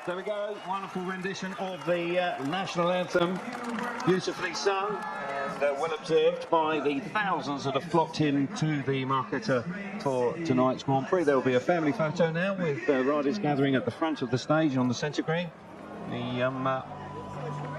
There we go, wonderful rendition of the national anthem, beautifully sung and well observed by the thousands that have flocked into the Marquetta for tonight's Grand Prix. There will be a family photo now with riders gathering at the front of the stage on the centre green.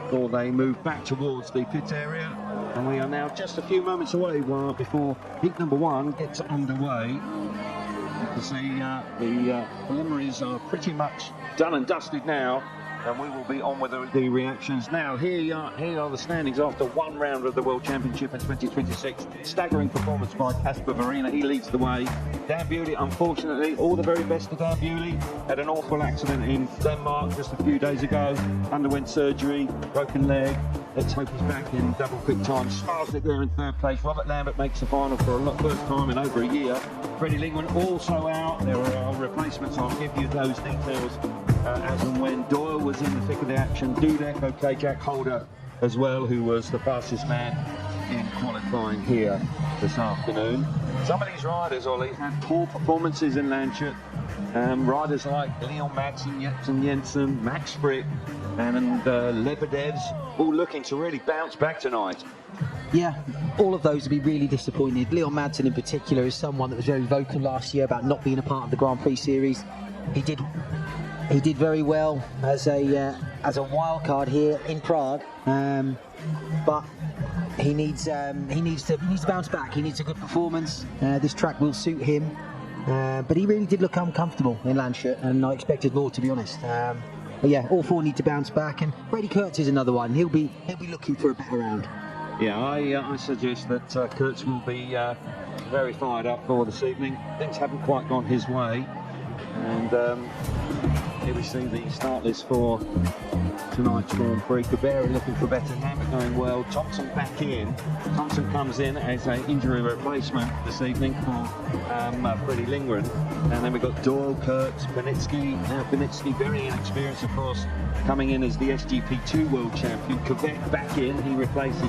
Before they move back towards the pit area, and we are now just a few moments away before heat number 1 gets underway. You can see the preliminaries are pretty much done and dusted now, and we will be on with the reactions now. Here are the standings after one round of the World Championship in 2026. Staggering performance by Casper Verina. He leads the way. Dan Bewley, unfortunately, all the very best to Dan Bewley. Had an awful accident in Denmark just a few days ago. Underwent surgery, broken leg. Let's hope he's back in double quick time. Sparsnik there in third place. Robert Lambert makes the final for the first time in over a year. Freddie Lingman also out. There are replacements. I'll give you those details as and when. Doyle was in the thick of the action. Dudek, okay, Jack Holder as well, who was the fastest man in qualifying here this afternoon. Some of these riders, Ollie, had poor performances in Lancashire. Riders like Leon Madsen, Jepsen Jensen, Max Frick and Lebedevs, all looking to really bounce back tonight. Yeah, all of those would be really disappointed. Leon Madsen in particular is someone that was very vocal last year about not being a part of the Grand Prix series. He did very well as a wild card here in Prague, but he needs to bounce back. He needs a good performance. This track will suit him, but he really did look uncomfortable in Lancashire, and I expected more, to be honest. But yeah, all four need to bounce back, and Brady Kurtz is another one. He'll be looking for a better round. Yeah, I suggest that Kurtz will be very fired up for this evening. Things haven't quite gone his way, and here we see the start list for tonight's Grand Prix. Cabrera looking for better, Lambert going well. Thompson back in. Thompson comes in as an injury replacement this evening for Freddie Lindgren. And then we've got Doyle, Kurtz, Panitsky. Now Panitsky, very inexperienced, of course, coming in as the SGP2 World Champion. Quebec back in. He replaces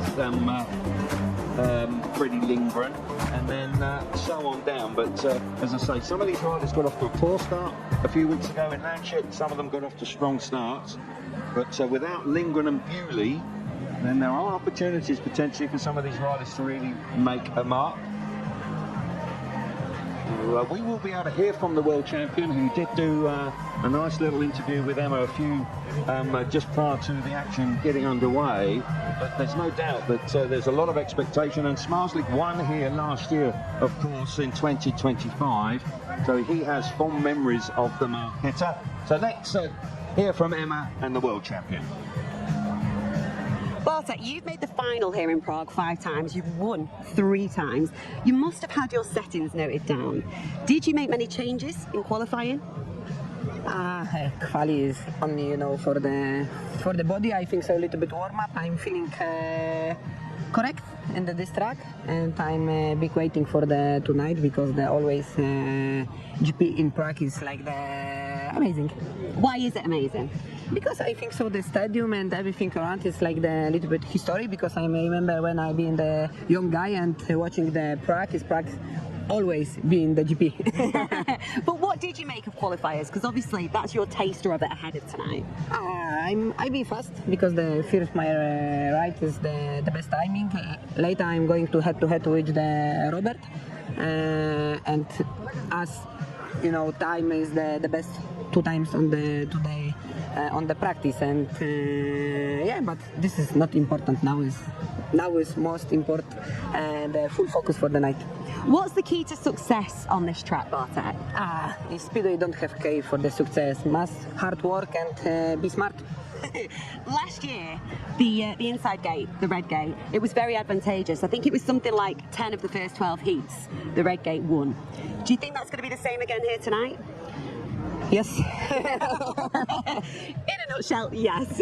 Freddie Lindgren, and then so on down. But as I say, some of these riders got off to a poor start a few weeks ago in Lancashire. Some of them got off to strong starts. But without Lindgren and Bewley, then there are opportunities potentially for some of these riders to really make a mark. We will be able to hear from the world champion, who did do a nice little interview with Emma a few just prior to the action getting underway. But there's no doubt that there's a lot of expectation, and Smarslik won here last year, of course, in 2025. So he has fond memories of the Marquetta. So let's hear from Emma and the world champion. Bartek, you've made the final here in Prague 5 times, you've won 3 times. You must have had your settings noted down. Did you make many changes in qualifying? Quali is only, for the body. I think so, a little bit warm up. I'm feeling correct in this track, and I'm big waiting for the tonight, because the always GP in Prague is like the amazing. Why is it amazing? Because I think so, the stadium and everything around is like the little bit history, because I remember when I been the young guy and watching the Prague always being the GP. But what did you make of qualifiers? Because obviously that's your taster of it ahead of tonight. I be fast, because the first my right is the best timing. Later I'm going to head with the Robert, and as time is the best 2 times on the today. On the practice, and yeah, but this is not important now. Is most important the full focus for the night. What's the key to success on this track, Bartek? In Speedway don't have key for the success. Must hard work and be smart. Last year, the inside gate, the red gate, it was very advantageous. I think it was something like 10 of the first 12 heats, the red gate won. Do you think that's going to be the same again here tonight? Yes. In a nutshell, yes.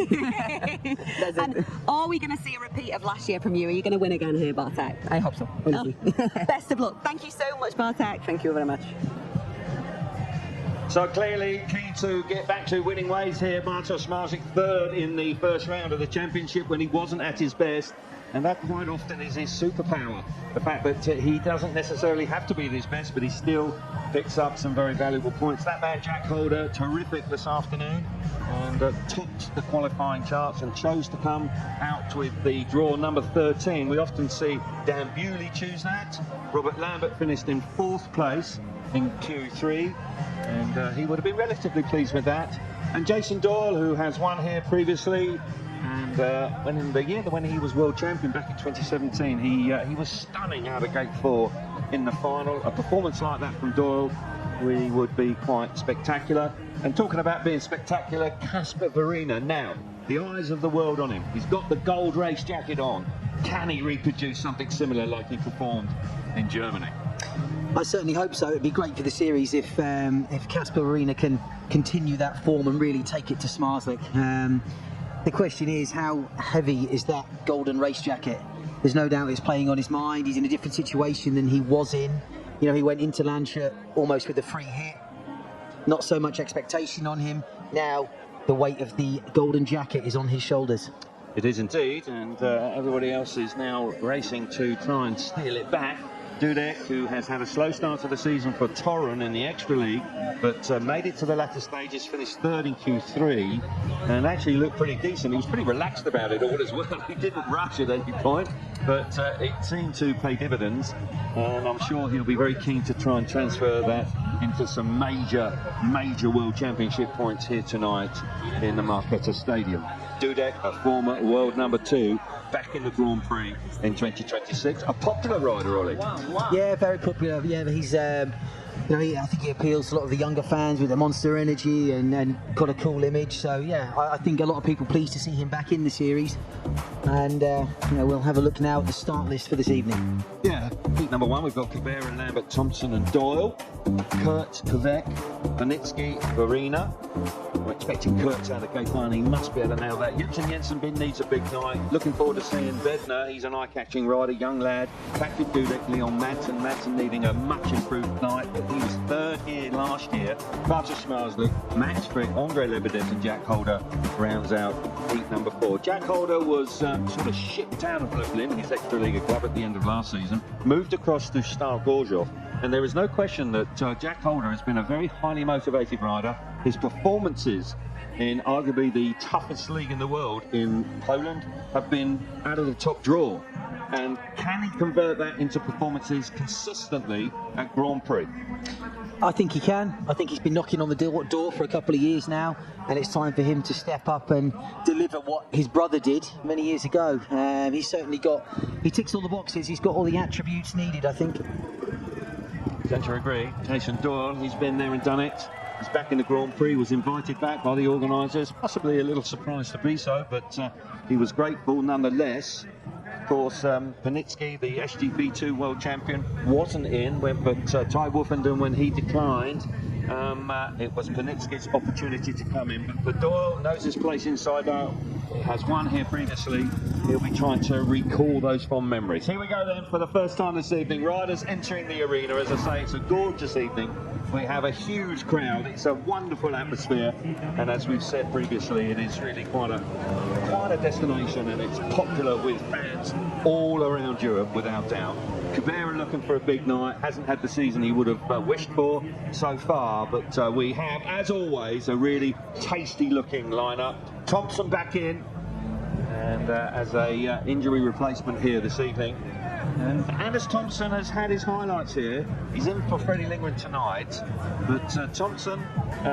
And are we going to see a repeat of last year from you? Are you going to win again here, Bartek? I hope so. Best of luck. Thank you so much, Bartek. Thank you very much. So clearly keen to get back to winning ways here. Bartosz Smarslik, 3rd in the first round of the championship when he wasn't at his best. And that quite often is his superpower. The fact that he doesn't necessarily have to be at his best, but he still picks up some very valuable points. That man, Jack Holder, terrific this afternoon, and topped the qualifying charts and chose to come out with the draw number 13. We often see Dan Bewley choose that. Robert Lambert finished in 4th place in Q3, and he would have been relatively pleased with that. And Jason Doyle, who has won here previously, and when in the year when he was world champion back in 2017, he was stunning out of gate 4 in the final. A performance like that from Doyle really would be quite spectacular. And talking about being spectacular, Casper Verina. Now, the eyes of the world on him. He's got the gold race jacket on. Can he reproduce something similar like he performed in Germany? I certainly hope so. It'd be great for the series if Casper Verina can continue that form and really take it to Smarslik. The question is, how heavy is that golden race jacket? There's no doubt it's playing on his mind. He's in a different situation than he was in. You know, he went into Lancia almost with a free hit. Not so much expectation on him. Now, the weight of the golden jacket is on his shoulders. It is indeed, and everybody else is now racing to try and steal it back. Dudek, who has had a slow start to the season for Torun in the Extra League, but made it to the latter stages, finished 3rd in Q3, and actually looked pretty decent. He was pretty relaxed about it all as well. He didn't rush at any point, but it seemed to pay dividends, and I'm sure he'll be very keen to try and transfer that into some major World Championship points here tonight in the Marquetta Stadium. Dudek, a former world number 2, back in the Grand Prix in 2026. A popular rider, Ollie. Yeah, very popular. Yeah, he's, I think he appeals to a lot of the younger fans with the monster energy and got a cool image. So yeah, I think a lot of people pleased to see him back in the series. And we'll have a look now at the start list for this evening. Yeah, heat number 1, we've got Cabrera, Lambert, Thompson and Doyle. Kurt, Kvek, Panitsky, Verina. We're expecting Kurt out of gate 1. He must be able to nail that. Jensen Bin needs a big night. Looking forward to seeing Vedna. He's an eye-catching rider, young lad. Back with Dudek, Leon Madsen. Madsen needing a much improved night. But he was 3rd here last year. Bartosz Smarslik, Max Frick, Andre Lebedev and Jack Holder rounds out heat number 4. Jack Holder was sort of shipped out of Lublin, his Extra-Liga club, at the end of last season. Moved across to Star Gorzów. And there is no question that Jack Holder has been a very highly motivated rider. His performances in arguably the toughest league in the world in Poland have been out of the top draw. And can he convert that into performances consistently at Grand Prix? I think he can. I think he's been knocking on the door for a couple of years now, and it's time for him to step up and deliver what his brother did many years ago. He ticks all the boxes. He's got all the attributes needed, I think. Don't you agree? Jason Doyle, he's been there and done it. He's back in the Grand Prix, was invited back by the organisers. Possibly a little surprised to be so, but he was grateful nonetheless. Of course, Panitsky, the SGP2 world champion, wasn't in, but Ty Wolfenden, when he declined, it was Panitsky's opportunity to come in. But Doyle knows his place inside out. He has won here previously. He'll be trying to recall those fond memories. Here we go then for the first time this evening. Riders entering the arena. As I say, it's a gorgeous evening. We have a huge crowd. It's a wonderful atmosphere. And as we've said previously, it is really quite a destination, and it's popular with fans all around Europe, without doubt. Cabrera looking for a big night. Hasn't had the season he would have wished for so far, but we have, as always, a really tasty looking lineup. Thompson back in, and as a injury replacement here this evening. And Anders Thompson has had his highlights here. He's in for Freddie Lindgren tonight, but Thompson,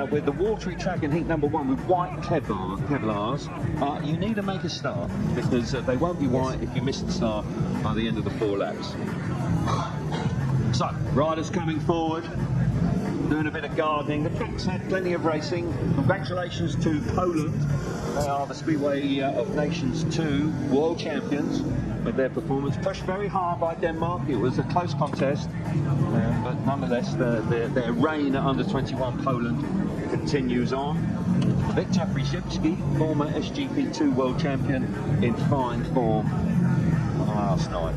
with the watery track in heat number 1 with white Kevlars, you need to make a start, because they won't be white if you miss the start by the end of the 4 laps. So, riders coming forward, doing a bit of gardening. The track's had plenty of racing. Congratulations to Poland. They are the Speedway of Nations 2 world champions with their performance. Pushed very hard by Denmark. It was a close contest, but nonetheless, their reign at under 21 Poland continues on. Viktor Przybylski, former SGP2 world champion, in fine form last night.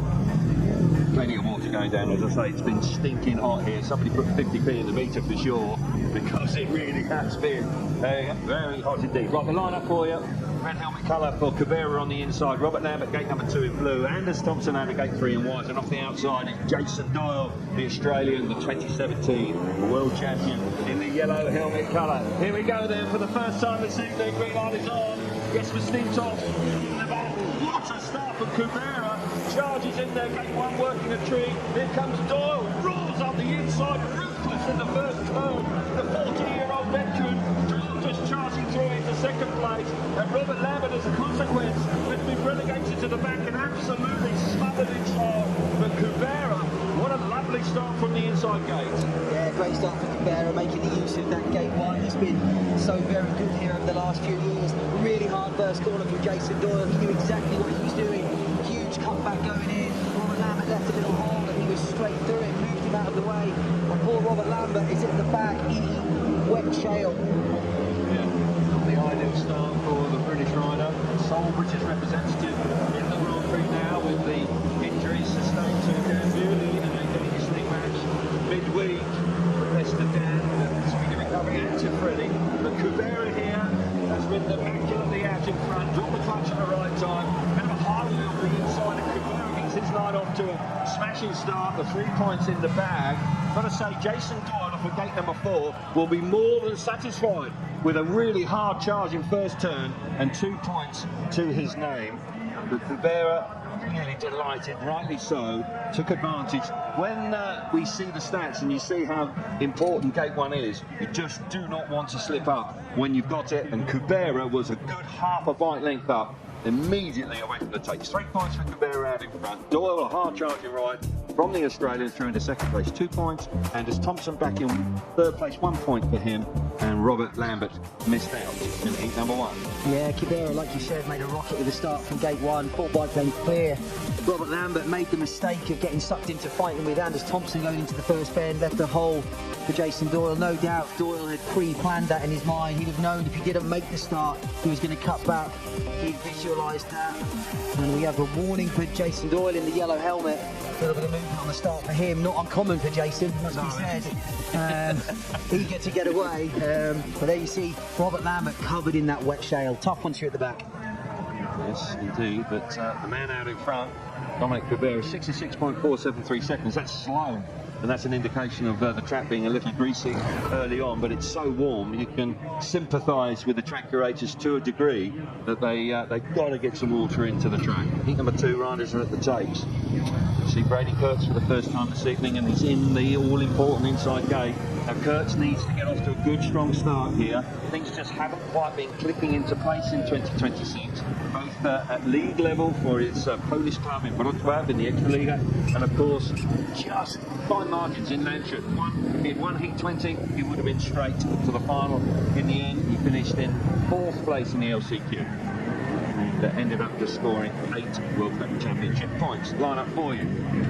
Plenty of water going down. As I say, it's been stinking hot here. Somebody put 50p in the meter for sure, because it really has been very hot indeed. Right, the lineup for you. Red helmet colour for Cabrera on the inside. Robert Lambert, gate number 2 in blue. Anders Thompson out of gate 3 in white. And off the outside is Jason Doyle, the Australian, the 2017 world champion, in the yellow helmet colour. Here we go then for the first time this evening. Green light is on. Yes, for Steve Top. In the back, what a start from Cabrera. Charges in there, gate 1 working a tree. Here comes Doyle. Rolls up the inside, ruthless in the first turn. The 40-year-old veteran just charging through into second place, and Robert Lambert, as a consequence, has been relegated to the back and absolutely smothered in style. But Cabrera, what a lovely start from the inside gate. Yeah, great start for Cabrera, making the use of that gate 1. He's been so very good here over the last few years. Really hard first corner from Jason Doyle. He knew exactly what he was doing. Huge cutback going in. Robert Lambert left a little hole and he was straight through it, moved him out of the way. And poor Robert Lambert is at the back eating wet shale. The ideal start for the British rider, sole British representative in the Grand Prix now, with the injuries sustained to Dan Bewley in a conditioning match midweek. Rest of Dan, speedy recovery, and to Freddie. But Cabrera here has been immaculately out in front, dropped the clutch at the right time, bit of a hard wheel on the inside, and Cabrera gets his night off to a smashing start, the 3 points in the bag. Got to say, Jason Doyle for gate number 4 will be more than satisfied with a really hard charge in first turn and 2 points to his name. But Cabrera, really delighted, rightly so, took advantage. When we see the stats and you see how important gate 1 is, you just do not want to slip up when you've got it, and Cabrera was a good half a bike length up immediately away from the takes. 3 points for Cabrera out in front. Doyle, a hard charging ride from the Australian through into second place, 2 points. Anders Thompson back in third place, 1 point for him. And Robert Lambert missed out in heat number 1. Yeah, Cabrera, like you said, made a rocket with a start from gate 1. 4 bike lane clear. Robert Lambert made the mistake of getting sucked into fighting with Anders Thompson going into the first bend, left a hole for Jason Doyle. No doubt Doyle had pre-planned that in his mind. He'd have known if he didn't make the start, he was going to cut back. He visualised that. And we have a warning for Jason Doyle in the yellow helmet. A little bit of movement on the start for him. Not uncommon for Jason, must be said. Eager to get away. But there you see Robert Lambert covered in that wet shale. Tough once you're at the back. Yes, indeed. But the man out in front, Dominic Cabrera, 66.473 seconds. That's slow. And that's an indication of the track being a little greasy early on, but it's so warm you can sympathise with the track curators to a degree that they've got to get some water into the track. Heat number 2 riders are at the takes. You see Brady Kurtz for the first time this evening, and he's in the all-important inside gate. Now Kurtz needs to get off to a good, strong start here. Things just haven't quite been clicking into place in 2026, both at league level for his Polish club in Wrocław in the Extraliga, and of course just fine margins in Lancashire. In one heat 20, he would have been straight to the final. In the end, he finished in 4th place in the LCQ. That ended up just scoring 8 World Cup Championship points. Line up for you.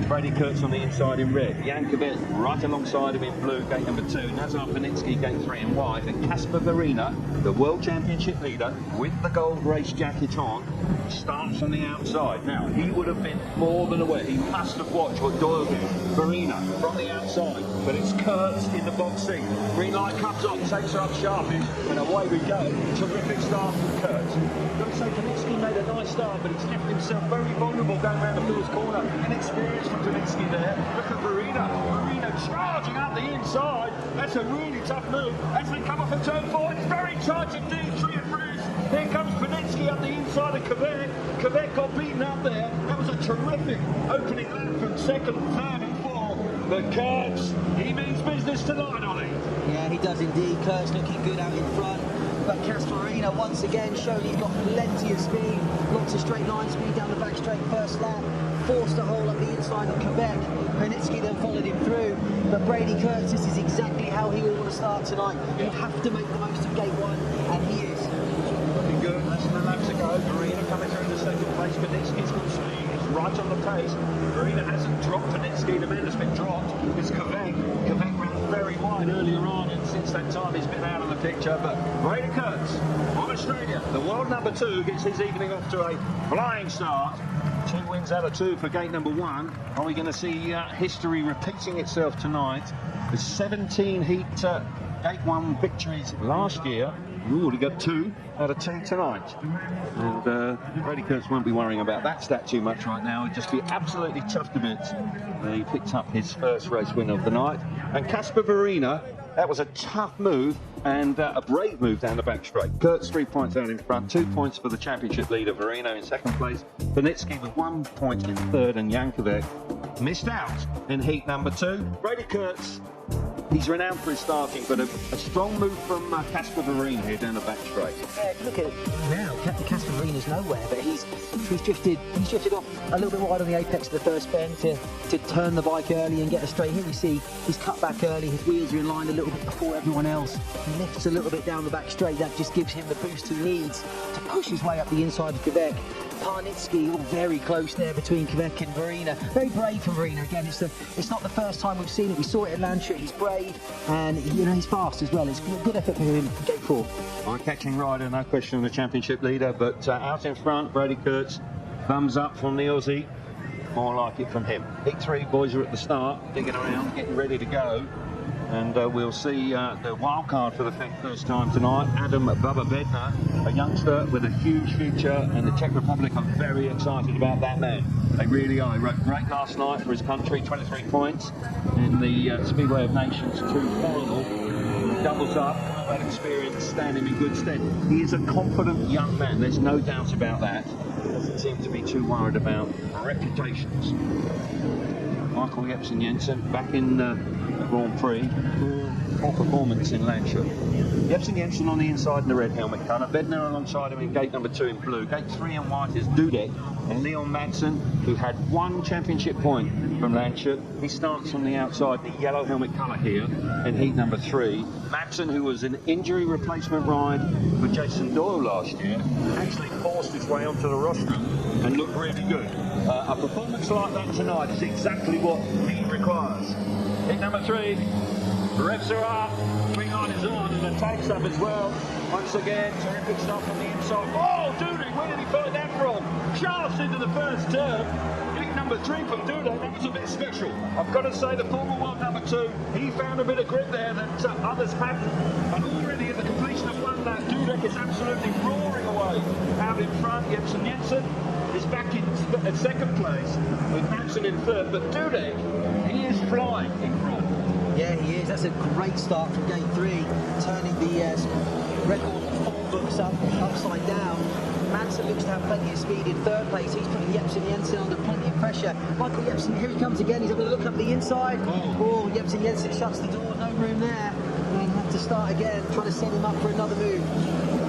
Brady Kurtz on the inside in red. Jan Kovet right alongside him in blue, gate number 2. Nazar Panitsky, gate 3 in white. And Kasper Verina, the World Championship leader, with the gold race jacket on, starts on the outside. Now, he would have been more than aware. He must have watched what Doyle did. Verina from the outside. But it's Kurtz in the box seat. Green light comes on, takes her up sharpish, and away we go. Terrific start from Kurtz. Got to say, Panitsky made a nice start, but he's left himself very vulnerable going around the first corner. Inexperience from Panitsky there. Look at Verina. Verina charging up the inside. That's a really tough move. As they come off a turn 4, it's very tight indeed. 3 and Bruce. Here comes Panitsky up the inside of Quebec. Quebec got beaten up there. That was a terrific opening lap from 2nd, 3rd and 4th. But Kurtz, he means business tonight, Ollie. Yeah, he does indeed. Kurtz looking good out in front. But Castorina once again showed he's got plenty of speed, lots of straight line speed down the back straight first lap, forced a hole up the inside of Quebec. Panitsky then followed him through, but Brady Kurtz, this is exactly how he will want to start tonight. You have to make the most of gate 1, and he is. Looking good, less than a lap to go. Verina coming through the second place. Panitsky's good speed, he's right on the pace. Verina hasn't dropped Panitsky, the man that's been dropped is Quebec. Quebec ran very wide earlier on, and since that time he's been out of the picture. But Brady Kurtz on Australia, the world number 2, gets his evening off to a flying start. 2 wins out of 2 for gate number 1. Are we going to see history repeating itself tonight? With 17 heat gate 1 victories last year. We've already got 2 out of 2 tonight. And Brady Kurtz won't be worrying about that stat too much right now. He'd just be absolutely chuffed a bit that he picked up his first race win of the night. And Casper Verena, that was a tough move and a brave move down the back straight. Kurtz 3 points out in front, 2 points for the championship leader Verena in second place. Benitsky with 1 point in third, and Yankovic missed out in heat number 2. Brady Kurtz, he's renowned for his starting, but a strong move from Casper Verena here down the back straight. Yeah, look at it now. Casper Verena's nowhere, but he's drifted off a little bit wide on the apex of the first bend to turn the bike early and get a straight. Here we see he's cut back early. His wheels are in line a little bit before everyone else. He lifts a little bit down the back straight. That just gives him the boost he needs to push his way up the inside of Quebec. Parnitsky all very close there between Quebec and Verena. Very brave from Verena. Again, it's not the first time we've seen it. We saw it at Lancashire. He's brave and he's fast as well. It's a good effort for him in gate 4. Eye-catching rider, no question, the championship leader, but out in front, Brady Kurtz, thumbs up from the Aussie. More like it from him. Heat 3 boys are at the start, digging around, getting ready to go. And we'll see the wild card for the first time tonight. Adam Bubba Bednar, a youngster with a huge future, and the Czech Republic are very excited about that man. They really are. He rode great last night for his country, 23 points in the Speedway of Nations 2 final. Doubles up, that experience stand him in good stead. He is a confident young man, there's no doubt about that. Doesn't seem to be too worried about reputations. Michael Jepsen Jensen back in the Grand Prix for performance in Lancashire. Jepsen Jensen on the inside in the red helmet colour. Bednar alongside him in gate number 2 in blue. Gate 3 in white is Dudek and Leon Madsen, who had 1 championship point from Lancashire. He starts on the outside, the yellow helmet colour here in heat number 3. Madsen, who was an injury replacement ride for Jason Doyle last year, actually forced his way onto the rostrum and looked really good. A performance like that tonight is exactly what he requires. Heat number 3, revs are up, green light is on, and the tank's up as well. Once again, terrific stuff on the inside. Oh, Dudek, where did he find that from? Shafts into the first turn. Heat number 3 from Dudek, that was a bit special. I've got to say, the former world number 2, he found a bit of grip there that others hadn't. And already at the completion of 1 lap, Dudek is absolutely roaring away. Out in front, Jepsen Jensen is back in second place with Madsen in third, but Dudek, he is flying in front. Yeah, he is. That's a great start from gate 3, turning the record form books upside down. Madsen looks to have plenty of speed in third place. He's putting Jepsen Jensen under plenty of pressure. Michael Jepsen, here he comes again. He's having a look up the inside. Oh, Jepsen Jensen shuts the door. No room there. And he'll have to start again, trying to set him up for another move.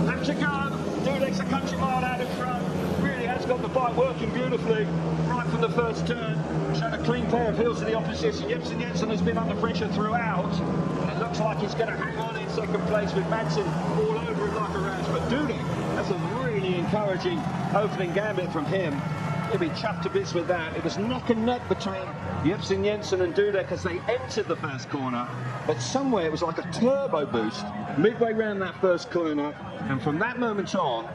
That's a go. Dudek's a country mile out in front. Really has got the bike working beautifully. Right from the first turn. Showed a clean pair of heels to the opposition. Jepsen Jensen has been under pressure throughout. And it looks like he's going to hang on in second place with Madsen all over him like a rash. But Dudek, that's a really encouraging opening gambit from him. He'll be chuffed to bits with that. It was neck and neck between Jepsen Jensen and Dudek as they entered the first corner. But somewhere it was like a turbo boost midway round that first corner. And from that moment on,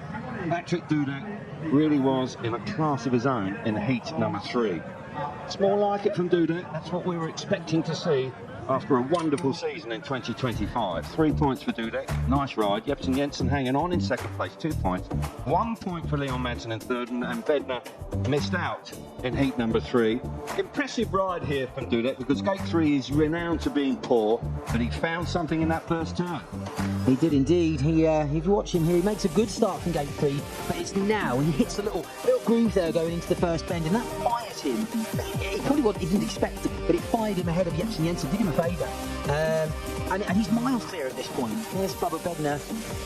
Patrick Dudek really was in a class of his own in heat number 3. It's more like it from Dudek. That's what we were expecting to see after a wonderful season in 2025. 3 points for Dudek, nice ride. Jepsen Jensen hanging on in second place, 2 points. 1 point for Leon Madsen in third, and Bednar missed out in heat number 3. Impressive ride here from Dudek, because gate 3 is renowned to being poor, but he found something in that first turn. He did indeed. If you watch him here, he makes a good start from gate 3, but it's now, he hits a little groove there going into the first bend, and that fires him. He probably he didn't expect it, but it fired him ahead of Jepsen Jensen, did him a favour. And he's miles clear at this point. There's Bubba Bednar,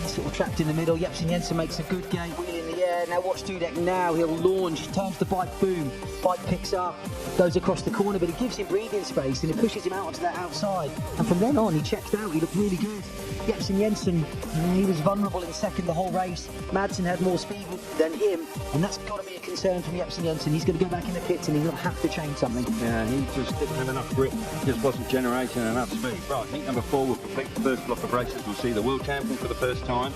sort of trapped in the middle. Jepsen Jensen makes a good gate, wheel in the air. Now watch Dudek now, he'll launch, turns the bike, boom, bike picks up, goes across the corner, but it gives him breathing space and it pushes him out onto that outside. And from then on, he checked out, he looked really good. Jepsen Jensen, he was vulnerable in second the whole race. Madsen had more speed than him, and that's got to be a concern from Jepsen Jensen. He's going to go back in the pits and he'll have to change something. Yeah, he just didn't have enough grip, just wasn't generating enough speed. Right, heat number 4 will complete the first block of races. We'll see the world champion for the first time.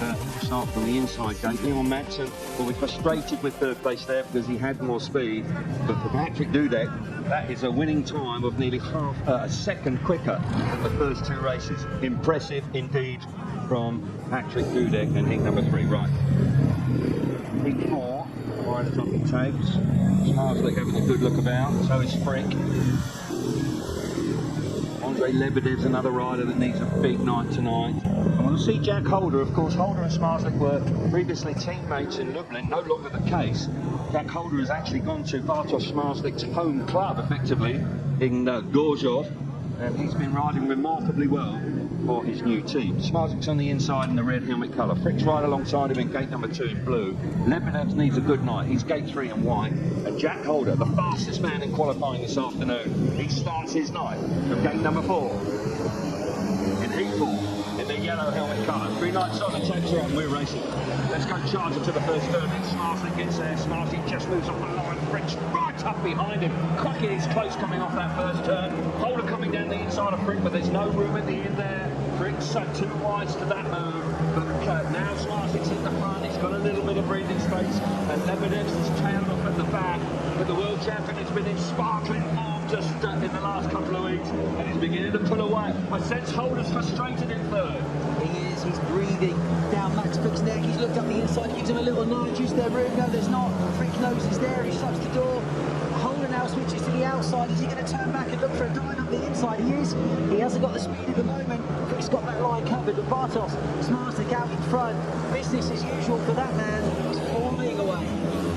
And he will start from the inside gate. Leon Madsen will be frustrated with third place there because he had more speed. But for Patrick Dudek, that is a winning time of nearly half a second quicker than the first two races. Impressive indeed from Patrick Dudek and heat number 3. Right. Heat 4, right at top it takes. Smarslick having a good look about, so is Frick. Andre Lebedev's another rider that needs a big night tonight. And we'll see Jack Holder, of course. Holder and Smarslick were previously teammates in Lublin, no longer the case. Jack Holder has actually gone to Bartosz Smarslick's home club, effectively, in Gorzów, and he's been riding remarkably well for his new team. Smarslick's on the inside in the red helmet colour. Frick's right alongside him in gate number 2 in blue. Lebedev needs a good night. He's gate 3 in white. And Jack Holder, the fastest man in qualifying this afternoon, he starts his night from gate number 4 in heat 4 in the yellow helmet colour. 3 lights on, the takes are on, we're racing. Let's go charge it to the first turn. Smarslick gets there. Smarslick just moves off the line. Frick's right up behind him. Crockett is close coming off that first turn. Holder coming down the inside of Frick, but there's no room at the end there. Frick's 2 wides to that move, but now Smarslick's in the front. He's got a little bit of breathing space, and Lebedev's is tailed off at the back. But the world champion has been in sparkling form just in the last couple of weeks, and he's beginning to pull away. I sense Holder's frustrated in third. He is, he's breathing down Max Frick's neck. He's looked up the inside, he gives him a little nudge. Is there room? No, there's not. Frick knows he's there, he shuts the door. Holder now switches to the outside. Is he going to turn back and look for a dive up the inside? He is. He hasn't got the speed at the moment. Frick's got that line covered, but Bartosz Smarslick out in front. Business as usual for that man. He's falling away.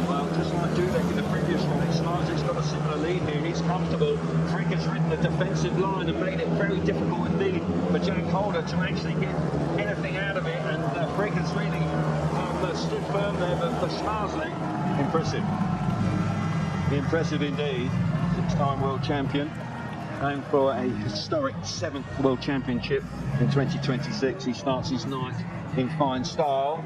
Well, just like Dudek in the previous race, Smarslick's got a similar lead here. He's comfortable. Frick has ridden the defensive line and made it very difficult indeed for Jack Holder to actually get anything out of it. And Frick has really stood firm there, but for Smarslick, impressive. Impressive indeed. 6-time world champion, going for a historic 7th world championship in 2026. He starts his night in fine style.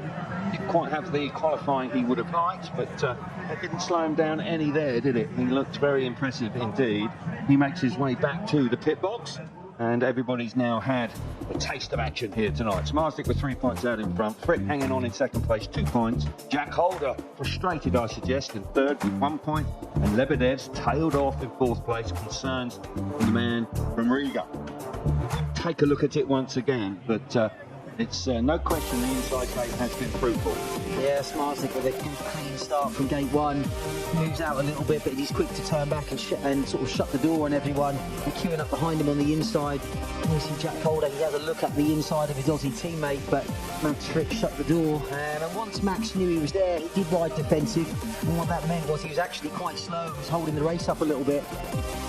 Didn't quite have the qualifying he would have liked, but that didn't slow him down any there, did it? He looked very impressive indeed. He makes his way back to the pit box, and everybody's now had a taste of action here tonight. Smarslick with 3 points out in front. Frick hanging on in second place, 2 points. Jack Holder frustrated, I suggest, in third with 1 point. And Lebedev's tailed off in 4th place. Concerns the man from Riga. Take a look at it once again, but it's no question the inside gate has been fruitful. Yeah, Smarslick with a good clean start from gate 1. Moves out a little bit, but he's quick to turn back and sort of shut the door on everyone. And queuing up behind him on the inside. You see Jack Holder, he has a look at the inside of his Aussie teammate, but Max Frick shut the door. And once Max knew he was there, he did ride defensive. And what that meant was he was actually quite slow. He was holding the race up a little bit.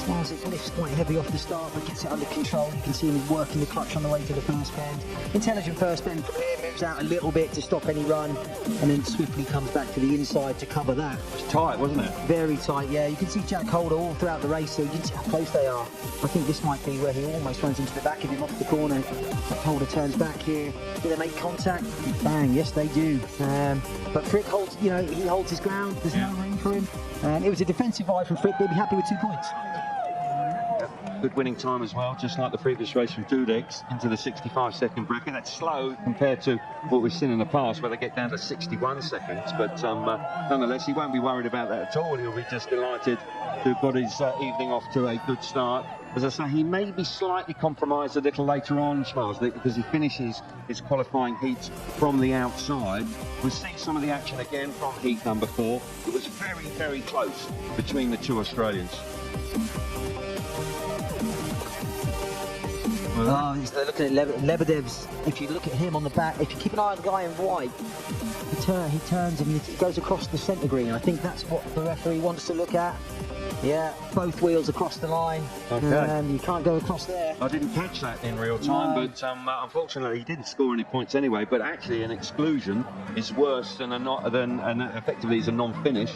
Smarslick lifts quite heavy off the start, but gets it under control. You can see him working the clutch on the way to the first bend. Intelligent first bend from here, moves out a little bit to stop any run, and then swiftly comes back to the inside to cover that. It was tight, wasn't it? Very tight, yeah. You can see Jack Holder all throughout the race, so you can see how close they are. I think this might be where he almost runs into the back of him off the corner. Jack Holder turns back here. Do they make contact? Bang, yes they do. But Frick holds, he holds his ground. There's no room for him. It was a defensive ride from Frick. They'd be happy with 2 points. Good winning time as well, just like the previous race from Dudek's into the 65-second bracket. That's slow compared to what we've seen in the past, where they get down to 61 seconds. But nonetheless, he won't be worried about that at all. He'll be just delighted to have got his evening off to a good start. As I say, he may be slightly compromised a little later on, Smarslick, because he finishes his qualifying heats from the outside. We'll see some of the action again from heat number 4. It was very, very close between the 2 Australians. Oh, they're looking at Lebedev's. If you look at him on the back, if you keep an eye on the guy in white, he turns and he goes across the centre green. I think that's what the referee wants to look at. Yeah, both wheels across the line. Okay. And you can't go across there. I didn't catch that in real time, No. but unfortunately he didn't score any points anyway. But actually, an exclusion is worse than effectively is a non-finish.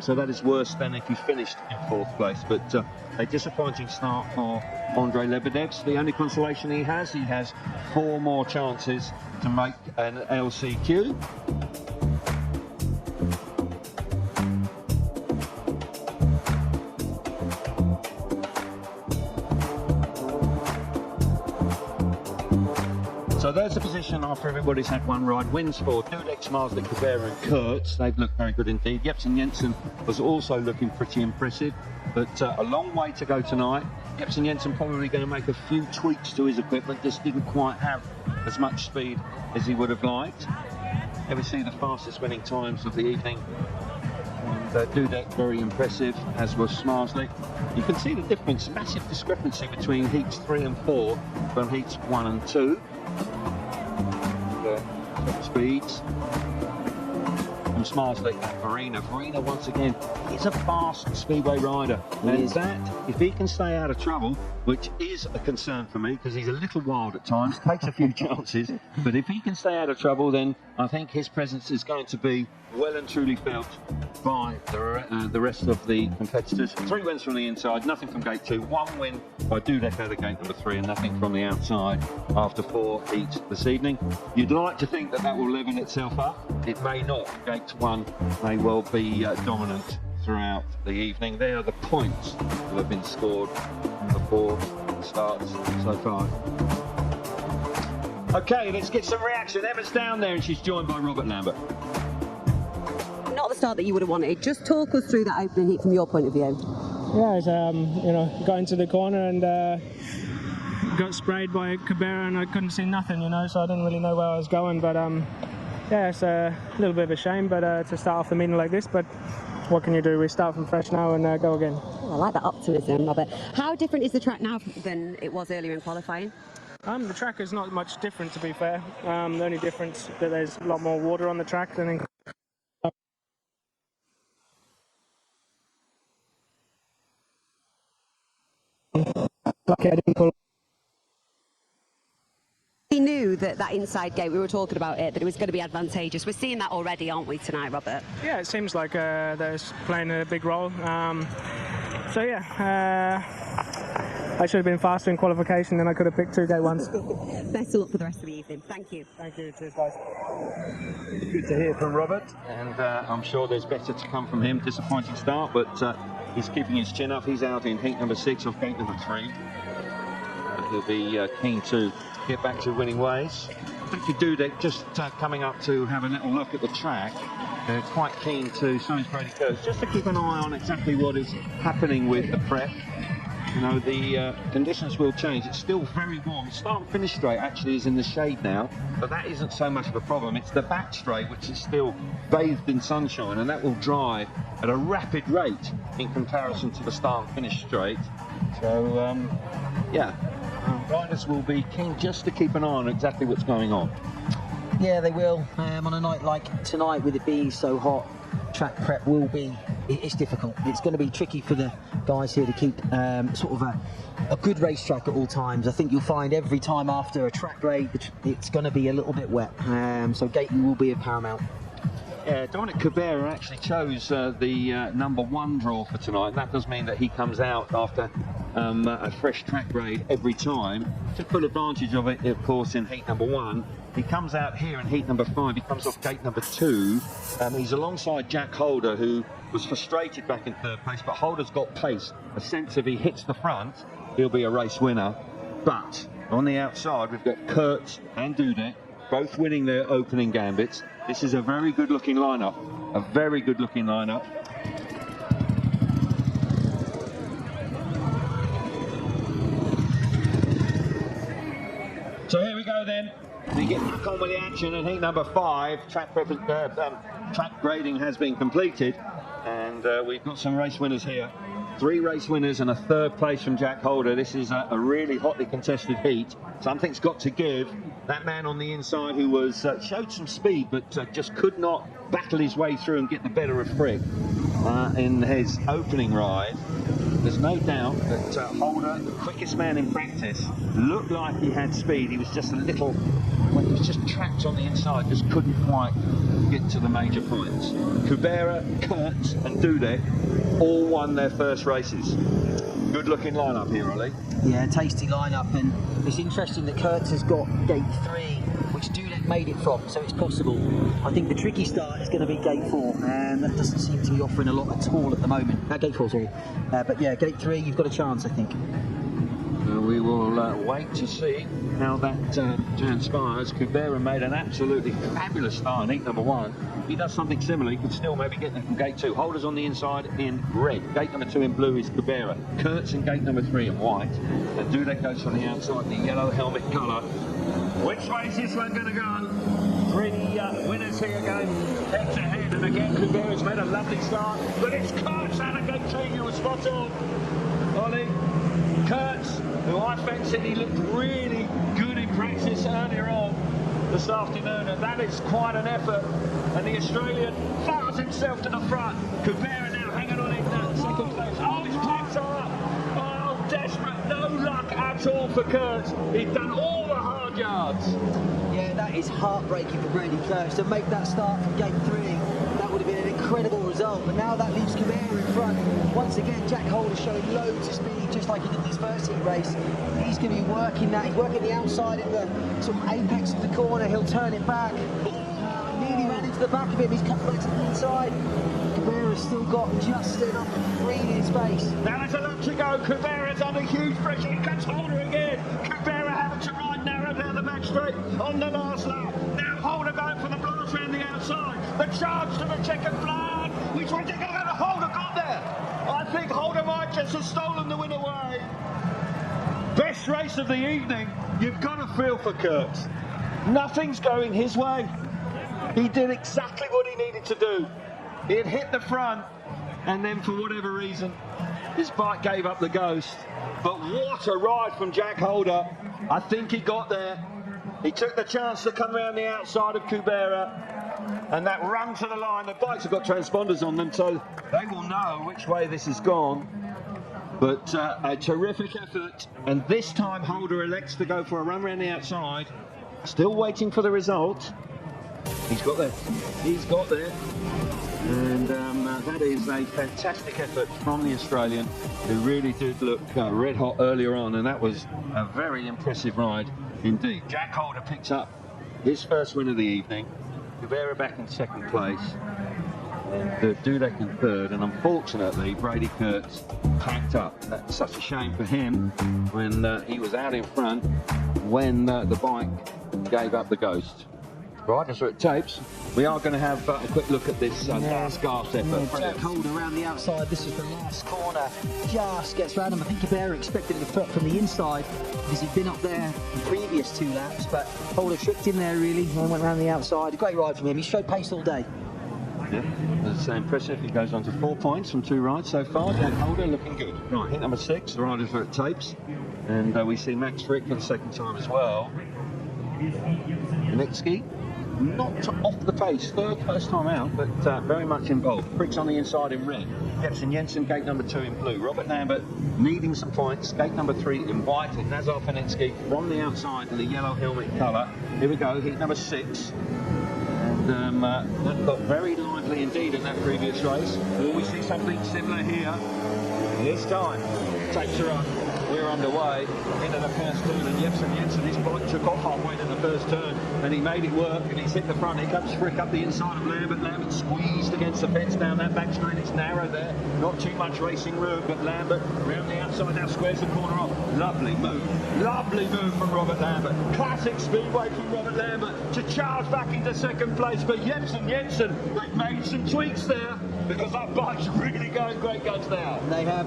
So that is worse than if you finished in 4th place. But a disappointing start for Andre Lebedev. The only consolation he has 4 more chances to make an LCQ. So there's the position after everybody's had one ride. Wins for Dudek, Smarslik, Kubera and Kurtz. They've looked very good indeed. Jepsen Jensen was also looking pretty impressive, but a long way to go tonight. Jepsen Jensen probably going to make a few tweaks to his equipment, just didn't quite have as much speed as he would have liked. Here we see the fastest winning times of the evening. And Dudek very impressive, as was Smarslik. You can see the difference, massive discrepancy between heats 3 and 4 from heats 1 and 2. Top speeds. From Smarslik at Verena. Verena once again is a fast speedway rider, and that, if he can stay out of trouble, which is a concern for me because he's a little wild at times, takes a few chances, but if he can stay out of trouble, then I think his presence is going to be well and truly felt by the rest of the competitors. 3 wins from the inside, nothing from gate 2, 1 win by Dudek out of gate number 3, and nothing from the outside after 4 heats this evening. You'd like to think that that will level itself up. It may not. Gate 1 may well be dominant throughout the evening. There are the points that have been scored before starts so far. Okay, let's get some reaction. Emma's down there and she's joined by Robert Lambert. Not the start that you would have wanted. Just talk us through that opening heat from your point of view. Yeah, it's, you know, got into the corner and got sprayed by Kubera and I couldn't see nothing, you know, so I didn't really know where I was going. But yeah, it's a little bit of a shame, but to start off the meeting like this. But what can you do? We start from fresh now and go again. I like that optimism, Robert. How different is the track now than it was earlier in qualifying? The track is not much different, to be fair. The only difference is that there's a lot more water on the track than in lucky I didn't pull. We knew that inside gate, we were talking about it, that it was going to be advantageous. We're seeing that already, aren't we, tonight, Robert? Yeah, it seems like that's playing a big role. So yeah, I should have been faster in qualification and I could have picked 2 gate 1s. Best of luck for the rest of the evening. Thank you. Thank you. Cheers, guys. Good to hear from Robert, and I'm sure there's better to come from him. Disappointing start, but he's keeping his chin up. He's out in heat number 6 off gate number 3. He'll be keen to get back to winning ways. Thank you, Dudek, just coming up to have a little look at the track. Quite keen to, so is Brady Kurtz, just to keep an eye on exactly what is happening with the prep. You know, the conditions will change. It's still very warm. The start and finish straight actually is in the shade now, but that isn't so much of a problem. It's the back straight which is still bathed in sunshine, and that will dry at a rapid rate in comparison to the start and finish straight. So, yeah, riders will be keen just to keep an eye on exactly what's going on. Yeah, they will. On a night like tonight, with it being so hot, track prep will be, it's difficult. It's going to be tricky for the guys here to keep sort of a good racetrack at all times. I think you'll find every time after a track raid, it's going to be a little bit wet. So gating will be of paramount. Yeah, Dominic Kubera actually chose the number 1 draw for tonight. That does mean that he comes out after a fresh track raid every time. To full advantage of it, of course, in heat number 1. He comes out here in heat number 5. He comes off gate number 2. He's alongside Jack Holder, who was frustrated back in 3rd place, but Holder's got pace. A sense if he hits the front, he'll be a race winner. But on the outside, we've got Kurtz and Dudek, both winning their opening gambits. This is a very good looking lineup. A very good looking lineup. So here we go then. We get back on with the action in heat number 5. Track grading has been completed, and we've got some race winners here. 3 race winners and a 3rd place from Jack Holder. This is a really hotly contested heat. Something's got to give. That man on the inside who was showed some speed, but just could not battle his way through and get the better of Prix in his opening ride. There's no doubt that Holder, the quickest man in practice, looked like he had speed. He was just a little, well, he was just trapped on the inside, just couldn't quite get to the major points. Kubera, Kurtz and Dudek all won their first races. Good looking lineup here, Ollie. Yeah, tasty lineup, and it's interesting that Kurtz has got gate 3, which Dudek made it from, so it's possible. I think the tricky start is going to be gate 4, and that doesn't seem to be offering a lot at all at the moment. Gate 4, sorry. But yeah, gate 3, you've got a chance, I think. we will wait to see how that transpires. Kubera made an absolutely fabulous start in heat number 1. He does something similar, he could still maybe get them from gate 2. Holders on the inside in red. Gate number 2 in blue is Kubera. Kurtz in gate number 3 in white. And Dudek goes from the outside in the yellow helmet colour. Which way is this one going to go? 3 winners here going head to head. And again, Kubera's made a lovely start. But it's Kurtz out of gate 2, you were spot on. Ollie. Kurtz, who I fancied he looked really good in practice earlier on this afternoon, and that is quite an effort. And the Australian fires himself to the front. Kubera now hanging on in that second place. Oh, his packs are up. Oh, desperate. No luck at all for Kurtz. He's done all the hard yards. Yeah, that is heartbreaking for Brady Kurtz to make that start from gate 3. That would have been an incredible result, but now that leaves Kubera in front. Once again, Jack Holder showing loads of speed, just like he did in his first heat race. He's going to be working that. He's working the outside in the sort of apex of the corner. He'll turn it back. Nearly ran into the back of him. He's cut back to the inside. Kubera's still got just enough breathing space. Now there's a lot to go. Kubera's under huge pressure. He cuts Holder again. Kubera having to ride narrow down the back straight on the last lap. Now Holder going for the blast around the outside. The charge to the checkered flag. Which one do you think Holder got there? I think Holder might just have stolen the win away. Best race of the evening. You've got to feel for Kurtz. Nothing's going his way. He did exactly what he needed to do. He had hit the front, and then for whatever reason, his bike gave up the ghost. But what a ride from Jack Holder. I think he got there. He took the chance to come around the outside of Kubera. And that run to the line, the bikes have got transponders on them, so they will know which way this has gone. But a terrific effort, and this time Holder elects to go for a run around the outside. Still waiting for the result. He's got there. He's got there. And that is a fantastic effort from the Australian, who really did look red hot earlier on, and that was a very impressive ride indeed. Jack Holder picks up his first win of the evening. Kubera back in second place, and Dudek in third, and unfortunately Brady Kurtz packed up. That's such a shame for him when he was out in front when the bike gave up the ghost. Right, so it tapes. We are going to have a quick look at this last gasp effort. Jack Holder around the outside. This is the last corner. Just gets round him. I think Kubera expected it to put from the inside because he'd been up there the previous 2 laps, but Holder tricked him there really and went round the outside. A great ride from him. He showed pace all day. Yeah, that's impressive. He goes on to 4 points from 2 rides so far. Jack Holder looking good. Right, hit number 6. The riders are at tapes, and we see Max Frick for the second time as well. Nitsky. Not off the pace, first time out, but very much involved. Frick's on the inside in red. Jepsen Jensen, gate number 2 in blue. Robert Lambert needing some points. Gate number 3 in white. And Nazar Panitsky from the outside in the yellow helmet colour. Here we go, heat number 6. And that got very lively indeed in that previous race. Will we see something similar here this time? Takes her up. We're underway into the first turn, and Jepsen Jensen, his bike took off halfway to the first turn, and he made it work, and he's hit the front. Here comes Frick up the inside of Lambert. Lambert squeezed against the fence down that back straight. It's narrow there, not too much racing room, but Lambert round the outside now squares the corner off. Lovely move from Robert Lambert. Classic speedway from Robert Lambert to charge back into second place, but Jepsen Jensen, they've made some tweaks there, because that bike's really going great guns now.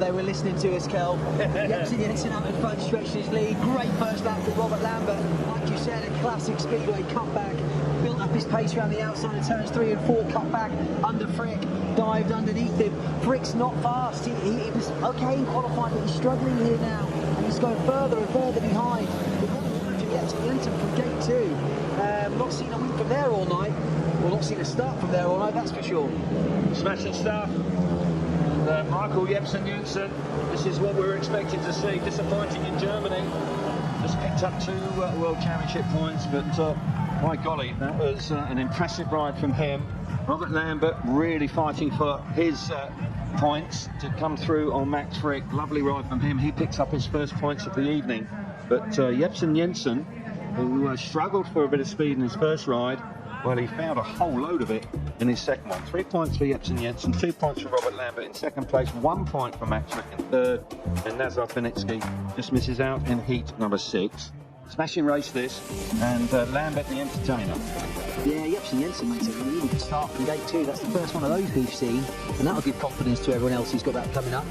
They were listening to us, Kel. Jepsen Jensen up in front, stretched his lead. Great first lap for Robert Lambert. Like you said, a classic speedway cutback. Built up his pace around the outside of turns 3 and 4, cut back under Frick, dived underneath him. Frick's not fast. He was okay in qualifying, but he's struggling here now, and he's going further and further behind. We've got to Jepsen Jensen from gate 2. Not seen a win from there all night. Well, not seen a start from there all night, that's for sure. Smashing stuff. And Michael Jepsen Jensen, this is what we were expecting to see. Disappointing in Germany. Just picked up 2 World Championship points, but my golly, that was an impressive ride from him. Robert Lambert really fighting for his points to come through on Max Frick. Lovely ride from him. He picks up his first points of the evening. But Jepsen Jensen, who struggled for a bit of speed in his first ride, well, he found a whole load of it in his second one. 3 points for Jepsen Jensen, 2 points for Robert Lambert in second place, 1 point for Max Frick in third, and Nazar Panitsky just misses out in heat number 6. Smashing race this, and Lambert the Entertainer. Yeah, Jepsen Jensen makes a really good start from gate 2. That's the first one of those we've seen, and that'll give confidence to everyone else who's got that coming up.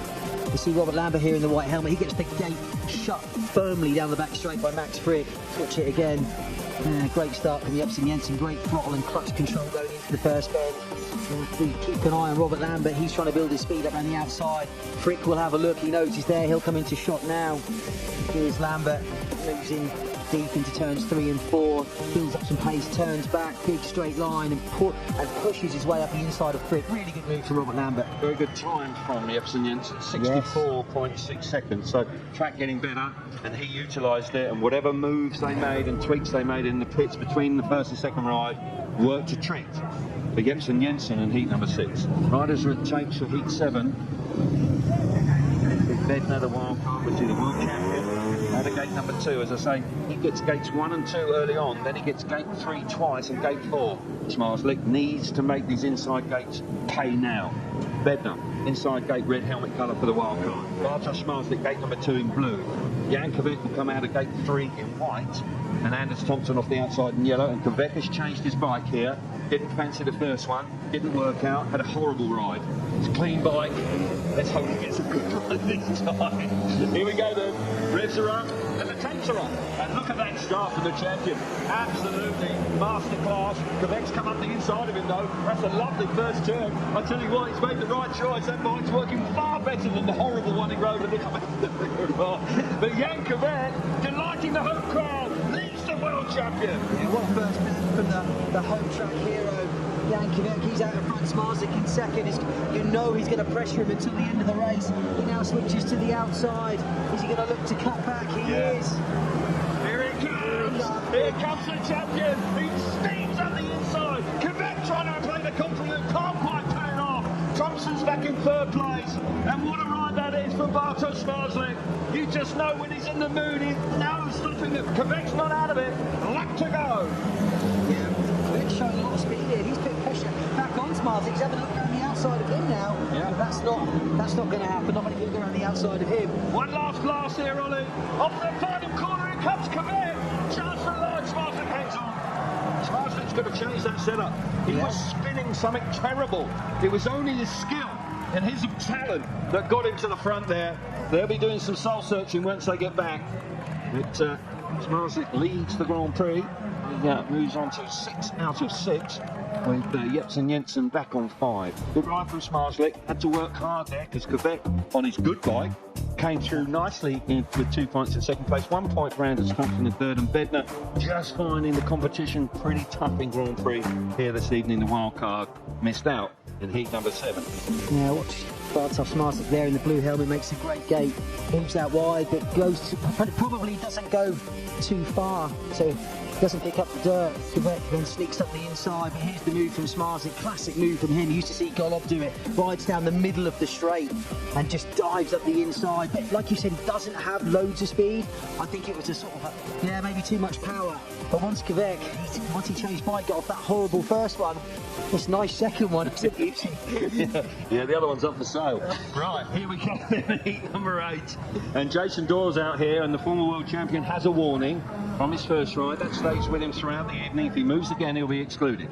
You see Robert Lambert here in the white helmet. He gets the gate shut firmly down the back straight by Max Frick. Switch it again. Great start from Jepsen Jensen. Great throttle and clutch control going into the first bend. We keep an eye on Robert Lambert. He's trying to build his speed up around the outside. Frick will have a look. He knows he's there. He'll come into shot now. Here's Lambert. Moves in deep into turns 3 and 4. Builds up some pace. Turns back. Big straight line and pushes his way up the inside of Frick. Really good move from Robert Lambert. Very good time from Jepsen Jensen. 64.6 seconds. So track getting better, and he utilised it. And whatever moves they made and tweaks they made in the pits between the first and second ride worked a treat for Jepsen Jensen in heat number 6. Riders are at tapes for heat 7. Bednar, the wild card, which is the world champion, out of gate number 2. As I say, he gets gates 1 and 2 early on, then he gets gate 3 twice and gate 4. Smarslick needs to make these inside gates pay now. Bednar, inside gate red helmet colour for the wild card. Bartosz Smarslick, gate number 2 in blue. Jankovic will come out of gate 3 in white, and Anders Thompson off the outside in yellow. And Kvek has changed his bike here. Didn't fancy the first one, didn't work out, had a horrible ride. It's a clean bike. Let's hope he gets a good ride this time. Here we go then. Revs are up and the tanks are up. And look at that start for the champion. Absolutely masterclass. Kvek's come up the inside of him though. That's a lovely first turn. I tell you what, he's made the right choice. That bike's working far better than the horrible one he rode at the But Jan Kvek, delighting the home crowd, leads the world champion. Yeah, what a first visit from the home track hero. Jan Kvek, he's out in front. Smarslick in second. You know he's going to pressure him until the end of the race. He now switches to the outside. Is he going to look to cut back? He is. Here he comes. Here comes the champion. He steams up the inside. Kvek trying to play the compliment. Can't quite pay it off. Thompson's back in 3rd place. And what a ride that is for Bartosz Smarslick. You just know when he's in the mood, he's no stopping it. Kvek's not out of it. Lap to go. Yeah, Kvek's showing a lot of speed here. He's put pressure back on Smarslick. He's having a look around the outside of him now. Yeah. That's not going to happen. Not many people go around the outside of him. One last blast here, Ollie. Off the final corner, here comes Kvek. Chance for a line. Smarslick hangs on. Smarslick's going to change that setup. He was spinning something terrible. It was only his skill and his talent that got him to the front there. They'll be doing some soul searching once they get back. But Smarslick leads the Grand Prix. He moves on to 6 out of 6 with Jepsen Jensen back on 5. Good ride from Smarslick. Had to work hard there because Kvek on his good bike came through nicely with 2 points in 2nd place. 1 point for Anders Thompson in 3rd, and Bednar just fine in the competition. Pretty tough in Grand Prix here this evening. The wild card missed out in heat number 7. Yeah, watch Bartosz Smarslick there in the blue helmet, makes a great gate, moves out wide, but probably doesn't go too far, so doesn't pick up the dirt. Kvek then sneaks up the inside, but here's the move from Smarslick, classic move from him. You used to see Golob do it, rides down the middle of the straight and just dives up the inside. But like you said, he doesn't have loads of speed. I think it was a sort of maybe too much power. But once Kvek, once he changed bike, got off that horrible first one, this nice second one. Yeah, the other one's up for sale. Right, here we go in heat number 8. And Jason Doyle's out here, and the former world champion has a warning from his first ride. That stays with him throughout the evening. If he moves again, he'll be excluded.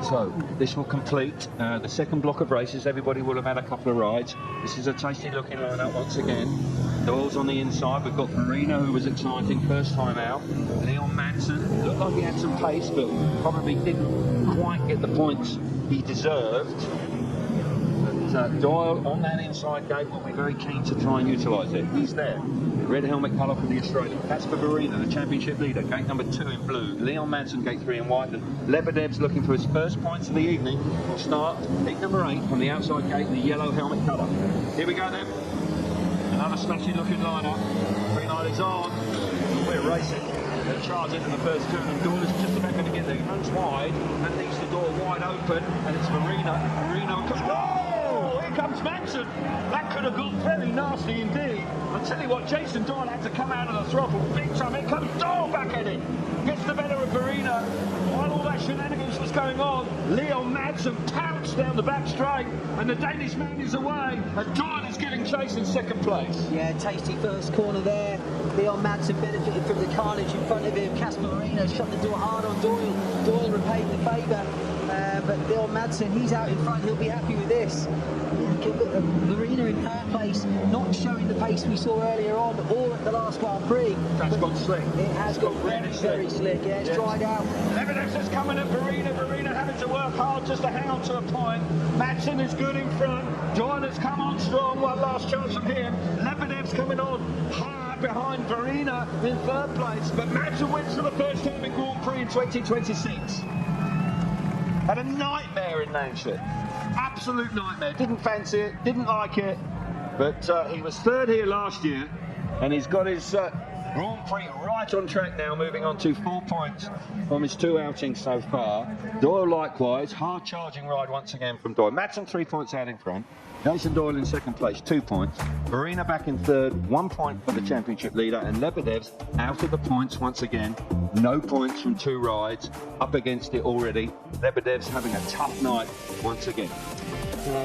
So this will complete the second block of races. Everybody will have had a couple of rides. This is a tasty looking lineup once again. Doyle's on the inside. We've got Farina, who was exciting first time out. Leon Madsen looked like he had some pace, but probably didn't quite get the points he deserved. But Doyle on that inside gate will be very keen to try and utilise it. He's there. Red helmet colour for the Australian. That's for Farina, the championship leader. Gate number 2 in blue. Leon Madsen, gate 3 in white. And Lebedev's looking for his first points of the evening. Will start heat number 8 from the outside gate in the yellow helmet colour. Here we go then. Another smashy looking lineup. Green light is on. We're racing. They'll charge into the first turn, and Doyle is just about going to get there. He runs wide. That leaves the door wide open, and it's Farina. Oh! Here comes Madsen. That could have got very nasty indeed. I'll tell you what, Jason Doyle had to come out of the throttle big time. Here comes Doyle back at it. Gets the better of Farina. While all that that shenanigans was going on, Leon Madsen pounced down the back straight, and the Danish man is away, and Doyle is getting chased in second place. Yeah, tasty first corner there. Leon Madsen benefited from the carnage in front of him. Casper Marino shut the door hard on Doyle. Doyle repaid the favour, but Leon Madsen, he's out in front. He'll be happy with this. Marina in her place, not showing the pace we saw earlier on or at the last Grand Prix. That's gone slick. It has got very slick. Yeah, it's dried out. Lebedev's is coming at Verena. Verena having to work hard just to hang on to a point. Madsen is good in front. Doyle has come on strong. One last chance from him. Lebedev's coming on hard behind Verena in third place. But Madsen wins for the first time in Grand Prix in 2026. Had a nightmare in Nansha. Absolute nightmare. Didn't fancy it, didn't like it, but he was third here last year, and he's got his Grand Prix right on track now, moving on to 4 points from his 2 outings so far. Doyle likewise, hard charging ride once again from Doyle. Madsen 3 points out in front. Jason Doyle in second place, 2 points. Verena back in third, 1 point for the championship leader, and Lebedev's out of the points once again. No points from 2 rides, up against it already. Lebedev's having a tough night once again.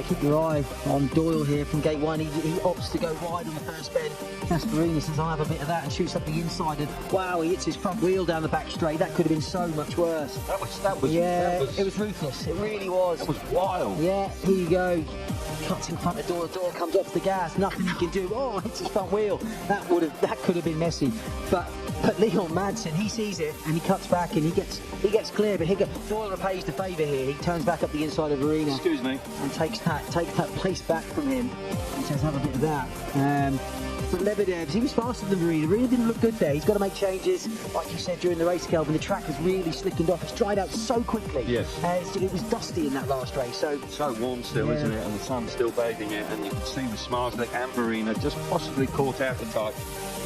Keep your eye on Doyle here from gate 1. He opts to go wide on the first bend. Casperina says, I'll have a bit of that, and shoots up the inside, and wow, he hits his front wheel down the back straight. That could have been so much worse. It was ruthless. It really was. That was wild. Yeah, here you go. Cuts in front of Doyle. Doyle comes off the gas. Nothing he can do. Oh, hits his front wheel. That could have been messy. But Leon Madsen, he sees it and he cuts back and he gets clear. But Doyle repays the favour here. He turns back up the inside of Verena. Excuse me. And takes that place back from him. He says, have a bit of that. But Lebedev's, he was faster than Verena. Verena didn't look good there. He's got to make changes. Like you said during the race, Kelvin, the track has really slickened off. It's dried out so quickly. Yes. It was dusty in that last race. So warm still, isn't it? And the sun's still bathing it. And you can see with Smarslick and Verena just possibly caught out the touch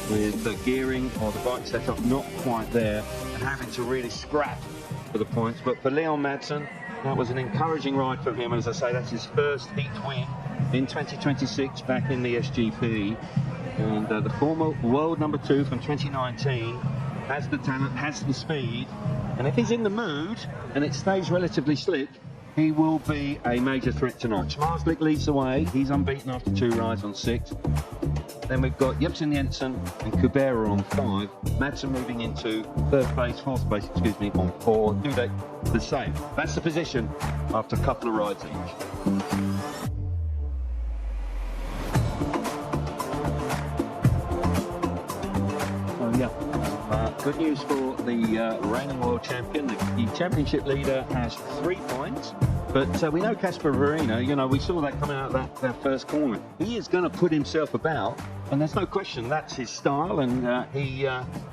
with the gearing or the bike setup not quite there and having to really scrap for the points. But for Leon Madsen, that was an encouraging ride from him. And as I say, that's his first heat win in 2026 back in the SGP. And the former world number 2 from 2019 has the talent, has the speed, and if he's in the mood and it stays relatively slick, he will be a major threat tonight. Smarslick leads the way. He's unbeaten after 2 rides on 6. Then we've got Jepsen Jensen and Kubera on 5. Madsen moving into 4th place, on 4. Do they the same? That's the position after a couple of rides each. Good news for the reigning world champion. The championship leader has 3 points, but we know Casper Verena, we saw that coming out of that first corner. He is going to put himself about, and there's no question that's his style, and he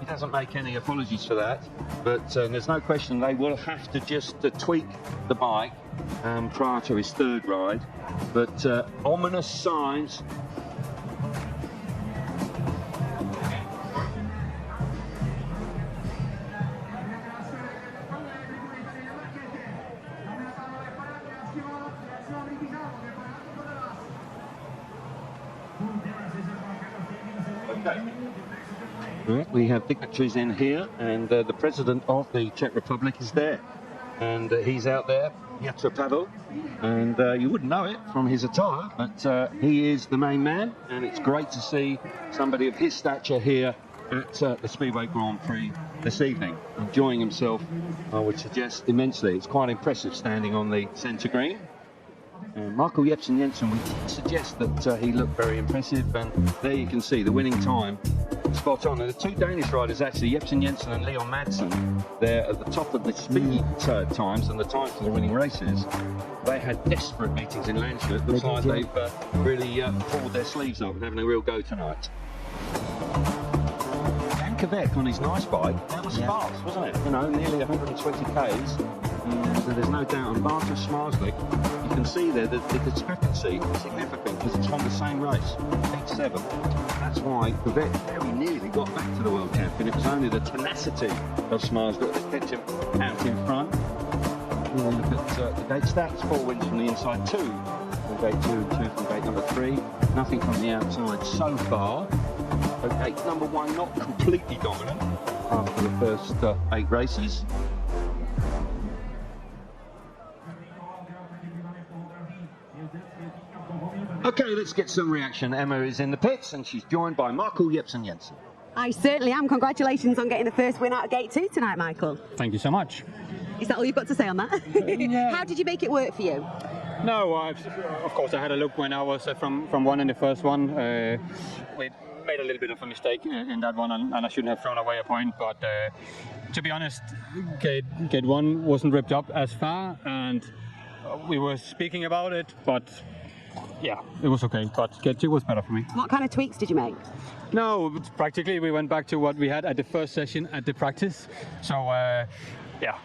doesn't make any apologies for that. But there's no question they will have to just tweak the bike prior to his 3rd ride. But ominous signs. Right, we have dignitaries in here, and the president of the Czech Republic is there, and he's out there, Petr Pavel, and you wouldn't know it from his attire, but he is the main man, and it's great to see somebody of his stature here at the Speedway Grand Prix this evening, enjoying himself, I would suggest, immensely. It's quite impressive standing on the centre green. And Michael Jepsen Jensen, we suggest that he looked very impressive, and there you can see the winning time spot on. And the 2 Danish riders, actually, Jepsen Jensen and Leon Madsen, they're at the top of the speed times and the times for the winning races. They had desperate meetings in Landshut. Looks like they've really pulled their sleeves up and having a real go tonight. Dan Kvek on his nice bike, that was fast, wasn't it? Nearly 120 Ks. So there's no doubt on Bartosz Smarslick. You can see there that the discrepancy is significant because it's from the same race, 8-7. That's why Kvek very nearly got back to the world champion. It was only the tenacity of Smarslick that kept him out in front. Look at the gate stats: 4 wins from the inside, 2 from gate 2 and 2 from gate number 3. Nothing from the outside so far. So gate number 1 not completely dominant after the first 8 races. Okay, let's get some reaction. Emma is in the pits and she's joined by Michael Jensen. I certainly am. Congratulations on getting the first win out of Gate 2 tonight, Michael. Thank you so much. Is that all you've got to say on that? Yeah. How did you make it work for you? No, of course I had a look when I was from one in the first one. We made a little bit of a mistake in that one, and I shouldn't have thrown away a point. But to be honest, Gate 1 wasn't ripped up as far, and we were speaking about it, but yeah, it was okay. But Gate 2 was better for me. What kind of tweaks did you make? No, practically we went back to what we had at the first session at the practice. So yeah,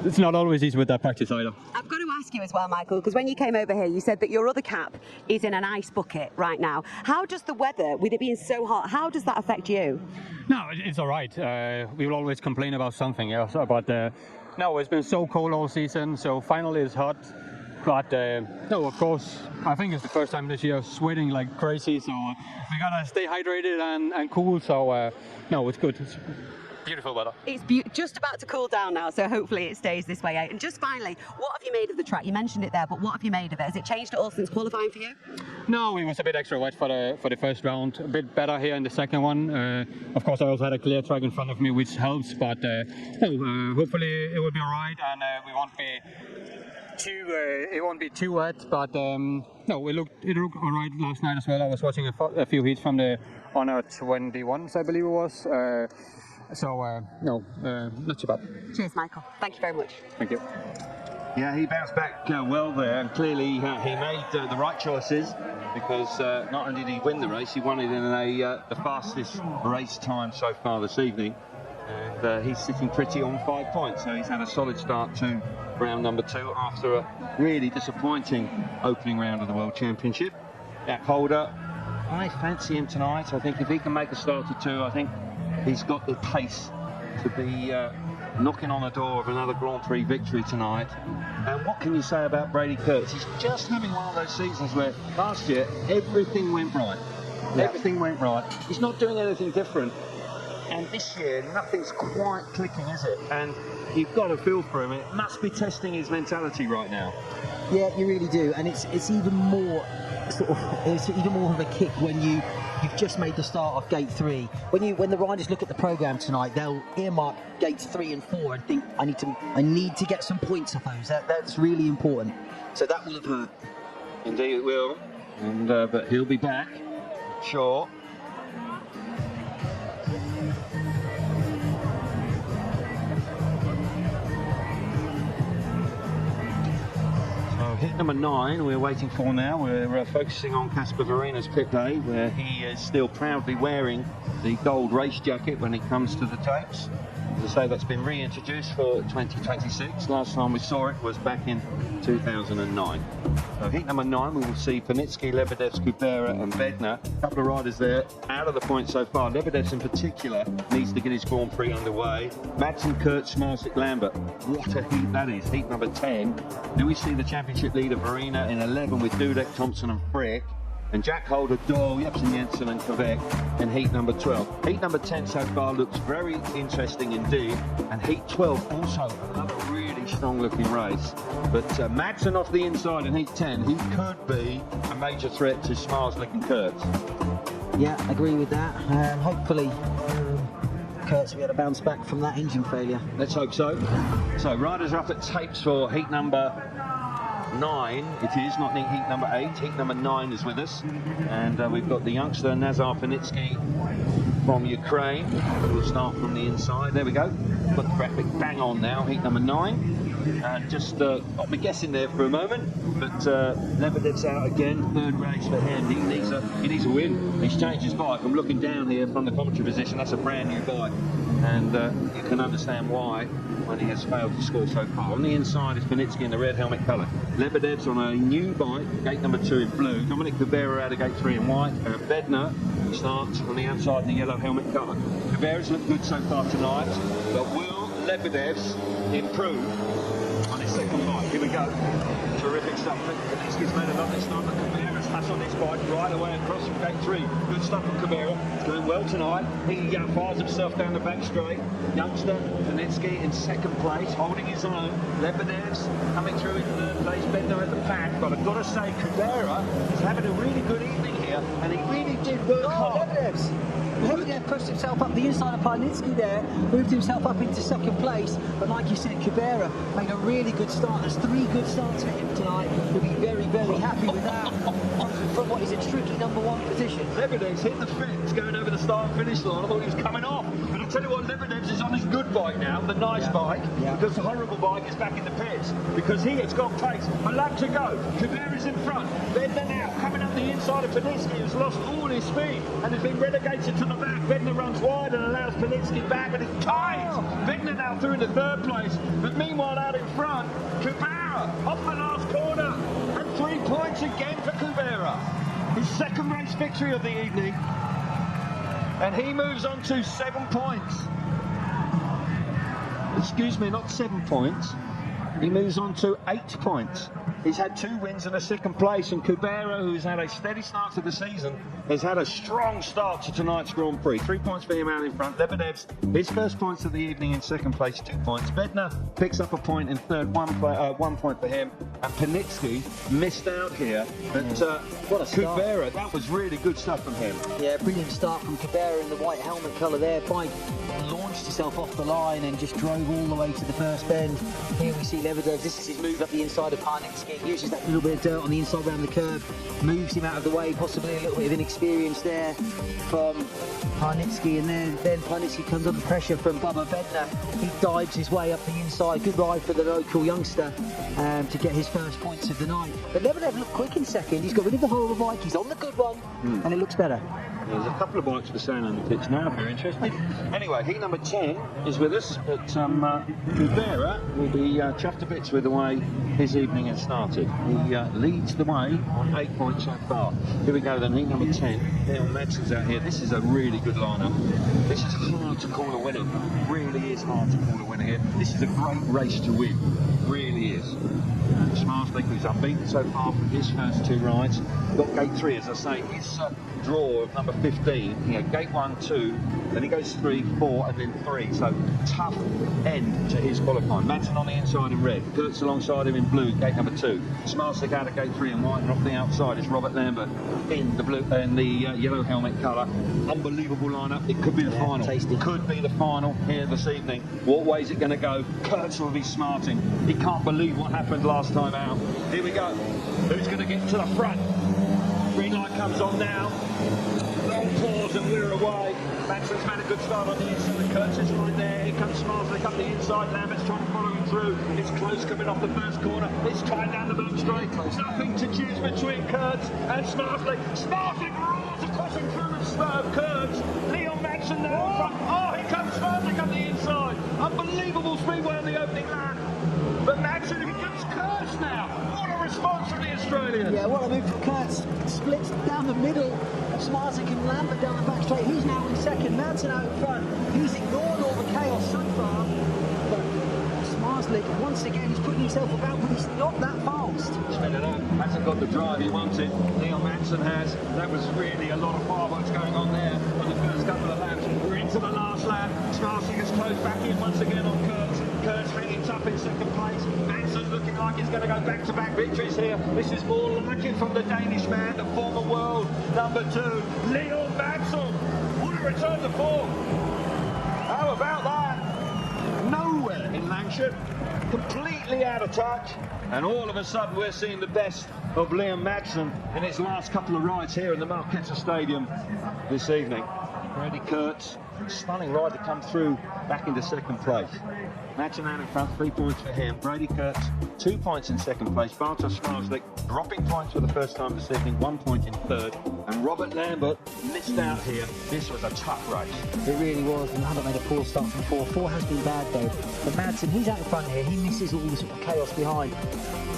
it's not always easy with that practice either. I've got to ask you as well, Michael, because when you came over here, you said that your other cap is in an ice bucket right now. How does the weather, with it being so hot, how does that affect you? No, it's all right. We will always complain about something else, but no, it's been so cold all season, so finally it's hot. But no, of course, I think it's the first time this year sweating like crazy, so we gotta stay hydrated and cool. So no, it's good. It's beautiful weather. It's just about to cool down now, so hopefully it stays this way out. And just finally, what have you made of the track? You mentioned it there, but what have you made of it? Has it changed at all since qualifying for you? No, it was a bit extra wet for the first round. A bit better here in the second one. Of course, I also had a clear track in front of me, which helps. But hopefully it will be all right, and we won't be it won't be too wet. But no, it looked all right last night as well. I was watching a few heats from the Honor 21s, I believe it was. So no, not too bad. Cheers, Michael. Thank you very much. Thank you. Yeah, he bounced back well there, and clearly he made the right choices, because not only did he win the race, he won it in the fastest race time so far this evening, and he's sitting pretty on 5 points, so he's had a solid start to round number 2 after a really disappointing opening round of the World Championship. Jack Holder, I fancy him tonight. I think if he can make a start or two, I think he's got the pace to be knocking on the door of another Grand Prix victory tonight. And what can you say about Brady Kurtz? He's just having one of those seasons where last year everything went right. Yeah. Everything went right. He's not doing anything different. And this year nothing's quite clicking, is it? And you've got to feel for him. It must be testing his mentality right now. Yeah, you really do. And it's even more it's even more of a kick when you've just made the start of Gate 3. When the riders look at the programme tonight, they'll earmark Gates 3 and 4 and think, I need to get some points off those. That's really important. So that will have hurt. Indeed it will. And but he'll be back, sure. Hit number 9 we're waiting for now. We're focusing on Casper Vereena's pit day, where he is still proudly wearing the gold race jacket when it comes to the tapes. As I say, that's been reintroduced for 2026. Last time we saw it was back in 2009. So heat number 9, we will see Panitsky, Lebedevs, Kubera and Bednar. A couple of riders there out of the point so far. Lebedevs in particular needs to get his Grand Prix underway. Madsen, Kurtz, Smarsik, Lambert. What a heat that is. Heat number 10. Then we see the championship leader Vereena in 11 with Dudek, Thompson and Frick. And Jack Holder, Doyle, Jepsen Jensen and Kvek in heat number 12. Heat number 10 so far looks very interesting indeed. And heat 12 also another really strong looking race. But Madsen off the inside in heat 10, he could be a major threat to Smarslik and Kurtz. Yeah, I agree with that. Hopefully Kurtz will be able to bounce back from that engine failure. Let's hope so. So riders are up at tapes for heat number 9, it is, not heat number 8. Heat number 9 is with us, and we've got the youngster Nazar Panitsky from Ukraine. We'll start from the inside. There we go. Got the graphic bang on now. Heat number 9. Just got me guessing there for a moment, but Lebedev's out again. 3rd race for him. He needs a win. He's changed his bike. I'm looking down here from the commentary position. That's a brand new bike, and you can understand why when he has failed to score so far. On the inside is Panitsky in the red helmet colour. Lebedev's on a new bike, gate number 2 in blue. Dominic Kubera out of gate 3 in white. Bednar starts on the outside in the yellow helmet colour. Kubera's looked good so far tonight, but will Lebedev's improve on his second bike. Here we go. Terrific stuff. He's made a lovely start, but Cabrera's has on his bike right away across from gate 3. Good stuff from Cabrera. He's doing well tonight. He fires himself down the back straight. Youngster Panitsky in second place, holding his own. Lebedev's coming through in third place. Bednar at the pack, but I've got to say, Cabrera is having a really good evening here, and he really did work hard. Lebedev pushed himself up the inside of Panitsky there, moved himself up into second place, but like you said, Cabrera made a really good start. There's 3 good starts for him tonight. He'll be very, very happy with that from what is a tricky number 1 position. Lebedev's hit the fence going over the start and finish line. I thought he was coming off, but I'll tell you what, Lebedev's is on his good bike now, the nice bike, because the horrible bike is back in the pits, because he has got pace. A lap to go. Cabrera's in front. Bednar now coming up the inside of Panitsky, who's lost all his speed and has been relegated to the back. Bednar runs wide and allows Panitsky back, but it's tight. Bednar now through into third place, but meanwhile out in front, Cabrera off the last corner, and 3 points again for Cabrera. His second race victory of the evening, and he moves on to 7 points. Excuse me, not 7 points. He moves on to 8 points. He's had 2 wins and a second place, and Cabrera, who's had a steady start to the season, has had a strong start to tonight's Grand Prix. 3 points for him out in front. Lebedev's his first points of the evening in second place, 2 points. Bednar picks up a point in third, 1 point for him. And Panitsky missed out here. But What a start. Cabrera, that was really good stuff from him. Yeah, brilliant start from Cabrera in the white helmet colour there. Bike launched himself off the line and just drove all the way to the first bend. Here we see Lebedev. This is his move up the inside of Panitsky. Uses that little bit of dirt on the inside around the curb, moves him out of the way, possibly a little bit of inexperience there from Panitsky, and then Panitsky comes under pressure from Bubba Bednar. He dives his way up the inside. Good ride for the local youngster to get his first points of the night. But Lebedev looked quick in second. He's got rid of the horrible bike. He's on the good one, and it looks better. There's a couple of bikes for sale on the pitch now, if you're interested. Anyway, heat number 10 is with us, but Cabrera will be chuffed to bits with the way his evening has started. He leads the way on 8 points so far. Here we go then, heat number 10. Leon Madsen's out here. This is a really good lineup. This is hard to call a winner. It really is hard to call a winner here. This is a great race to win. It really is. Smarslick, who's unbeaten so far from his first 2 rides. Got gate 3, as I say, his draw of number 15. He had gate 1, 2, then he goes 3, 4, and then 3. So tough end to his qualifying. Madsen on the inside in red. Kurtz alongside him in blue, gate number 2. Smarslick out of gate 3 in white, and off the outside is Robert Lambert in the blue and the yellow helmet colour. Unbelievable lineup. It could be the final. Tasty. Could be the final here this evening. What way is it going to go? Kurtz will be smarting. He can't believe what happened last time out. Here we go. Who's going to get to the front? Green light comes on now. Long pause and we're away. Madsen's made a good start on the inside. Kurtz is right there. Here comes Smarslick up the inside. Lambert's trying to follow him through. It's close coming off the first corner. It's tied down the back straight. Nothing to choose between Kurtz and Smarslick. Smarslick roars across and through and Kurtz. Leon Madsen now in front. Oh, here comes Smarslick up the inside. Unbelievable speedway on the opening lap. But Madsen, here comes Kurtz now. What a response from the Australians. Yeah, what a move from Kurtz. Splits down the middle of Smarslick and Lambert down the back straight. He's now in second. Madsen out in front. He's ignored all the chaos so far. But Smarslick, once again, he's putting himself about, but he's not that fast. Spinning up. Hasn't got the drive he wanted. Leon Madsen has. That was really a lot of fireworks going on there on the first couple of laps. We're into the last lap. Smarslick has closed back in once again on Kurtz. Kurtz hanging tough in second place. Madsen looking like he's going to go back-to-back victories here. This is more like it from the Danish man, the former world number 2, Leon Madsen. What a return to form. How about that? Nowhere in Lancashire. Completely out of touch. And all of a sudden we're seeing the best of Leon Madsen in his last couple of rides here in the Marquetta Stadium this evening. Brady Kurtz, stunning ride to come through back into second place. Madsen out in front, 3 points for him. Brady Kurtz, 2 points in second place. Bartosz Smarslick dropping points for the first time this evening, 1 point in third. And Robert Lambert missed out here. This was a tough race. It really was, and Lambert made a poor start from 4. 4 has been bad though. But Madsen, he's out in front here. He misses all the sort of chaos behind.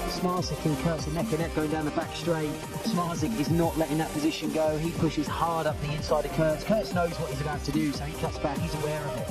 Smarsik and Kurtz are neck and neck going down the back straight. Smarsik is not letting that position go. He pushes hard up the inside of Kurtz. Kurtz knows what he's about to do, so he cuts back. He's aware of it.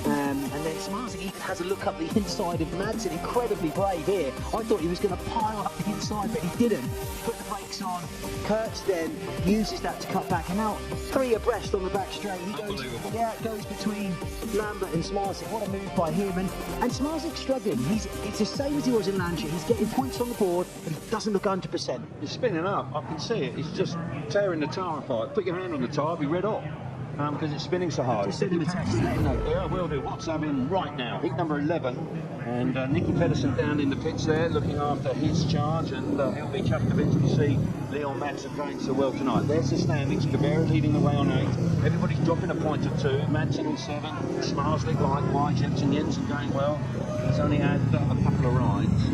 And then Smarsik even has a look up the inside of Madsen. Incredibly brave here. I thought he was going to pile up the inside, but he didn't. Put the brakes on. Kurtz then uses that to cut back, and now 3 abreast on the back straight. He goes, it goes between Lambert and Smarsik. What a move by him. And Smarsik's struggling. It's the same as he was in Lancia. He's getting points on the board, but he doesn't look 100%. He's spinning up. I can see it. He's just tearing the tyre apart. Put your hand on the tyre, be red hot. Because it's spinning so hard. Just send him a text, let him know. Yeah, I will do. WhatsApp him right now. Heat number 11. And Nicky Pedersen down in the pits there, looking after his charge. And he'll be chuffed a bit to see Leon Madsen going so well tonight. There's the standings. Cabrera leading the way on 8. Everybody's dropping a point or 2. Madsen on 7. Smarslik likewise. Jensen going well. He's only had a couple of rides.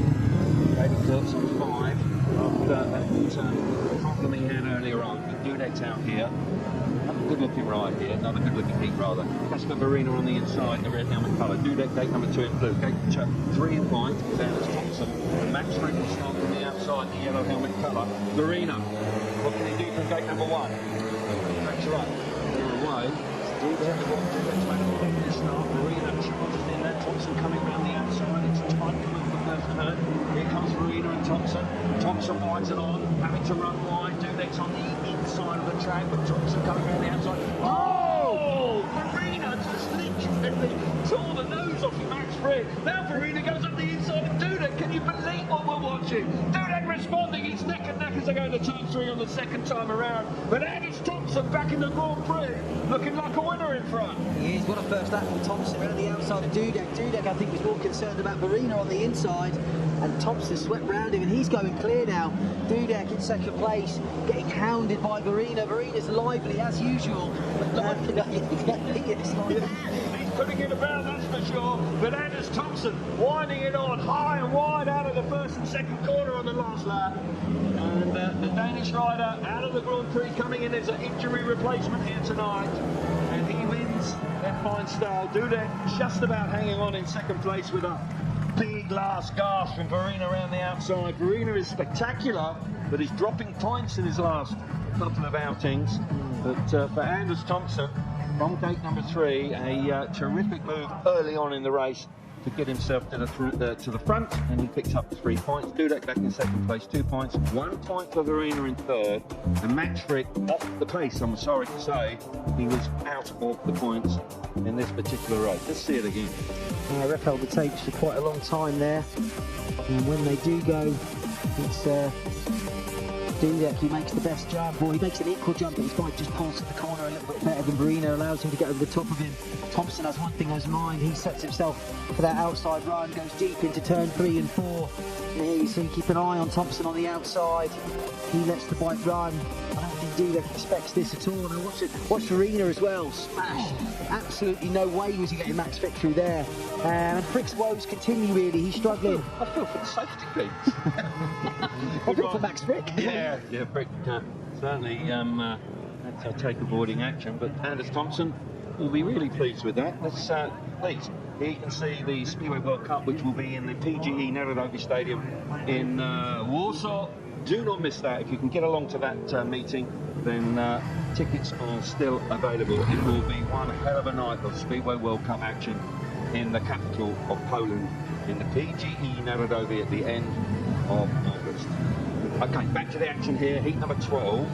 Brady Kurtz on 5. After that problem he had earlier on. Dudek's out here. Good looking ride here, another good looking heat rather. Casper Verena on the inside, the red helmet colour. Dudek, gate number 2 in blue. Gate 3 in white, Dennis Thompson. And Max Frick will start from the outside, the yellow helmet colour. Verena, what can he do from gate number 1? That's right, they're away. Dudek's back to the start. Verena charges in there. Thompson coming round the outside. It's a tight come over the first turn. Here comes Verena and Thompson. Thompson wides it on, having to run wide. Dudek's on the inside of the track, but Thompson coming around the outside. Oh! Verena just literally tore the nose off Max Frick. Now Verena goes up the inside of Dudek. Can you believe what we're watching? Dudek responding. He's neck and neck as they go into turn 3 on the second time around. But Anders Thompson back in the Grand Prix, looking like a winner in front. He is. What a first lap from Thompson around the outside of Dudek. Dudek, I think, was more concerned about Verena on the inside. And Thompson swept round him, and he's going clear now. Dudek in second place, getting hounded by Verena. Verena's lively as usual. But He's putting it about, that's for sure. But Anders Thompson winding it on high and wide out of the first and second corner on the last lap. And the Danish rider out of the Grand Prix coming in as an injury replacement here tonight. And he wins in fine style. Dudek just about hanging on in second place with a big last gasp from Verena around the outside. Verena is spectacular, but he's dropping points in his last couple of outings. But for Anders Thompson, from gate number 3, a terrific move early on in the race to get himself to the front, and he picks up 3 points. Dudek back in second place, 2 points. 1 point for Verena in third, and Max Frick off the pace, I'm sorry to say. He was out of the points in this particular race. Let's see it again. Ref held the tapes for quite a long time there, and when they do go, it's Dudek, he makes the best jump, or he makes an equal jump, but his bike just pulls to the corner a little bit better than Verena, allows him to get over the top of him. Thompson has one thing on his mind. He sets himself for that outside run, goes deep into turn 3 and 4. And here you see, keep an eye on Thompson on the outside. He lets the bike run. I don't think Dudek expects this at all. And I watch Verena as well, smash. Absolutely no way was he getting Max Frick through there. And Frick's woes continue really, he's struggling. I feel for the safety cleats. I feel for Max Frick. Yeah, Frick certainly had to take avoiding action, but Anders Thompson will be really pleased with that. Let's please. Here you can see the Speedway World Cup, which will be in the PGE Narodowy Stadium in Warsaw. Do not miss that. If you can get along to that meeting, then tickets are still available. It will be one hell of a night of Speedway World Cup action in the capital of Poland, in the PGE Narodowy at the end of August. Okay, back to the action here. Heat number 12.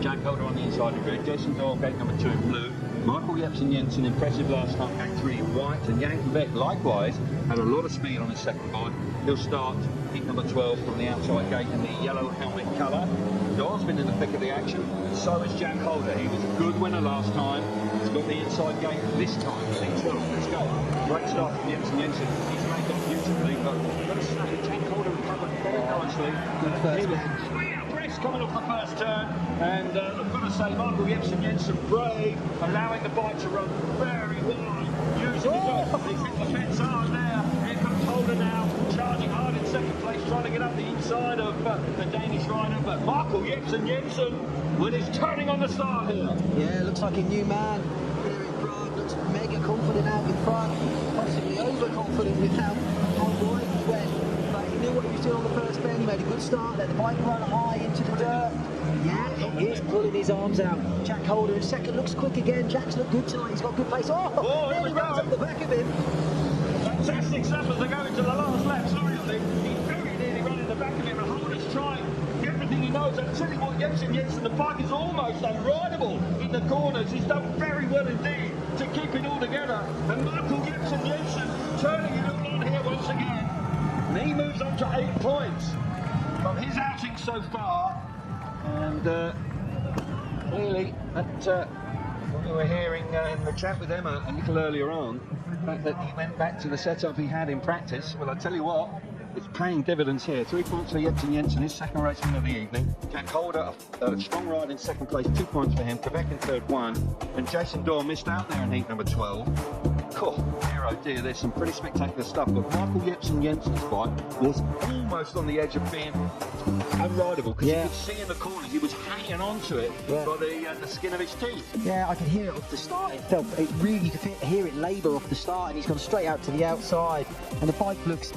Jack Holder on the inside in red. Jason Doyle, gate number 2 in blue. Michael Jepsen Jensen, impressive last time, gate 3 in white. And Jan Beck, likewise, had a lot of speed on his second bike. He'll start heat number 12 from the outside gate in the yellow helmet colour. Doyle's been in the thick of the action. So has Jack Holder. He was a good winner last time. He's got the inside gate this time. Heat 12. Let's go. Great start from Jepsen Jensen. He's made it beautifully, but I've got to say, Jack Holder recovered very nicely. He was 3 abreast coming off the first turn, and I've got to say, Michael Jepsen Jensen brave, allowing the bike to run very wide, using he's hit the fence hard there. Here comes Holder now, charging hard in second place, trying to get up the inside. side of the Danish rider, but Michael Jensen with his turning on the start here. Yeah, looks like a new man here in Prague. Looks mega confident out in front, possibly overconfident with how wide he went. But he knew what he was doing on the first bend. He made a good start, let the bike run high into the dirt. Yeah, he is pulling his arms out. Jack Holder in second, looks quick again. Jack's looked good tonight, he's got good pace. Oh, here we runs go. up the back of him. Fantastic stuff as they go into the last lap. Sorry, he's very nearly running the back of him, and Holder's trying everything he knows. I tell you what, Jensen, the bike is almost unrideable in the corners. He's done very well indeed to keep it all together. And Michael Jensen turning it all on here once again. And he moves on to 8 points from his outing so far. And clearly, that what we were hearing in the chat with Emma a little earlier on, the fact that he went back to the setup he had in practice. Well, I tell you what, it's paying dividends here. 3 points for Jensen, his second race win of the evening. Jack Holder, a strong ride in second place, 2 points for him. Quebec in third, 1. And Jason Dorr missed out there in heat number 12. Oh dear, there's some pretty spectacular stuff. But Michael Jensen's bike was almost on the edge of being unrideable, because you could see in the corners he was hanging on to it by the skin of his teeth. Yeah, I could hear it off the start. It really, you could hear it labour off the start, and he's gone straight out to the outside. And the bike looks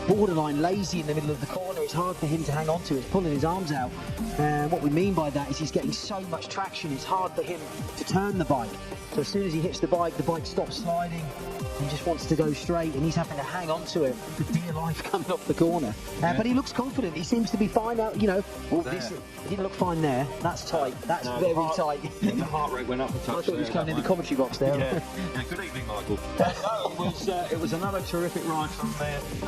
borderline lazy in the middle of the corner. It's hard for him to hang on to. It's pulling his arms out. And what we mean by that is he's getting so much traction, it's hard for him to turn the bike. So as soon as he hits the bike stops sliding. He just wants to go straight, and he's having to hang on to it for dear life coming off the corner. But he looks confident. He seems to be fine out. You know, he didn't look fine there. That's tight. That's very tight. The heart rate went up a touch. I thought he was coming in the commentary box there. Yeah. Good evening, Michael. It was another terrific ride from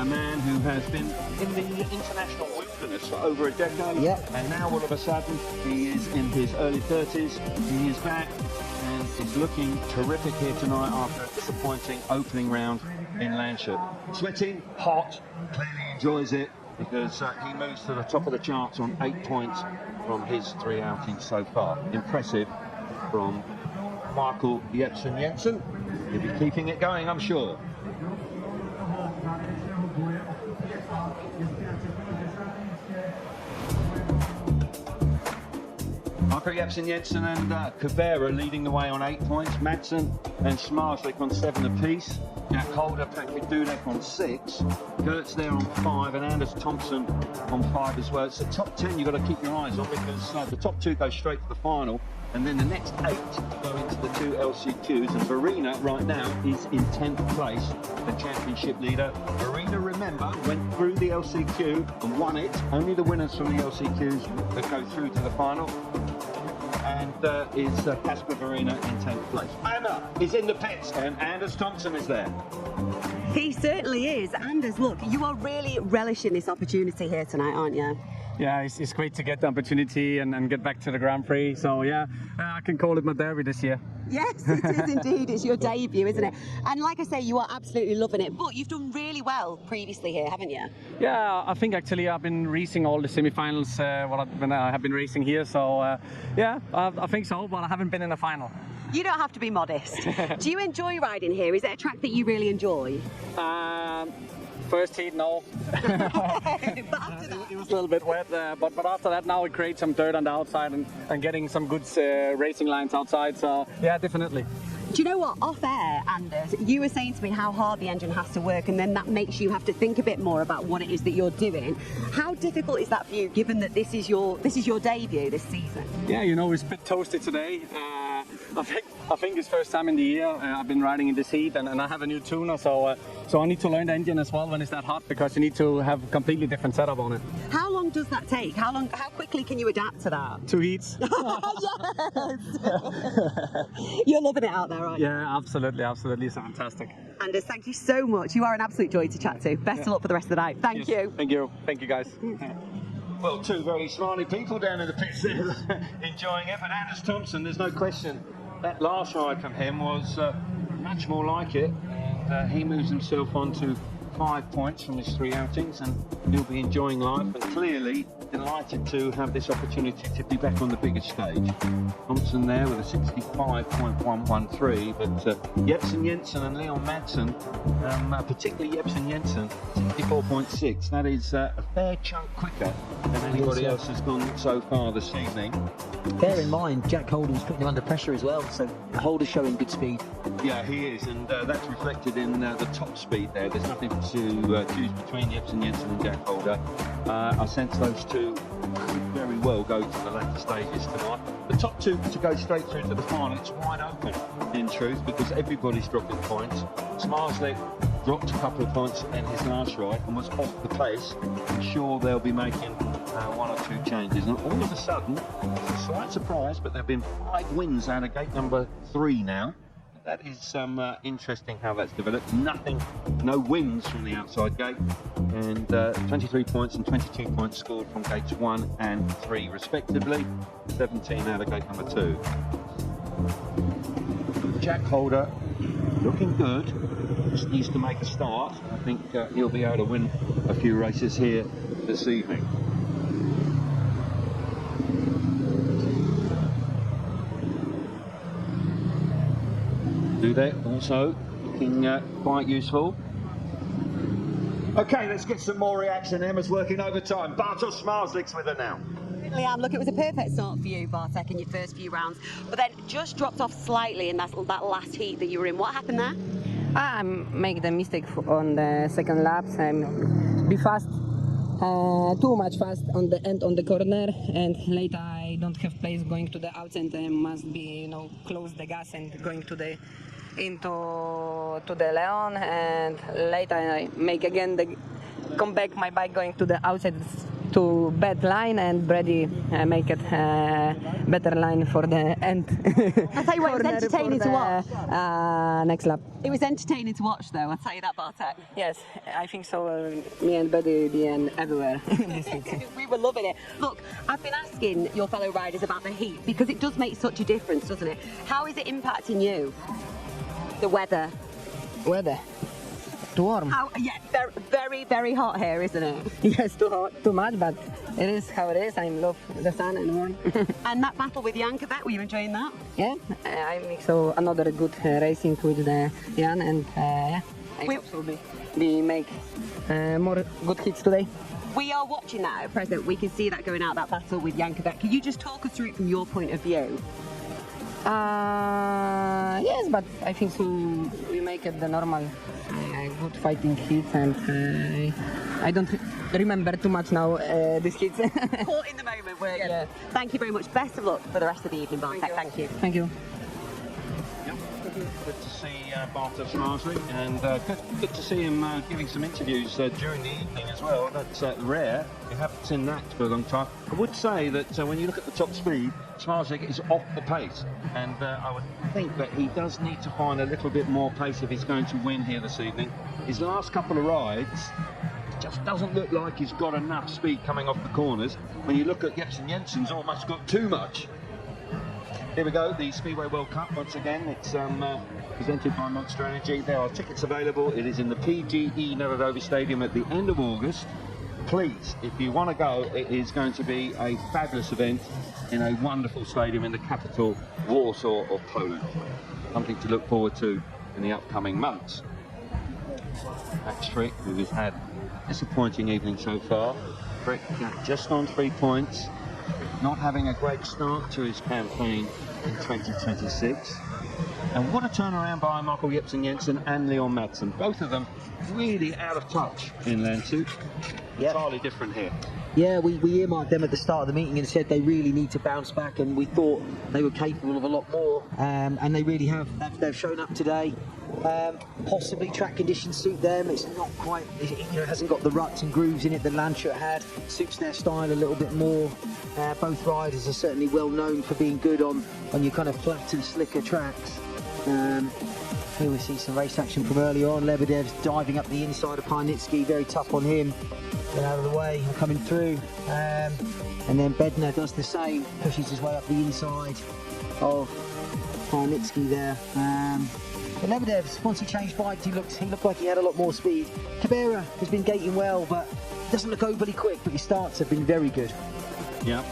a man who has been in the international wilderness for over a decade. And now all of a sudden he is in his early 30s. He is back and is looking terrific here tonight after a disappointing opening round in Lancashire. Sweating, hot, clearly enjoys it, because he moves to the top of the charts on 8 points from his 3 outings so far. Impressive from Michael Jensen. He'll be keeping it going, I'm sure. Michael Jensen and Cabrera leading the way on 8 points. Madsen and Smarslik on 7 apiece. Jack Holder, Patrick Dudek on 6. Gertz there on 5, and Anders Thompson on 5 as well. It's the top 10 you've got to keep your eyes on, because the top 2 go straight to the final, and then the next 8 go into the 2 LCQs. And Verena right now is in 10th place, the championship leader. Verena, remember, went through the LCQ and won it. Only the winners from the LCQs that go through to the final. And is Casper Verena in 10th place. Anna is in the pits, and Anders Thompson is there. He certainly is. Anders, look, you are really relishing this opportunity here tonight, aren't you? Yeah, it's great to get the opportunity and get back to the Grand Prix. So yeah, I can call it my derby this year. Yes, it is indeed. It's your debut, isn't it? And like I say, you are absolutely loving it. But you've done really well previously here, haven't you? Yeah, I think actually I've been racing all the semi-finals when I have been racing here. So yeah, I think so, but I haven't been in a final. You don't have to be modest. Do you enjoy riding here? Is it a track that you really enjoy? First heat, no. But after that? It was a little bit wet, but after that now it creates some dirt on the outside and getting some good racing lines outside, so yeah, definitely. Do you know what, off air, Anders, you were saying to me how hard the engine has to work, and then that makes you have to think a bit more about what it is that you're doing. How difficult is that for you, given that this is your debut this season? Yeah, you know, it's a bit toasty today. I think it's first time in the year I've been riding in this heat, and I have a new tuner, so I need to learn the engine as well when it's that hot, because you need to have a completely different setup on it. How long does that take? How quickly can you adapt to that? 2 heats. Yes! You're loving it out there, aren't you? Yeah, absolutely, it's fantastic. Anders, thank you so much. You are an absolute joy to chat to. Best of luck for the rest of the night. Thank you. Thank you guys. Well, 2 very smiley people down in the pits there enjoying it, but Anders Thompson, there's no question that last ride from him was much more like it, and he moves himself on to 5 points from his 3 outings, and he'll be enjoying life, and clearly delighted to have this opportunity to be back on the biggest stage. Thompson there with a 65.113, but Jepsen Jensen and Leon Madsen, particularly Jepsen Jensen, 64.6. That is a fair chunk quicker than anybody else has gone so far this evening. Bear in mind, Jack Holder's putting him under pressure as well, so Holder's showing good speed. Yeah, he is, and that's reflected in the top speed there. There's nothing to choose between Jepsen Jensen and Jack Holder. I sense those two could very well go to the latter stages tonight. The top two to go straight through to the final, it's wide open in truth, because everybody's dropping points. Smarslik dropped a couple of points in his last ride and was off the pace. I'm sure they'll be making one or two changes, and all of a sudden, it's a slight surprise, but there have been 5 wins out of gate number 3 now. That is interesting how that's developed. No wins from the outside gate, and 23 points and 22 points scored from gates 1 and 3 respectively. 17 out of gate number 2. Jack Holder looking good, just needs to make a start. I think he'll be able to win a few races here this evening. Do that also, looking quite useful. Okay, let's get some more reaction. Emma's working overtime. Bartosz Smarslik's with her now. Liam, look, it was a perfect start for you, Bartek, in your first few rounds, but then just dropped off slightly in that last heat that you were in. What happened there? I make the mistake on the second laps and be fast, too much fast on the end on the corner, and later I don't have place going to the outside and must be, close the gas and going to the into the Leon, and later I make again come back my bike going to the outside to bad line, and Brady make it better line for the end. I'll tell you what, it was entertaining to watch. Next lap. It was entertaining to watch though, I'll tell you that, Bartek. Yes, I think so. Me and Brady being everywhere. We were loving it. Look, I've been asking your fellow riders about the heat because it does make such a difference, doesn't it? How is it impacting you? The weather. Weather. Too warm. Yeah, very, very, very hot here, isn't it? Yes, too hot, too much, but it is how it is. I love the sun and warm. And that battle with Jankovic, were you enjoying that? Yeah, I think so. Another good racing with Jan, and yeah, I hope so we make more good hits today. We are watching that at present. We can see that going out, that battle with Jankovic. Can you just talk us through it from your point of view? Yes, but I think so we make it the normal good fighting hits, and I don't remember too much now these hits. Caught in the moment, weren't you? Yeah. Thank you very much. Best of luck for the rest of the evening, Bartek. Thank you. Thank you. Good to see Bartosz Smarslik, and good to see him giving some interviews during the evening as well. That's rare. You haven't seen that for a long time. I would say that when you look at the top speed, Smarslik is off the pace, and I would think that he does need to find a little bit more pace if he's going to win here this evening. His last couple of rides just doesn't look like he's got enough speed coming off the corners. When you look at Jepsen Jensen's almost got too much. Here we go, the Speedway World Cup once again. It's presented by Monster Energy. There are tickets available. It is in the PGE Narodowy Stadium at the end of August. Please, if you want to go, it is going to be a fabulous event in a wonderful stadium in the capital, Warsaw of Poland. Something to look forward to in the upcoming months. Max Frick, who has had a disappointing evening so far. Frick just on 3 points, not having a great start to his campaign in 2026. And what a turnaround by Michael Jepsen Jensen and Leon Madsen. Both of them really out of touch in Landshut. Yep. Entirely different here. Yeah, we earmarked them at the start of the meeting and said they really need to bounce back, and we thought they were capable of a lot more, and they really have. They've shown up today. Possibly track conditions suit them. It's not quite, it hasn't got the ruts and grooves in it that Landshut had. Suits their style a little bit more. Both riders are certainly well known for being good on your kind of flat and slicker tracks. Here we see some race action from earlier on. Lebedev's diving up the inside of Parnitsky, very tough on him. Get out of the way, I'm coming through. And then Bednar does the same, pushes his way up the inside of Parnitsky there. But Lebedev's, once he changed bikes, he looked like he had a lot more speed. Cabrera has been gating well, but doesn't look overly quick, but his starts have been very good. Yeah,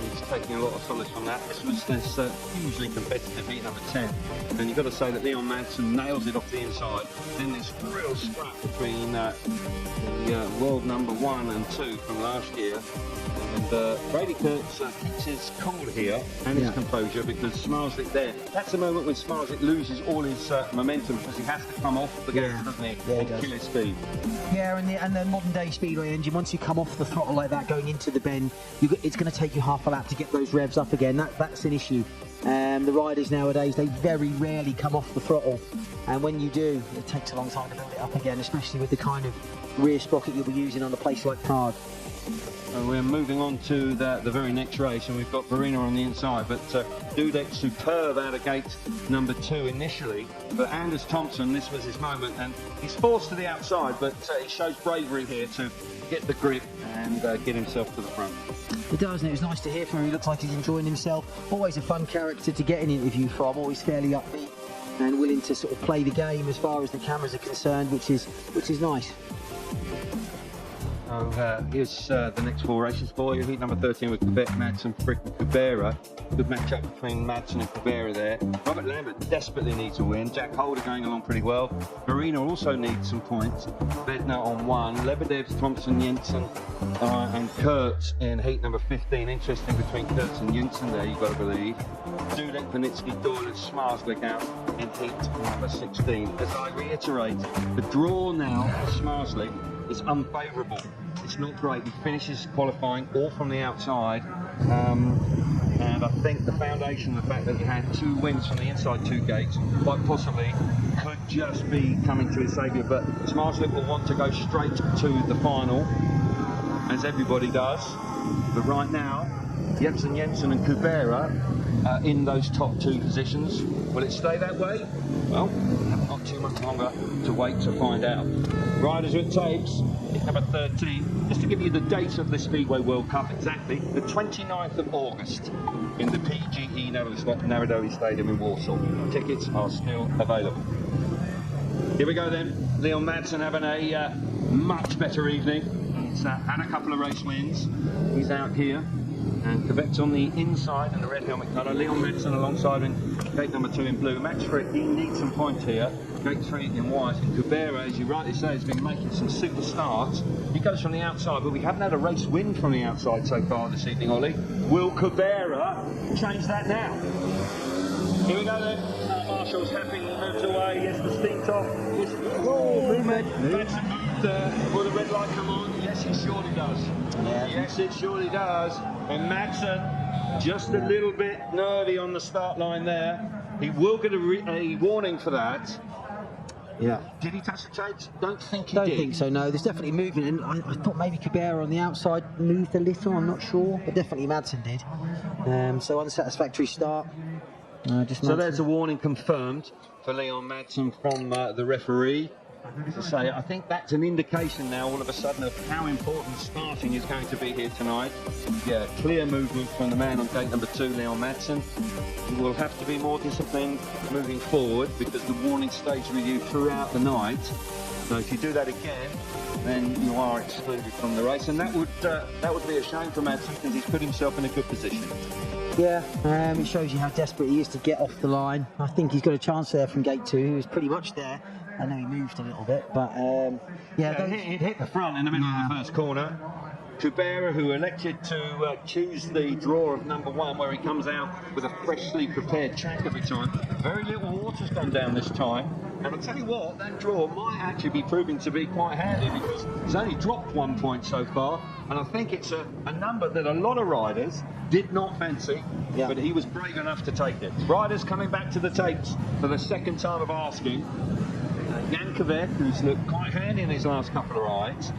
he's taking a lot of solace from that. This was this hugely competitive heat number 10, and you've got to say that Leon Madsen nails it off the inside. Then this real scrap between the world number 1 and 2 from last year. And Brady Kurtz keeps his cool here and his composure, because Smarslik there, that's the moment when Smarslik loses all his momentum, because he has to come off the gas, doesn't he? Yeah, and kill his speed. Yeah, and the modern day Speedway engine, once you come off the throttle like that going into the bend, it's going to take you half a lap to get those revs up again. That's an issue. The riders nowadays, they very rarely come off the throttle, and when you do, it takes a long time to build it up again, especially with the kind of rear sprocket you'll be using on a place like Prague. And we're moving on to the very next race, and we've got Verena on the inside, but Dudek superb out of gate number 2 initially, but Anders Thompson, this was his moment, and he's forced to the outside, but he shows bravery here to get the grip and get himself to the front. He does, and it was nice to hear from him. He looks like he's enjoying himself. Always a fun character to get an interview from, always fairly upbeat and willing to sort of play the game as far as the cameras are concerned, which is nice. So here's the next 4 races for you. Heat number 13 with Quebec, Madsen, Frick and Cabrera. Good match up between Madsen and Cabrera there. Robert Lambert desperately needs a win. Jack Holder going along pretty well. Marina also needs some points. Bednar on 1. Lebedev's, Thompson, Jensen and Kurtz in heat number 15. Interesting between Kurtz and Jensen there, you've got to believe. Dudek, Panitsky, Doyle and Smarslik out in heat number 16. As I reiterate, the draw now for Smarslik is unfavourable. It's not great. He finishes qualifying all from the outside, and I think the foundation, the fact that he had 2 wins from the inside 2 gates, quite possibly could just be coming to his saviour. But Smarslik will want to go straight to the final, as everybody does. But right now, Jensen and Cabrera are in those top 2 positions. Will it stay that way? Well, we have not too much longer to wait to find out. Riders who it takes, number 13, just to give you the date of the Speedway World Cup exactly, the 29th of August in the PGE Narodowy Stadium in Warsaw. Tickets are still available. Here we go then. Leon Madsen having a much better evening. He's had a couple of race wins. He's out here. And Quebec's on the inside in the red helmet colour. Leon Madsen alongside in gate number 2 in blue. Max Frick, he needs some points here. Gate 3 in white. And Cabrera, as you rightly say, has been making some super starts. He goes from the outside, but we haven't had a race win from the outside so far this evening, Ollie. Will Cabrera change that now? Here we go then. Marshall's happy, moves away. Yes, the steam top. Yes, movement. Madsen moved. Will the red light come on? Yes, it surely does. Yeah. Yes, it surely does. And Madsen, just a little bit nervy on the start line there. He will get a warning for that. Yeah. Did he touch the tapes? Don't think he Don't did. think so, no. There's definitely movement, and I thought maybe Cabrera on the outside moved a little, I'm not sure, but definitely Madsen did. So unsatisfactory start. So there's a warning confirmed for Leon Madsen from the referee. As I say, I think that's an indication now all of a sudden of how important starting is going to be here tonight. Yeah, clear movement from the man on gate number 2, Leon Madsen. He will have to be more disciplined moving forward, because the warning stays with you throughout the night. So if you do that again, then you are excluded from the race, and that would be a shame for Madsen, because he's put himself in a good position. Yeah, it shows you how desperate he is to get off the line. I think he's got a chance there from gate 2. He was pretty much there. I know he moved a little bit, but It hit the front in the middle of the first corner. Cabrera, who elected to choose the draw of number 1, where he comes out with a freshly prepared track every time. Very little water's gone down this time. And I'll tell you what, that draw might actually be proving to be quite handy, because he's only dropped 1 point so far. And I think it's a number that a lot of riders did not fancy, but he was brave enough to take it. Riders coming back to the tapes for the second time of asking. Jan Quebec, who's looked quite handy in his last couple of rides,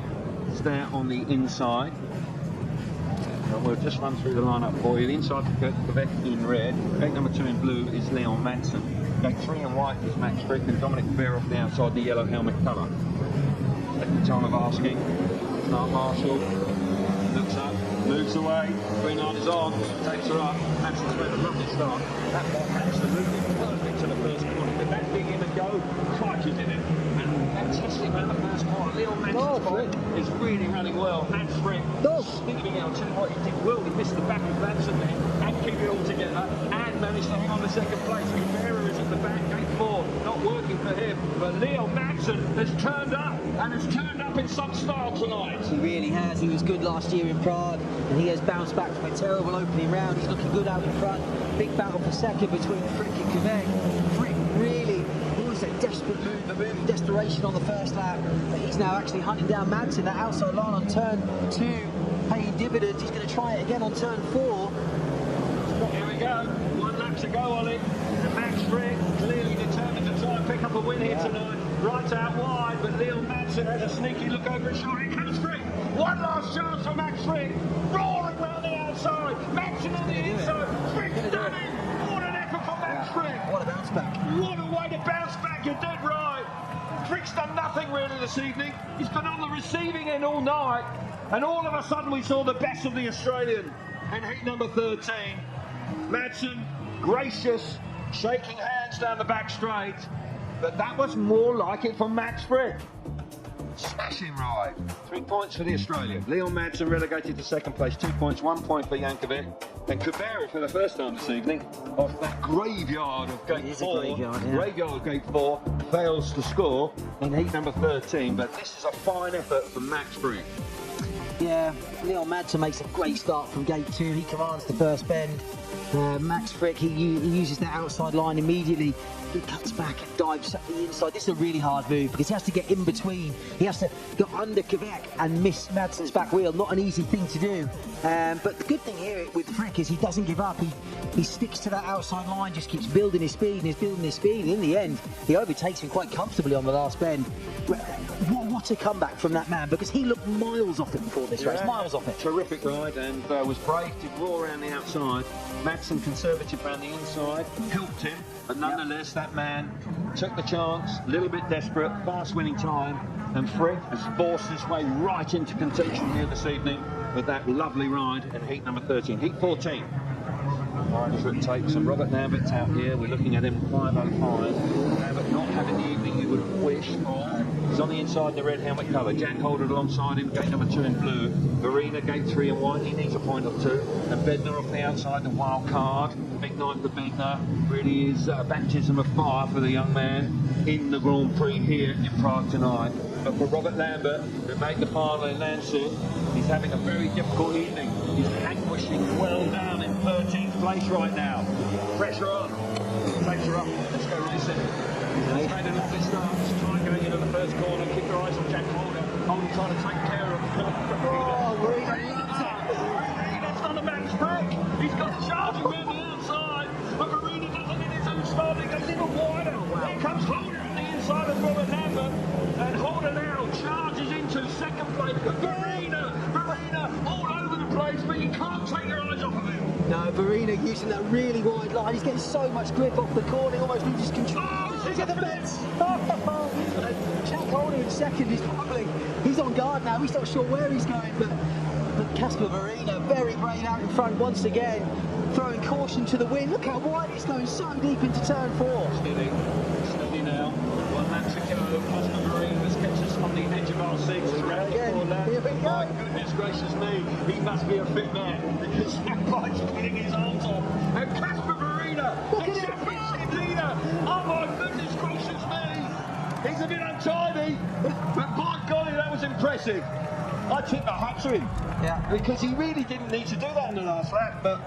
is there on the inside. And we'll just run through the lineup for you. The inside for Quebec in red. Gate number 2 in blue is Leon Madsen. Gate 3 in white is Max Frick, and Dominic Cabrera off the outside, the yellow helmet colour. Second time of asking. Start Marshall. Looks up, moves away. Green light is on, takes her up. Madsen's made a lovely start. That bike absolutely perfect to the first corner. But that letting him go. Crikey did it. And fantastic around the first corner. Leon Madsen is really running well. Max Frick speeding out. Tell you what, he did well. He missed the back of Madsen there and keep it all together and managed to hang on to second place. Cabrera is at the back, gate 4, not working for him. But Leon Madsen has turned up and has turned up in some style tonight. He really has. He was good last year in Prague, and he has bounced back from a terrible opening round. He's looking good out in front. Big battle for second between Frick and Quebec. Frick really was a desperate move, a move of desperation on the first lap. But he's now actually hunting down Madsen. That outside line on turn 2, paying dividends. He's going to try it again on turn 4. Here we go. 1 lap to go, Ollie. And Max Frick clearly determined to try and pick up a win here tonight. Right out wide, but Leon Madsen has a sneaky look over his shoulder. Here comes Frick. One last chance for Max Frick. Roaring round the outside. Madsen on the inside. Frick stunning. What an effort for Max Frick. What a bounce back. What a way to bounce back. You're dead right. Frick's done nothing really this evening. He's been on the receiving end all night. And all of a sudden we saw the best of the Australian. And heat number 13. Madsen, gracious, shaking hands down the back straight. But that was more like it from Max Frick. Smashing ride. 3 points for the Australian. Leon Madsen relegated to second place, 2 points, 1 point for Jankovic. And Cabrera for the first time this evening, off that graveyard of gate 4. Graveyard of gate 4, fails to score in heat number 13. But this is a fine effort from Max Frick. Yeah, Leon Madsen makes a great start from gate 2. He commands the first bend. Max Frick, he uses that outside line immediately. He cuts back and dives up the inside. This is a really hard move because he has to get in between. He has to go under Quebec and miss Madsen's back wheel. Not an easy thing to do. But the good thing here with Frick is he doesn't give up. He sticks to that outside line, just keeps building his speed and he's building his speed. And in the end, he overtakes him quite comfortably on the last bend. What a comeback from that man, because he looked miles off it before this race, miles off it. Terrific ride, and was brave to draw around the outside. Madsen conservative around the inside, helped him, but nonetheless that man took the chance, a little bit desperate, fast winning time, and Frick has forced his way right into contention here this evening with that lovely ride in heat number 13. Heat 14. Riders that take some Robert Lambert's out here. We're looking at him 5:05. Lambert not having the evening you would wish for. He's on the inside in the red helmet colour. Jack Holder alongside him, gate number 2 in blue. Verena, gate 3 in white. He needs a point or 2. And Bednar off the outside, the wild card. Big night for Bednar. Really is a baptism of fire for the young man in the Grand Prix here in Prague tonight. But for Robert Lambert, who made the final in Landshut, he's having a very difficult evening. He's languishing well down in 13th place right now. Pressure on. Pressure up. Let's go racing. He's made a lovely start. Let's try going into the first corner. Keep your eyes on Jack Holder. Holder trying to take care of Verena's not a man's break. He's got the charging around the outside. But Verena doesn't in his own style. He goes even wider. Here comes Holder on the inside of Robert Lambert. And Holder now charges into second place. Verena all over the place, but you can't take your eyes off of him. No, Verena using that really wide line. He's getting so much grip off the corner, he almost loses control. He's at the fence. Jack Holder in second, he's wobbling. He's on guard now, he's not sure where he's going, but Casper Verena, very brave out in front once again, throwing caution to the wind. Look how wide it's going, so deep into turn 4. Steady now. 1 lap to go. Casper Verena has kept us on the edge of our seats. Around the 4 laps. My goodness gracious me, he must be a fit man because that bike's putting his arms off. And Casper Verena, the championship leader. Oh my goodness gracious me. He's a bit untidy, but by golly, that was impressive. I tip the hat to him. Yeah. Because he really didn't need to do that in the last lap, but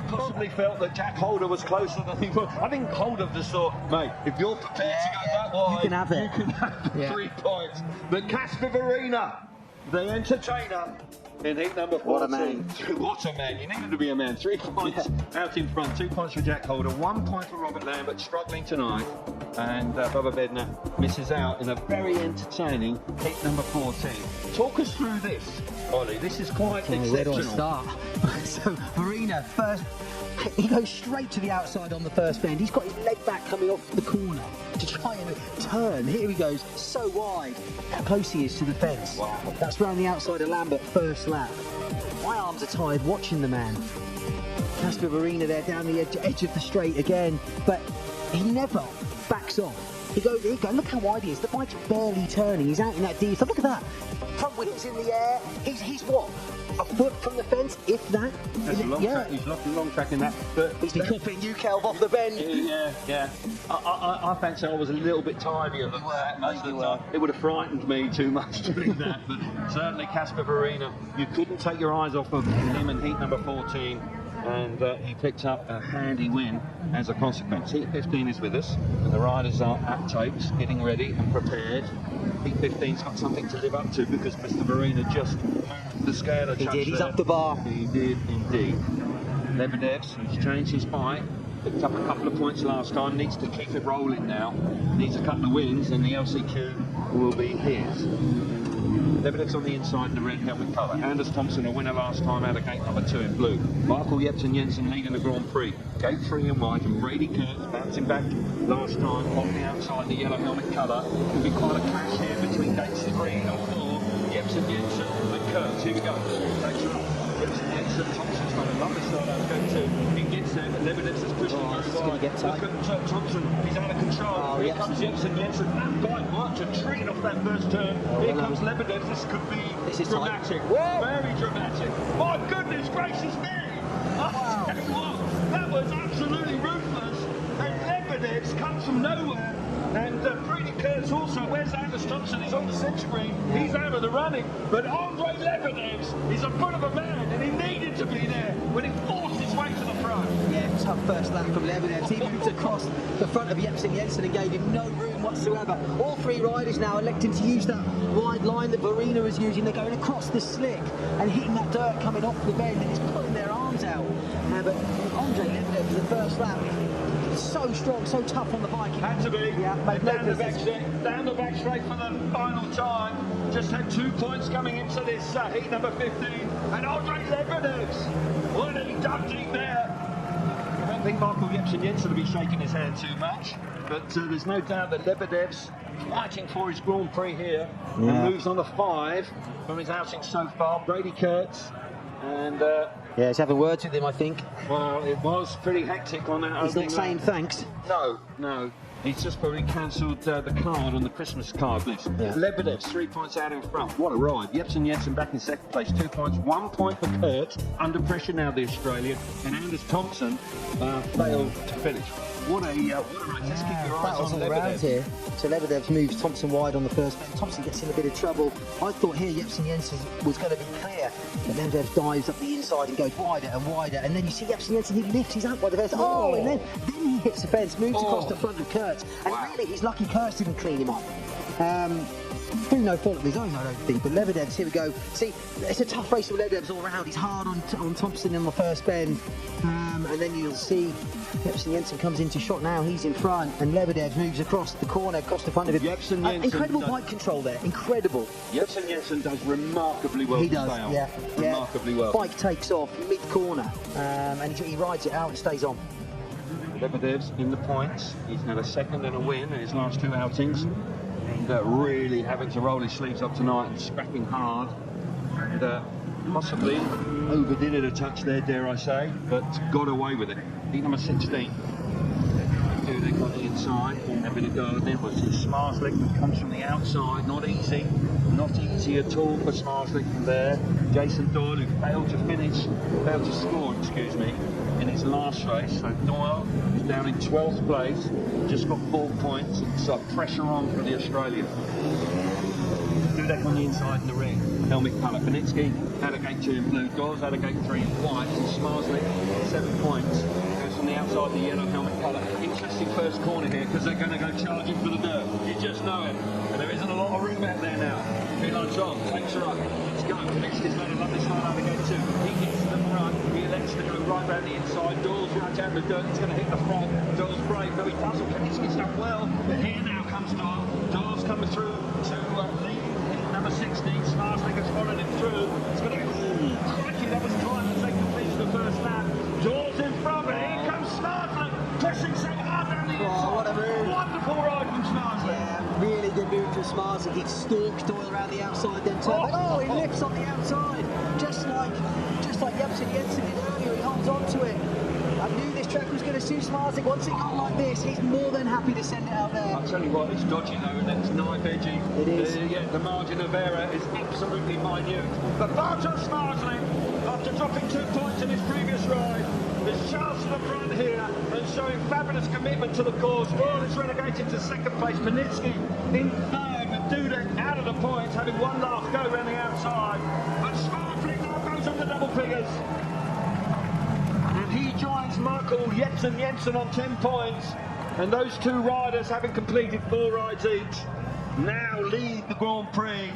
possibly felt that Jack Holder was closer than he was. I think Holder just thought, mate, if you're prepared to go that wide, you can have it. You can have the 3 points. But Casper Verena, the entertainer, in heat number 14. What a man. What a man. You needed to be a man. 3 points out in front, 2 points for Jack Holder, 1 point for Robert Lambert, struggling tonight. And Bubba Bednar misses out in a very entertaining heat number 14. Talk us through this, Ollie. This is quite exceptional. Where do I start? So Verena first, he goes straight to the outside on the first bend. He's got his leg back coming off the corner to try and turn. Here he goes, so wide. How close he is to the fence. Wow. That's round the outside of Lambert, first lap. My arms are tired watching the man. Casper Verena there down the edge of the straight again, but he never backs off. He goes, look how wide he is. The bike's barely turning. He's out in that D. So look at that. Front wheels in the air. He's what? A foot from the fence, if that. That's a long track. He's long track in that. But he's been copying you, Kelv, off the bend. Yeah. I fancy I was a little bit tidier than that most of the time. It would have frightened me too much doing that. But certainly Casper Verina, you couldn't take your eyes off of him in heat number 14. And he picked up a handy win as a consequence. Heat 15 is with us, and the riders are at tapes, getting ready and prepared. Heat 15's got something to live up to because Mr. Verina just moved the scale a touch. He did, he's up the bar. He did indeed. Lebedev's, who's changed his bike, picked up a couple of points last time, needs to keep it rolling now. Needs a couple of wins, and the LCQ will be his. Lebedev's on the inside in the red helmet colour. Anders Thompson, a winner last time out of gate number 2 in blue. Michael Jensen leading the Grand Prix. Gate 3 in white, and Brady Kurtz bouncing back last time on the outside in the yellow helmet colour. Could be quite a clash here between gates 3 and 4. Jensen and Kurtz. Here we go. Takes it up. Jensen, Thompson's got a lovely start out of gate 2. He gets there, but Lebedev's is pushing very wide. Look at Thompson, he's out of control. Here comes Jensen. That bike worked a treat off that first turn. Here comes Lebedev. This could be dramatic. Very dramatic. My goodness gracious me! I tell you what, that was absolutely ruthless. And Lebedev's comes from nowhere. And Brady Kurtz also, where's Anders Thompson? He's on the centre green. He's out of the running. But Andre Lebedev's, he's a foot of a man, and he needed to be there when he forced his way to the front. Yeah, tough first lap from Lebedev's. He moved across the front of Jensen and gave him no room whatsoever. All 3 riders now electing to use that wide line that Verina was using. They're going across the slick and hitting that dirt coming off the bend, and it's pulling their arms out. But Andre Lebedev for the first lap, so strong, so tough on the bike. Had to be. Yeah, down the back straight for the final time. Just had 2 points coming into this heat number 15. And Andre Lebedev's, what he dug deep there. I don't think Michael Jensen will be shaking his hand too much. But there's no doubt that Lebedev's fighting for his Grand Prix here. And moves on to 5 from his outing so far. Brady Kurtz. And yeah, he's having words with him, I think. Well, it was pretty hectic on that. He's not saying thanks. No. He's just probably cancelled the card on the Christmas card list. Yeah. Lebedev's 3 points out in front. What a ride. Jensen back in second place, 2 points. 1 point for Kurtz. Under pressure now, the Australian. And Anders Thompson failed to finish. What a ride. Let's keep your eyes on Lebedev here. So Lebedev moves Thompson wide on the first bend. Thompson gets in a bit of trouble. I thought here Jensen was going to be clear. But Lebedev dives up the inside and goes wider and wider. And then you see Jensen, he lifts his out by the fence. And then he hits the fence, moves across the front of Kurtz. And really, he's lucky Kurtz didn't clean him up. Through no fault of his own, I don't think. But Lebedev's, here we go. See, it's a tough race for Lebedev's all round. He's hard on Thompson in the first bend. And then you'll see Jensen comes into shot now. He's in front. And Lebedev moves across the corner, across the front of him. Incredible bike control there. Incredible. Jensen does remarkably well. He does, yeah. Remarkably well. Bike takes off mid-corner. And he rides it out and stays on. Lebedev's in the points. He's had a second and a win in his last 2 outings. And really having to roll his sleeves up tonight and scrapping hard. And possibly overdid it a touch there, dare I say, but got away with it. Heat number 16. They got the inside, a bit of gardening, but it's Smarslick that comes from the outside. Not easy at all for Smarslick from there. Jason Doyle, who failed to score, in his last race. So Doyle is down in 12th place, just got 4 points. It's pressure on for the Australian. Dudek on the inside in the ring, helmet colour. Panitsky out of gate 2 in blue, Doyle's out of gate 3 in white, and Smarslick 7 points. Goes from the outside the yellow helmet colour. Interesting first corner here because they're going to go charging for the dirt. You just know it. And there isn't a lot of room out there now. Milan's on, takes her up. Let's go. Panitsky's made a lovely start out of gate 2. He gets to the front. He elects to go right round the inside. Doyle's right out the dirt. He's going to hit the front. Doyle's brave. No, he doesn't. Panitsky's done well. But here now comes Doyle. Doyle's coming through to lead. Number 16, Smarslick has followed him through. It's going to crikey, that was time to take the finish the first lap. Doyle's in front, but here comes Smarslick, pushing so hard down the inside. What a move. Wonderful ride from Smarslick. Yeah, really good move from Smarslick. He stalks Doyle around the outside, then turns. He lifts on the outside, just like Jensen did earlier. He holds on to it. I knew this track was going to suit Smarsik. Once it got like this, he's more than happy to send it out there. I'll tell you what, it's dodgy though, and it's knife edgy. It is. Yeah, the margin of error is absolutely minute. But Bartosz Smarsik, after dropping 2 points in his previous ride, is charged to the front here and showing fabulous commitment to the course. Royal is relegated to second place. Panitsky in third, with Dudek out of the points, having one last go around the outside. But Smarsik now goes on the double figures. And he joins Michael Jensen on 10 points. And those two riders, having completed 4 rides each, now lead the Grand Prix.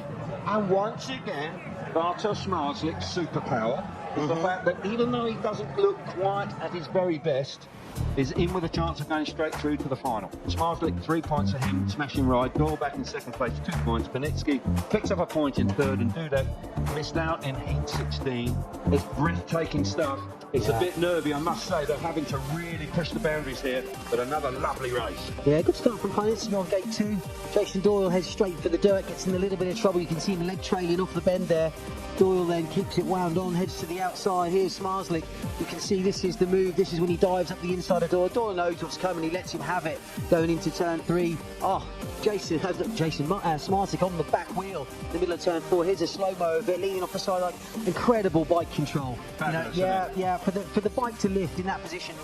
And once again, Bartosz Smarslik's superpower is the fact that even though he doesn't look quite at his very best, is in with a chance of going straight through to the final. Smarslik 3 points for him, smashing ride. Doyle back in second place, 2 points. Panitsky picks up a point in third, and Dudek missed out in heat 16. It's breathtaking stuff. It's a bit nervy, I must say. They're having to really push the boundaries here, but another lovely race. Yeah, good start from Panitsky on gate 2. Jason Doyle heads straight for the dirt, gets in a little bit of trouble. You can see the leg trailing off the bend there. Doyle then keeps it wound on, heads to the outside. Here's Smarslik. You can see this is the move. This is when he dives up the inside of Doyle. Doyle knows what's coming. He lets him have it going into turn 3. Oh, Smarslik on the back wheel in the middle of turn 4. Here's a slow-mo of it, leaning off the side. Like, incredible bike control. Fabulous, yeah. For the bike to lift in that position,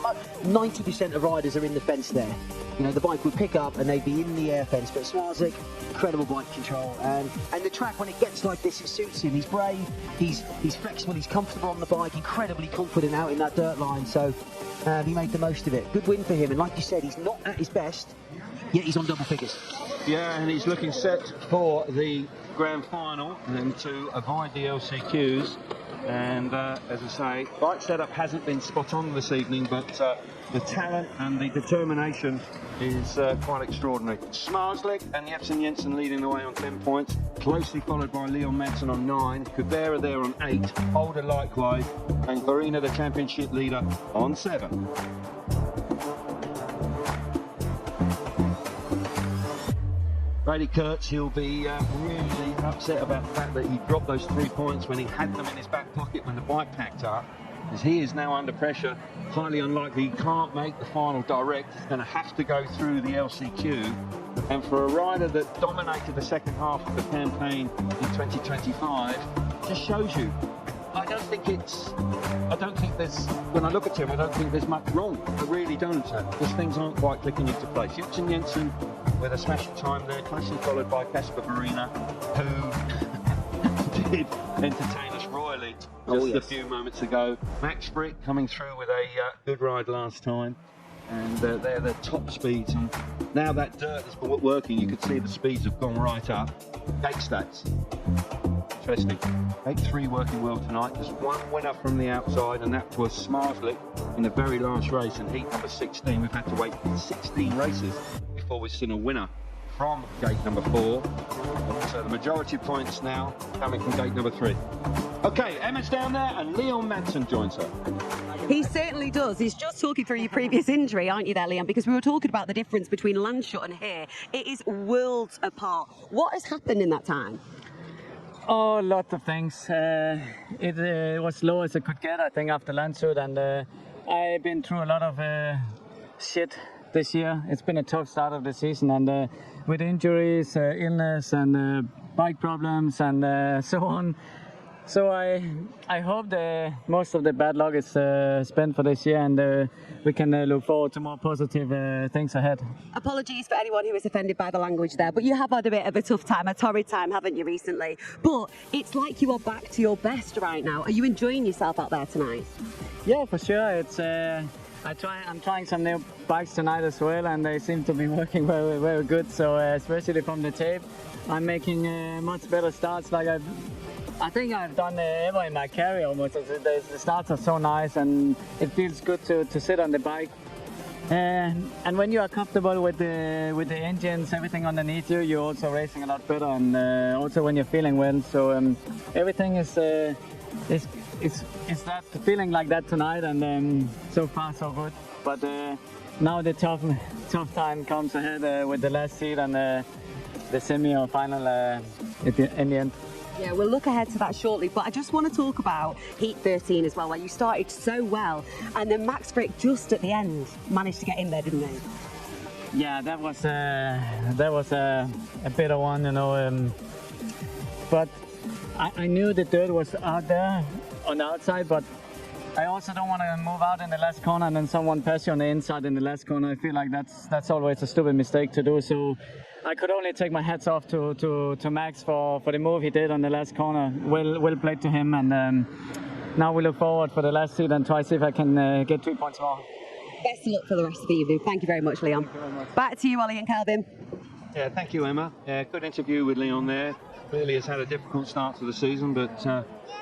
90% of riders are in the fence there. You know, the bike would pick up and they'd be in the air fence. But Smarslik, incredible bike control. And the track, when it gets like this, it suits him. He's brave. He's flexible, he's comfortable on the bike, incredibly confident out in that dirt line, so he made the most of it. Good win for him, and like you said, he's not at his best, yet he's on double figures. Yeah, and he's looking set for the grand final and to avoid the LCQs. And as I say, bike setup hasn't been spot on this evening, but the talent and the determination is quite extraordinary. Smarslik and Jensen leading the way on 10 points, closely followed by Leon Madsen on 9, Kubera there on 8, Holder likewise, and Farina, the championship leader, on 7. Brady Kurtz, he'll be really upset about the fact that he dropped those 3 points when he had them in his back pocket when the bike packed up, as he is now under pressure. Highly unlikely he can't make the final direct. He's going to have to go through the LCQ. And for a rider that dominated the second half of the campaign in 2025, just shows you. I don't think there's, when I look at him, I don't think there's much wrong. I really don't. Because things aren't quite clicking into place. Jensen with a smashing time there, closely followed by Casper Farina, who did entertain us royally just a few moments ago. Max Frick coming through with a good ride last time. And they're the top speeds, and now that dirt is working, you can see the speeds have gone right up. Gate stats. Interesting. Gate 3 working well tonight. There's one winner from the outside, and that was Smarslik in the very last race in heat number 16. We've had to wait 16 races before we've seen a winner from gate number 4. So the majority of points now coming from gate number 3. Okay, Emma's down there, and Leon Madsen joins her. He certainly does. He's just talking through your previous injury, aren't you there, Leon? Because we were talking about the difference between Landshut and here. It is worlds apart. What has happened in that time? Oh, lots of things. It was low as I could get, I think, after Landshut, and I've been through a lot of shit this year. It's been a tough start of the season, and with injuries, illness, and bike problems, and so on. So I hope most of the bad luck is spent for this year, and we can look forward to more positive things ahead. Apologies for anyone who was offended by the language there, but you have had a bit of a tough time, a torrid time, haven't you, recently? But it's like you are back to your best right now. Are you enjoying yourself out there tonight? Yeah, for sure. It's I'm trying some new bikes tonight as well, and they seem to be working very, very good. So especially from the tape, I'm making much better starts. Like I think I've done ever in my career almost. The starts are so nice, and it feels good to sit on the bike. And when you are comfortable with the engines, everything underneath you, you're also racing a lot better, and also when you're feeling well. So everything is that feeling like that tonight, and so far so good. But now the tough time comes ahead with the last seat and the semi or final in the end. Yeah, we'll look ahead to that shortly, but I just want to talk about Heat 13 as well, where you started so well, and then Max Frick just at the end managed to get in there, didn't he? Yeah, that was a bitter one, you know. But I knew the dirt was out there on the outside, but I also don't want to move out in the last corner and then someone pass you on the inside in the last corner. I feel like that's always a stupid mistake to do. So I could only take my hats off to Max for the move he did on the last corner. Well played to him, and now we look forward for the last seat and try to see if I can get 2 points more. Best of luck for the rest of the evening. Thank you very much, Leon. Thank you very much. Back to you, Ollie and Calvin. Yeah, thank you, Emma. Good interview with Leon there. Clearly has had a difficult start to the season, but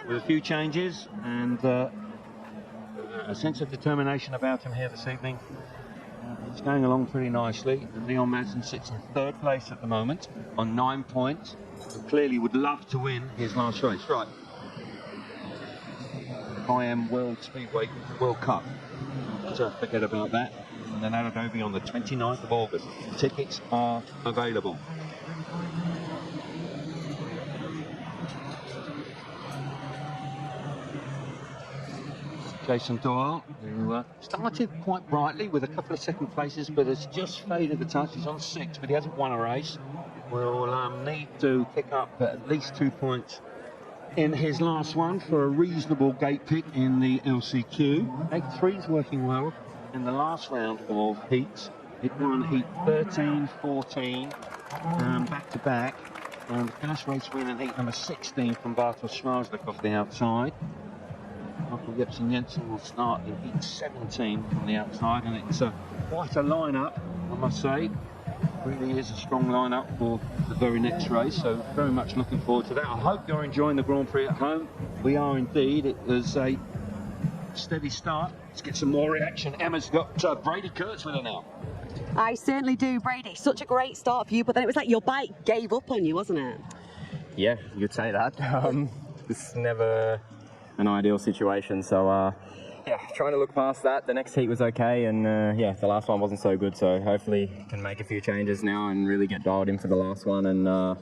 with a few changes and a sense of determination about him here this evening. He's going along pretty nicely. And Leon Madsen sits in third place at the moment on 9 points. And clearly would love to win his last race. Right. FIM World Speedway World Cup. So forget about that. And then Abu Dhabi on the 29th of August. Tickets are available. Jason Doyle, who started quite brightly with a couple of second places, but has just faded a touch. He's on 6, but he hasn't won a race. Will need to pick up at least 2 points in his last one for a reasonable gate pick in the LCQ. Gate 3 is working well in the last round of heats. It won heat 13, 14, back to back. And the first race win in heat number 16 from Bartosz Schmarzlik off the outside. Michael Jepsen-Jensen will start in heat 17 from the outside, and it's quite a lineup, I must say. Really is a strong lineup for the very next race, so very much looking forward to that. I hope you're enjoying the Grand Prix at home. We are indeed. It was a steady start. Let's get some more reaction. Emma's got Brady Kurtz with her now. I certainly do, Brady. Such a great start for you, but then it was like your bike gave up on you, wasn't it? Yeah, you could say that. It's never an ideal situation, so yeah, trying to look past that. The next heat was okay, and yeah, the last one wasn't so good, so hopefully can make a few changes now and really get dialed in for the last one and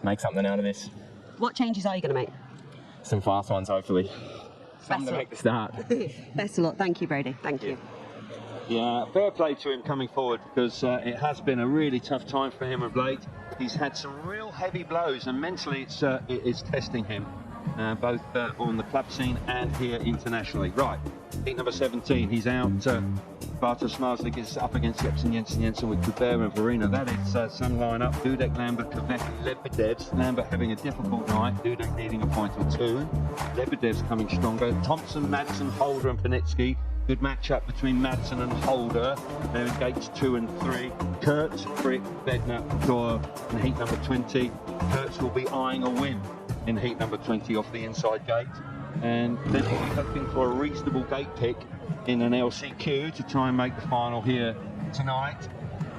make something out of this. What changes are you going to make? Some fast ones, hopefully. Something to make the start. Best of luck. Thank you, Brady. Thank you. Yeah, fair play to him coming forward, because it has been a really tough time for him of late. He's had some real heavy blows, and mentally it is testing him. Both on the club scene and here internationally. Right, heat number 17, he's out. Bartosz Schmarzlik is up against Jepsen-Jensen with Kubera and Verina. That is some lineup. Dudek, Lambert, Kvek, Lebedevs. Lambert having a difficult night. Dudek needing a point or two. Lebedev's coming stronger. Thompson, Madsen, Holder and Panitsky. Good matchup between Madsen and Holder. They're in gates 2 and 3. Kurtz, Frick, Bednar, Doyle in heat number 20. Kurtz will be eyeing a win in heat number 20 off the inside gate, and then he'll be hoping for a reasonable gate pick in an LCQ to try and make the final here tonight.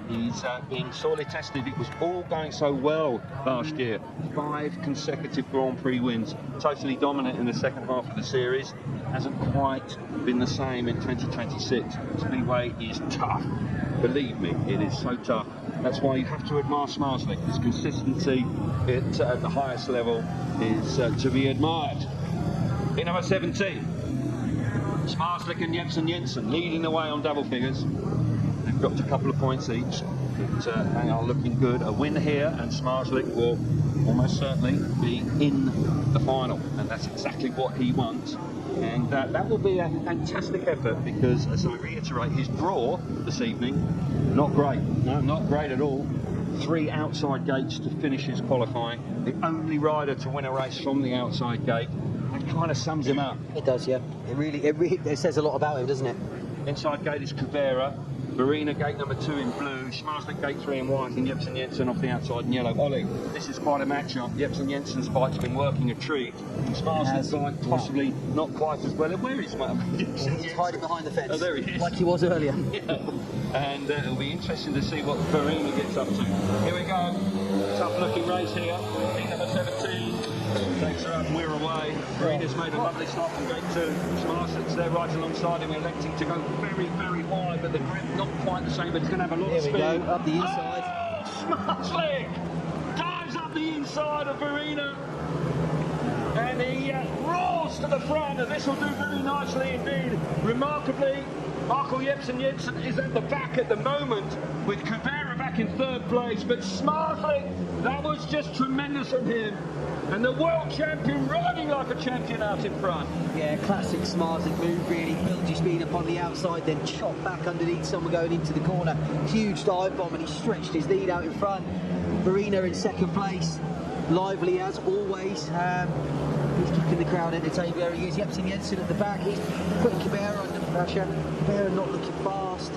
He's being sorely tested. It was all going so well last year. 5 consecutive Grand Prix wins, totally dominant in the second half of the series. Hasn't quite been the same in 2026. Speedway is tough. Believe me, it is so tough. That's why you have to admire Schmarzlik. His consistency at the highest level is to be admired. In number 17, Schmarzlik and Jepsen-Jensen leading the way on double figures. They've dropped a couple of points each, but they are looking good. A win here, and Schmarzlik will almost certainly be in the final, and that's exactly what he wants. And that will be a fantastic effort, because, as I reiterate, his draw this evening, not great. No, not great at all. 3 outside gates to finish his qualifying. The only rider to win a race from the outside gate. That kind of sums him up. It does, yeah. It really says a lot about him, doesn't it? Inside gate is Kubera. Verina gate number 2 in blue, Schmarzlik gate 3 in white, and Jepsen-Jensen off the outside in yellow. Ollie, this is quite a matchup. Jepsen-Jensen's bike's been working a treat. Schmarzlik's bike possibly not quite as well. Where is He's hiding behind the fence. Oh, there he is. Like he was earlier. Yeah. And it'll be interesting to see what Verina gets up to. Here we go. Tough looking race here. Heat number 17. Takes her up, we're away. Verina's made a lovely start from gate 2. Schmarzlik's there right alongside him, electing to go very, very wide, but the grip not quite the same, but it's going to have a lot of speed. Here we go, up the inside. Oh, Schmarzlik dives up the inside of Verina. roars to the front, and this will do very nicely indeed. Remarkably, Michael Jensen is at the back at the moment, with Kubera back in third place, but Smartly, that was just tremendous from him. And the world champion riding like a champion out in front. Yeah, classic Smarslik move, really. Build your speed up on the outside, then chop back underneath someone going into the corner. Huge dive bomb, and he stretched his lead out in front. Verena in second place. Lively as always. He's keeping the crowd entertained. There he is. Jensen at the back. He's putting Kubera under pressure. Kubera not looking fast.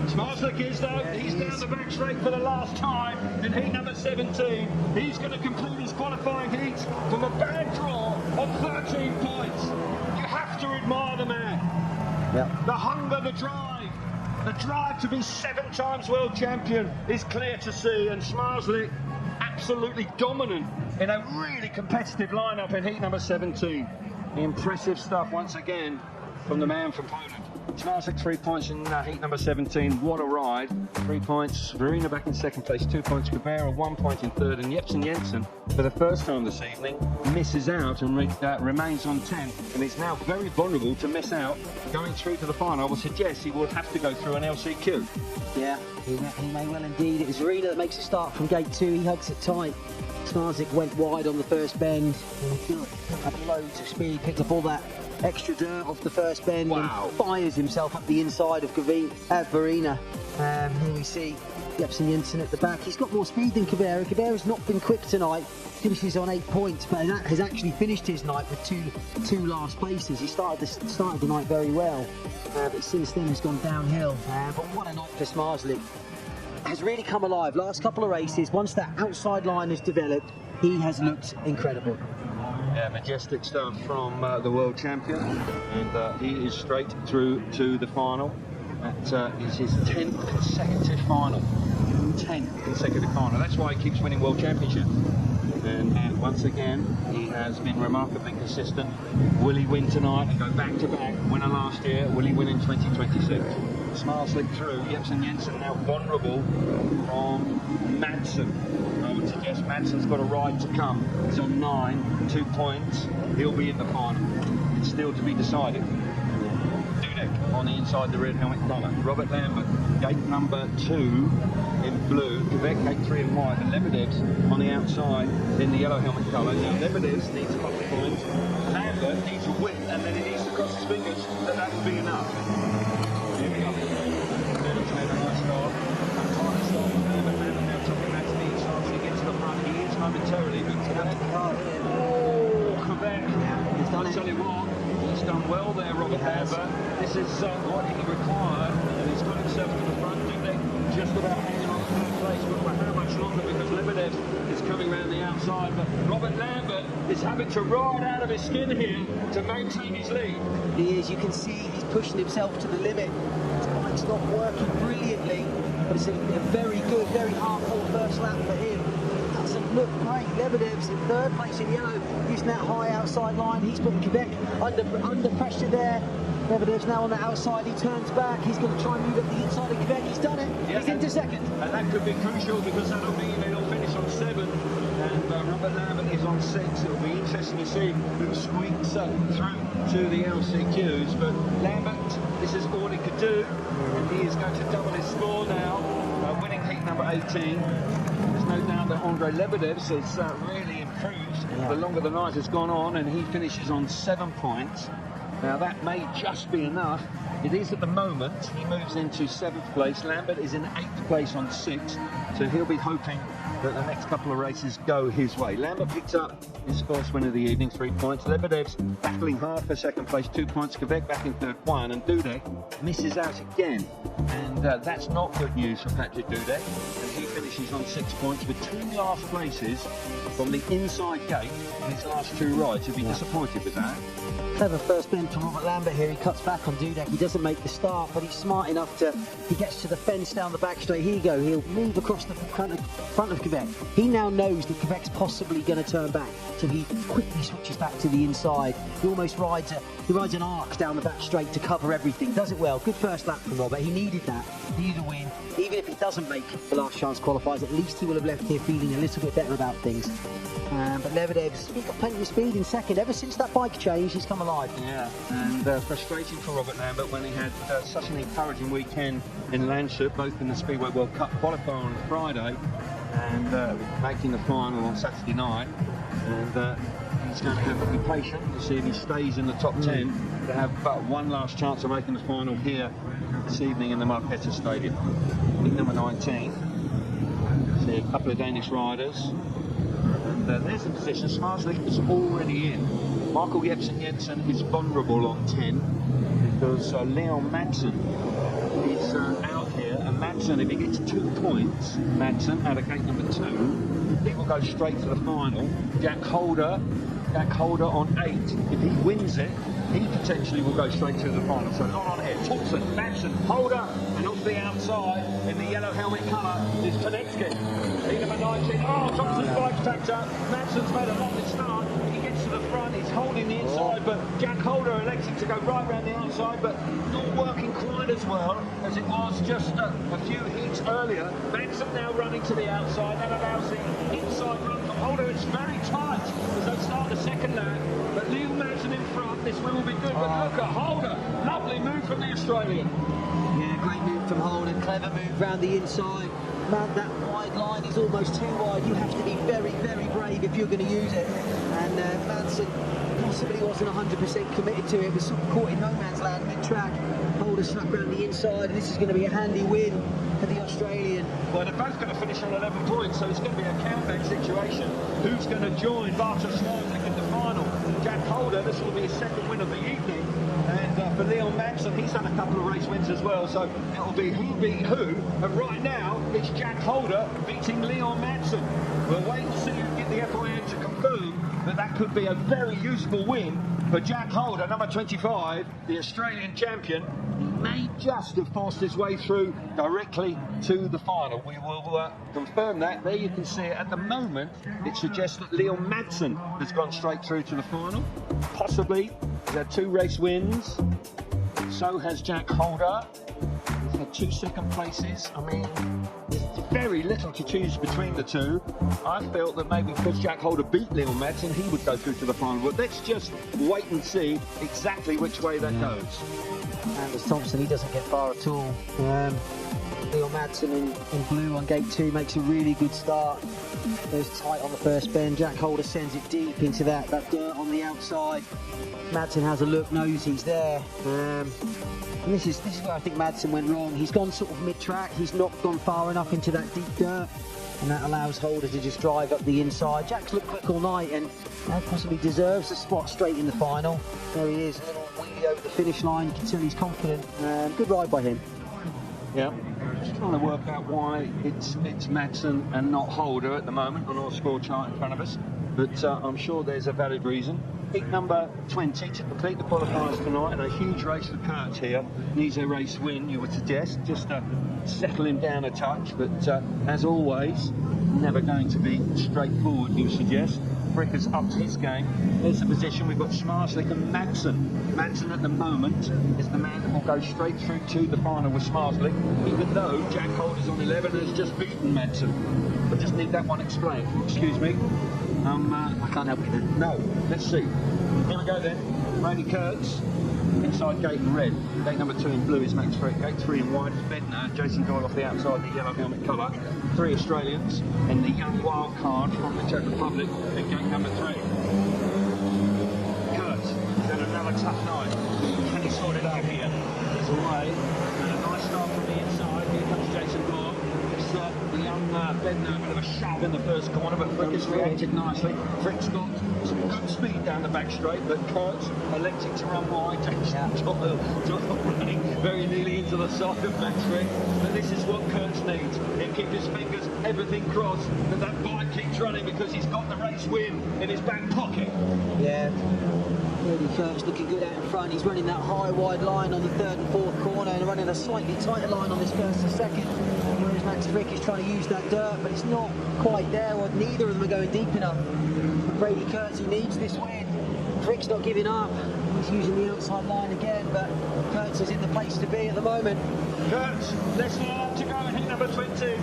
Smarslik is though. Yeah, he's down the back straight for the last time in heat number 17. He's going to complete his qualifying heat from a bad draw of 13 points. You have to admire the man. Yep. The hunger, the drive to be 7 times world champion is clear to see, and Smarslik absolutely dominant in a really competitive lineup in heat number 17. Impressive stuff once again from the man from Poland. Smarslik 3 points in heat number 17. What a ride. 3 points. Verena back in second place. 2 points. Kubera 1 point in third. And Jensen, for the first time this evening, misses out and remains on 10. And it's now very vulnerable to miss out going through to the final. I would suggest he will have to go through an LCQ. Yeah, he may well indeed. It was Verena that makes a start from gate 2. He hugs it tight. Smarslik went wide on the first bend. And he picked up loads of speed, picked up all that extra dirt off the first bend. Wow. And fires himself up the inside of Verena. Here we see Jensen at the back. He's got more speed than Kubera. Kubera's not been quick tonight. Finishes on 8 points, but has actually finished his night with two last places. He started the night very well, but since then has gone downhill. But what a night for Smarslik. Has really come alive. Last couple of races, once that outside line has developed, he has looked incredible. Yeah, majestic stuff from the world champion, and he is straight through to the final. That is his 10th consecutive final. 10th consecutive final. That's why he keeps winning world championships. And once again, he has been remarkably consistent. Will he win tonight and go back to back? Winner last year. Will he win in 2026? Smarslik through. Jensen now vulnerable from Madsen. I would suggest Madsen's got a ride to come. He's on 9, 2 points. He'll be in the final. It's still to be decided. Dudek on the inside, the red helmet collar. Robert Lambert, gate number 2 in blue. Quebec, gate 3 in white. And Lebedev's on the outside in the yellow helmet colour. Now Lebedev's needs a couple of points. Lambert needs a win, and then he needs to cross his fingers that will be enough. Here we go. Lebedev's made a nice start. Trying to start with Lambert. Lambert now dropping back to the inside when he gets to the front. He is momentarily, but Quebec. Oh, Quebec. He's done I'll it. tell you what. He's done well there, Robert Lambert. This is what he required, and he's got himself to the front. Dudek just about hanging on to third place, but for how much longer? Because Lebedev is coming around the outside, but Robert Lambert is having to ride out of his skin here to maintain his lead. He is. You can see he's pushing himself to the limit. His bike's not working brilliantly, but it's a very good, very hard-fought first lap for him. Doesn't look great. Lebedev's in third place in yellow, using that high outside line. He's putting Quebec under pressure there. Lebedev's now on the outside. He turns back. He's going to try and move up the inside of Quebec. He's done it. Yeah, He's into second. And that could be crucial because that'll mean he'll finish on 7. And Robert Lambert is on 6. It'll be interesting to see who squeaks through to the LCQs. But Lambert, this is all he could do. And he is going to double his score now, winning heat number 18. There's no doubt that Andrei Lebedev's has really improved the longer the night has gone on, and he finishes on 7 points. Now that may just be enough. It is at the moment. He moves into 7th place. Lambert is in 8th place on 6th, so he'll be hoping that the next couple of races go his way. Lambert picks up his first win of the evening, 3 points. Lebedev's battling hard for 2nd place, 2 points. Quebec back in 3rd, 1, and Dudek misses out again. And that's not good news for Patrick Dudek. And he finishes on 6 points with 2 last places from the inside gate in his last 2 rides. He'll be disappointed with that. Clever first bend from Robert Lambert here. He cuts back on Dudek. He doesn't make the start, but he's smart enough to. He gets to the fence down the back straight. Here you go. He'll move across the front of Quebec. He now knows that Quebec's possibly going to turn back, so he quickly switches back to the inside. He almost rides an arc down the back straight to cover everything. Does it well. Good first lap from Robert. He needed that. He needed a win. Even if he doesn't make the last chance qualifiers, at least he will have left here feeling a little bit better about things. But Lebedev's got plenty of speed in second. Ever since that bike change, he's come alive. Yeah, and frustrating for Robert Lambert when he had such an encouraging weekend in Landshut, both in the Speedway World Cup qualifier on Friday and making the final on Saturday night. And he's going to have to be patient to see if he stays in the top 10 to have but one last chance of making the final here this evening in the Marquetta Stadium. Heat number 19. See a couple of Danish riders. And there's the position. Smarslik is already in. Michael Jensen is vulnerable on 10 because Leon Madsen is out here. And Madsen, if he gets 2 points, Madsen out of gate number 2, he will go straight to the final. Jack Holder on 8. If he wins it, he potentially will go straight to the final. So not on here. Thompson, Madsen, Holder, and off the outside in the yellow helmet colour is Konecki. Lead number 19. Oh, Thompson's bike's packed up. Madsen's made a lovely start. He gets to the front, he's holding the inside, but Jack Holder elected to go right round the outside, but not working quite as well as it was just a few heats earlier. Madsen now running to the outside. That allows the inside run from Holder. It's very tight as they start the second lap. But Leo Madsen in front, this will be good. But look at Holder. Lovely move from the Australian. Yeah, great move from Holder. Clever move round the inside. Man, that wide line is almost too wide. You have to be very, very brave if you're going to use it. And Madsen possibly wasn't 100% committed to it. Was sort of caught in no man's land mid-track. Holder snuck round the inside, and this is going to be a handy win for the Australian. Well, they're both going to finish on 11 points, so it's going to be a countback situation. Who's going to join Bartosz Smolik in the final? Jack Holder, this will be his second win of the evening. And for Leon Madsen, he's had a couple of race wins as well, so it'll be who beat who. And right now, it's Jack Holder beating Leon Madsen. We'll wait and see who get the FIM to confirm that that could be a very useful win for Jack Holder, number 25, the Australian champion. May just have forced his way through directly to the final. We will confirm that. There you can see it. At the moment, it suggests that Leon Madsen has gone straight through to the final. Possibly. He's had 2 race wins. So has Jack Holder. He's had 2 second places. I mean, there's very little to choose between the two. I felt that maybe because Jack Holder beat Leon Madsen, he would go through to the final. But let's just wait and see exactly which way that goes. Anders Thompson, he doesn't get far at all. Leon Madsen in blue on gate 2 makes a really good start. Goes tight on the first bend. Jack Holder sends it deep into that dirt on the outside. Madsen has a look, knows he's there. And this is where I think Madsen went wrong. He's gone sort of mid-track. He's not gone far enough into that deep dirt. And that allows Holder to just drive up the inside. Jack's looked quick all night and possibly deserves a spot straight in the final. There he is, a little wheelie over the finish line. You can tell he's confident. Good ride by him. Yeah, just trying to work out why it's Madsen and not Holder at the moment on our score chart in front of us. But I'm sure there's a valid reason. Heat number 20 to complete the qualifiers tonight, and a huge race for Kurtz here. Needs a race win, you would suggest, just to settle him down a touch. But as always, never going to be straightforward, you suggest. Frick has upped his game. There's the position. We've got Smarslik and Madsen. Madsen at the moment is the man that will go straight through to the final with Smarslik, even though Jack Holder's on 11 and has just beaten Madsen. I just need that one explained. Excuse me. I can't help you there. No. Let's see. Here we go then. Brady Kurtz. Inside gate in red. Gate number 2 in blue is Max Frick. Gate 3 in white is Bednar. Jason Doyle off the outside, the yellow helmet colour. 3 Australians. And the young wild card from the Czech Republic in gate number 3. Kurtz has had another tough night. Can he sort it out here? He's away. And a nice start from the inside. Here comes Jason Doyle. It's the young Bednar, a bit of a shove in the first corner, but Frick has reacted nicely. Frick's got some good speed down the back straight, but Kurtz electing to run wide. Jason Doyle running very nearly into the side of Max Frick. But this is what Kurtz needs. He'll keep his fingers, everything crossed, that that bike keeps running because he's got the race win in his back pocket. Yeah. Brady Kurtz looking good out in front. He's running that high wide line on the 3rd and 4th corner and running a slightly tighter line on this 1st and 2nd. Whereas Max Frick is trying to use that dirt, but it's not quite there, or neither of them are going deep enough. Brady Kurtz, he needs this win. Frick's not giving up. He's using the outside line again, but Kurtz is in the place to be at the moment. Kurtz, less than a lap to go in heat number 20.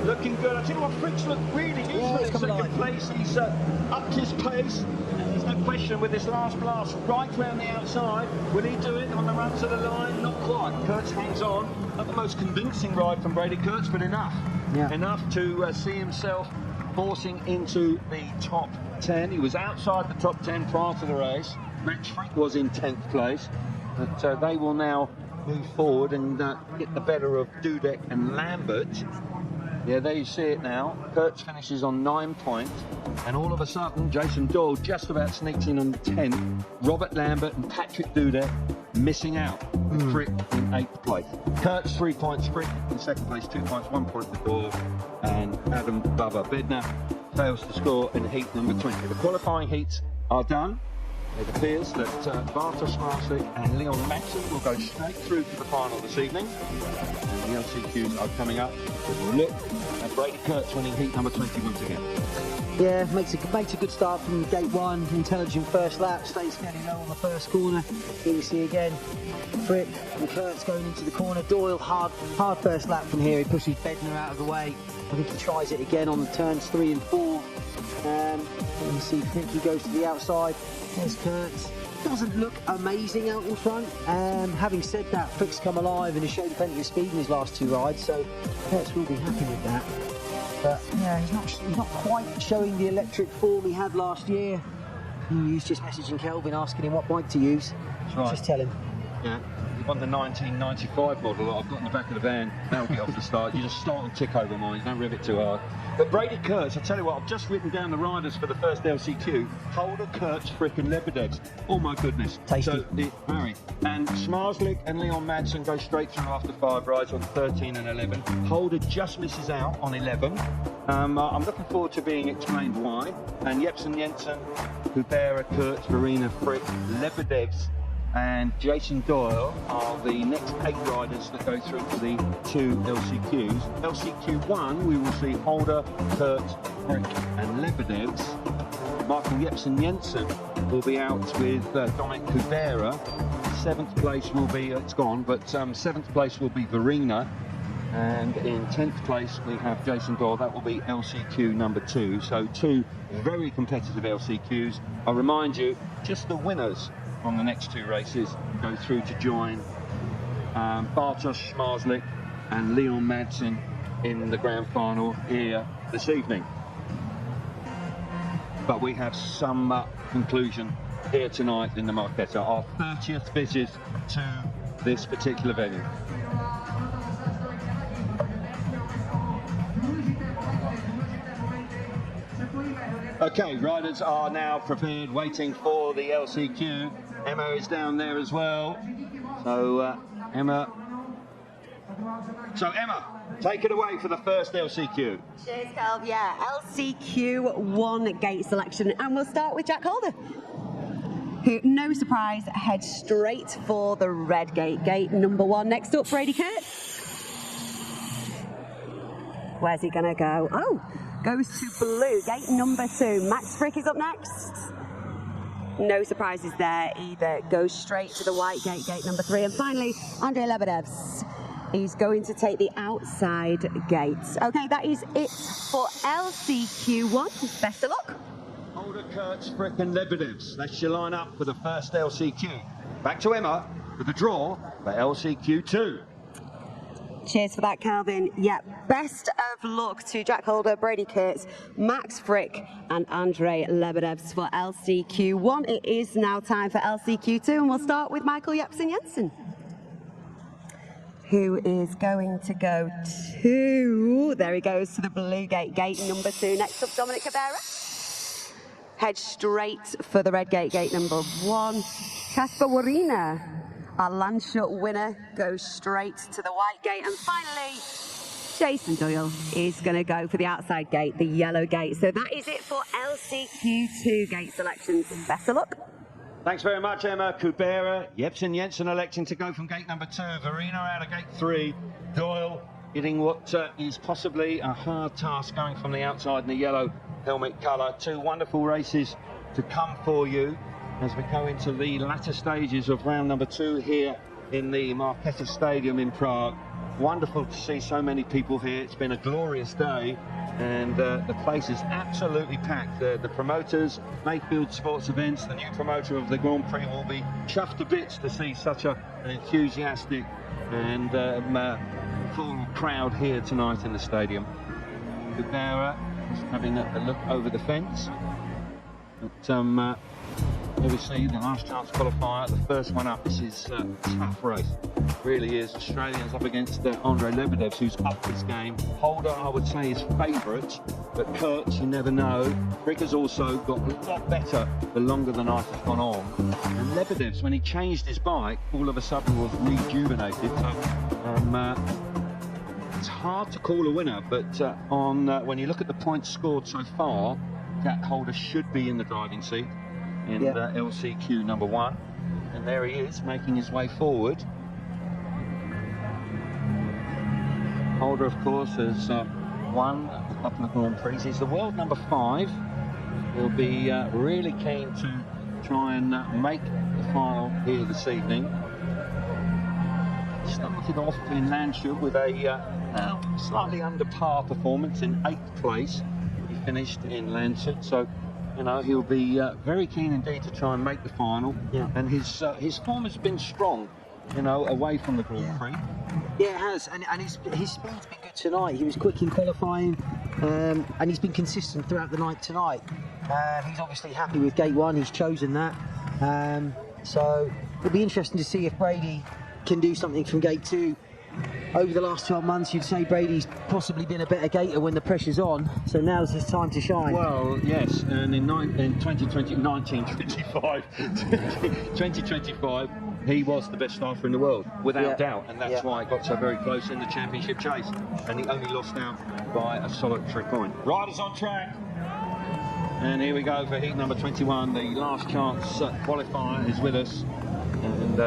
looking good. I tell you what, Prix looked really decent in second place. He's upped his pace. There's no question with this last blast right round the outside. Will he do it on the run to the line? Not quite. Kurtz hangs on. Not the most convincing ride from Brady Kurtz, but enough. Yeah. Enough to see himself forcing into the top 10. He was outside the top 10 prior to the race. Max Frick was in 10th place. But they will now move forward and get the better of Dudek and Lambert. Yeah, there you see it now. Kurtz finishes on 9 points, and all of a sudden, Jason Doyle just about sneaks in on 10. Robert Lambert and Patrick Dudek missing out. Frick in 8th place. Kurtz 3 points, Frick in 2nd place, 2 points, 1 point for Doyle, and Adam Bubba Bednar fails to score in heat number 20. The qualifying heats are done. It appears that Bartosz Marsik and Leon Madsen will go straight through to the final this evening. And the LCQs are coming up with a look at Brady Kurtz winning heat number 20 once again. Yeah, makes a good start from gate 1. Intelligent first lap, stays fairly low on the first corner. Here we see again Frick and Kurtz going into the corner. Doyle, hard first lap from here. He pushes Bednar out of the way. I think he tries it again on the turns 3 and 4. You see Frick, he goes to the outside. There's Kurtz. Doesn't look amazing out in front. Having said that, Frick's come alive and has shown plenty of speed in his last 2 rides, so Kurtz will be happy with that. But yeah, he's not quite showing the electric form he had last year. He was just messaging Kelvin, asking him what bike to use. That's right. Just tell him. Yeah. On the 1995 model that I've got in the back of the van, that'll get off the start. You just start and tick over mine, don't rev it too hard. But Brady Kurtz, I tell you what, I've just written down the riders for the first LCQ. Holder, Kurtz, Frick and Lebedevs. Oh my goodness. Tasty. So, very. And Smarslik and Leon Madsen go straight through after 5 rides on 13 and 11. Holder just misses out on 11. I'm looking forward to being explained why. And Jepsen Jensen, Kubera, Kurtz, Verena, Frick, Lebedevs and Jason Doyle are the next 8 riders that go through to the 2 LCQs. LCQ 1, we will see Holder, Kurtz, Frick and Lebedevs. Michael Jepsen Jensen will be out with Dominic Kubera. 7th place will be, it's gone, but 7th place will be Verena. And in 10th place we have Jason Doyle. That will be LCQ number 2. So 2 very competitive LCQs. I'll remind you, just the winners from the next 2 races go through to join Bartosz Smarslik and Leon Madsen in the grand final here this evening. But we have some conclusion here tonight in the Marquetta, our 30th visit to this particular venue. Okay, riders are now prepared, waiting for the LCQ. Emma is down there as well. So, Emma, take it away for the first LCQ. Cheers, Calv. Yeah, LCQ 1 gate selection. And we'll start with Jack Holder, who, no surprise, heads straight for the red gate, gate number 1. Next up, Brady Kurtz. Where's he going to go? Oh, goes to blue, gate number 2. Max Frick is up next. No surprises there either. Goes straight to the white gate, gate number 3. And finally, Andrei Lebedevs. He's going to take the outside gate. Okay, that is it for LCQ 1. Best of luck. Holder, Kurtz, Frick and Lebedevs. That's your line up for the first LCQ. Back to Emma for the draw for LCQ 2. Cheers for that, Calvin. Yeah, best of luck to Jack Holder, Brady Kurtz, Max Frick and Andrei Lebedevs for LCQ 1. It is now time for LCQ 2, and we'll start with Michael Jepsen Jensen, who is going to go to, there he goes, to the blue gate, gate number 2. Next up, Dominic Cabera. Head straight for the red gate, gate number 1. Kasper Warina, our Landshut winner, goes straight to the white gate. And finally, Jason Doyle is going to go for the outside gate, the yellow gate. So that is it for LCQ2 gate selections. Best of luck. Thanks very much, Emma. Kubera, Jepsen Jensen electing to go from gate number 2. Verena out of gate 3. Doyle getting what is possibly a hard task, going from the outside in the yellow helmet colour. 2 wonderful races to come for you as we go into the latter stages of round number 2 here in the Marquetta Stadium in Prague. wonderful to see so many people here. It's been a glorious day, and the place is absolutely packed. The promoters, Mayfield Sports Events, the new promoter of the Grand Prix, will be chuffed to bits to see such an enthusiastic and full crowd here tonight in the stadium. Good now, just having a look over the fence. But, here we see the last chance qualifier, the first one up. This is a tough race, really is. Australians up against Andre Lebedev, who's up this game. Holder, I would say, is favourite, but Kurtz, you never know. Frick has also got a lot better the longer the night has gone on. And Lebedev's, when he changed his bike, all of a sudden was rejuvenated. So it's hard to call a winner, but when you look at the points scored so far, Jack Holder should be in the driving seat in LCQ number 1, and there he is making his way forward. Holder, of course, has won a couple of Grand Prix. He's the world number 5. He'll be really keen to try and make the final here this evening. Started off in Landshut with a slightly under par performance in 8th place. He finished in Landshut, so you know, he'll be very keen indeed to try and make the final. Yeah. And his form has been strong, you know, away from the Grand Prix. Yeah, it has, and his speed's been good tonight. He was quick in qualifying, and he's been consistent throughout the night tonight. He's obviously happy with Gate 1, he's chosen that. So it'll be interesting to see if Brady can do something from Gate 2. Over the last 12 months, you'd say Brady's possibly been a better gator when the pressure's on, so now's his time to shine. Well, yes, and in 2025, he was the best starter in the world, without doubt, and that's why it got so very close in the championship chase, and he only lost out by a solitary point. Riders on track, and here we go for heat number 21. The last chance qualifier is with us, and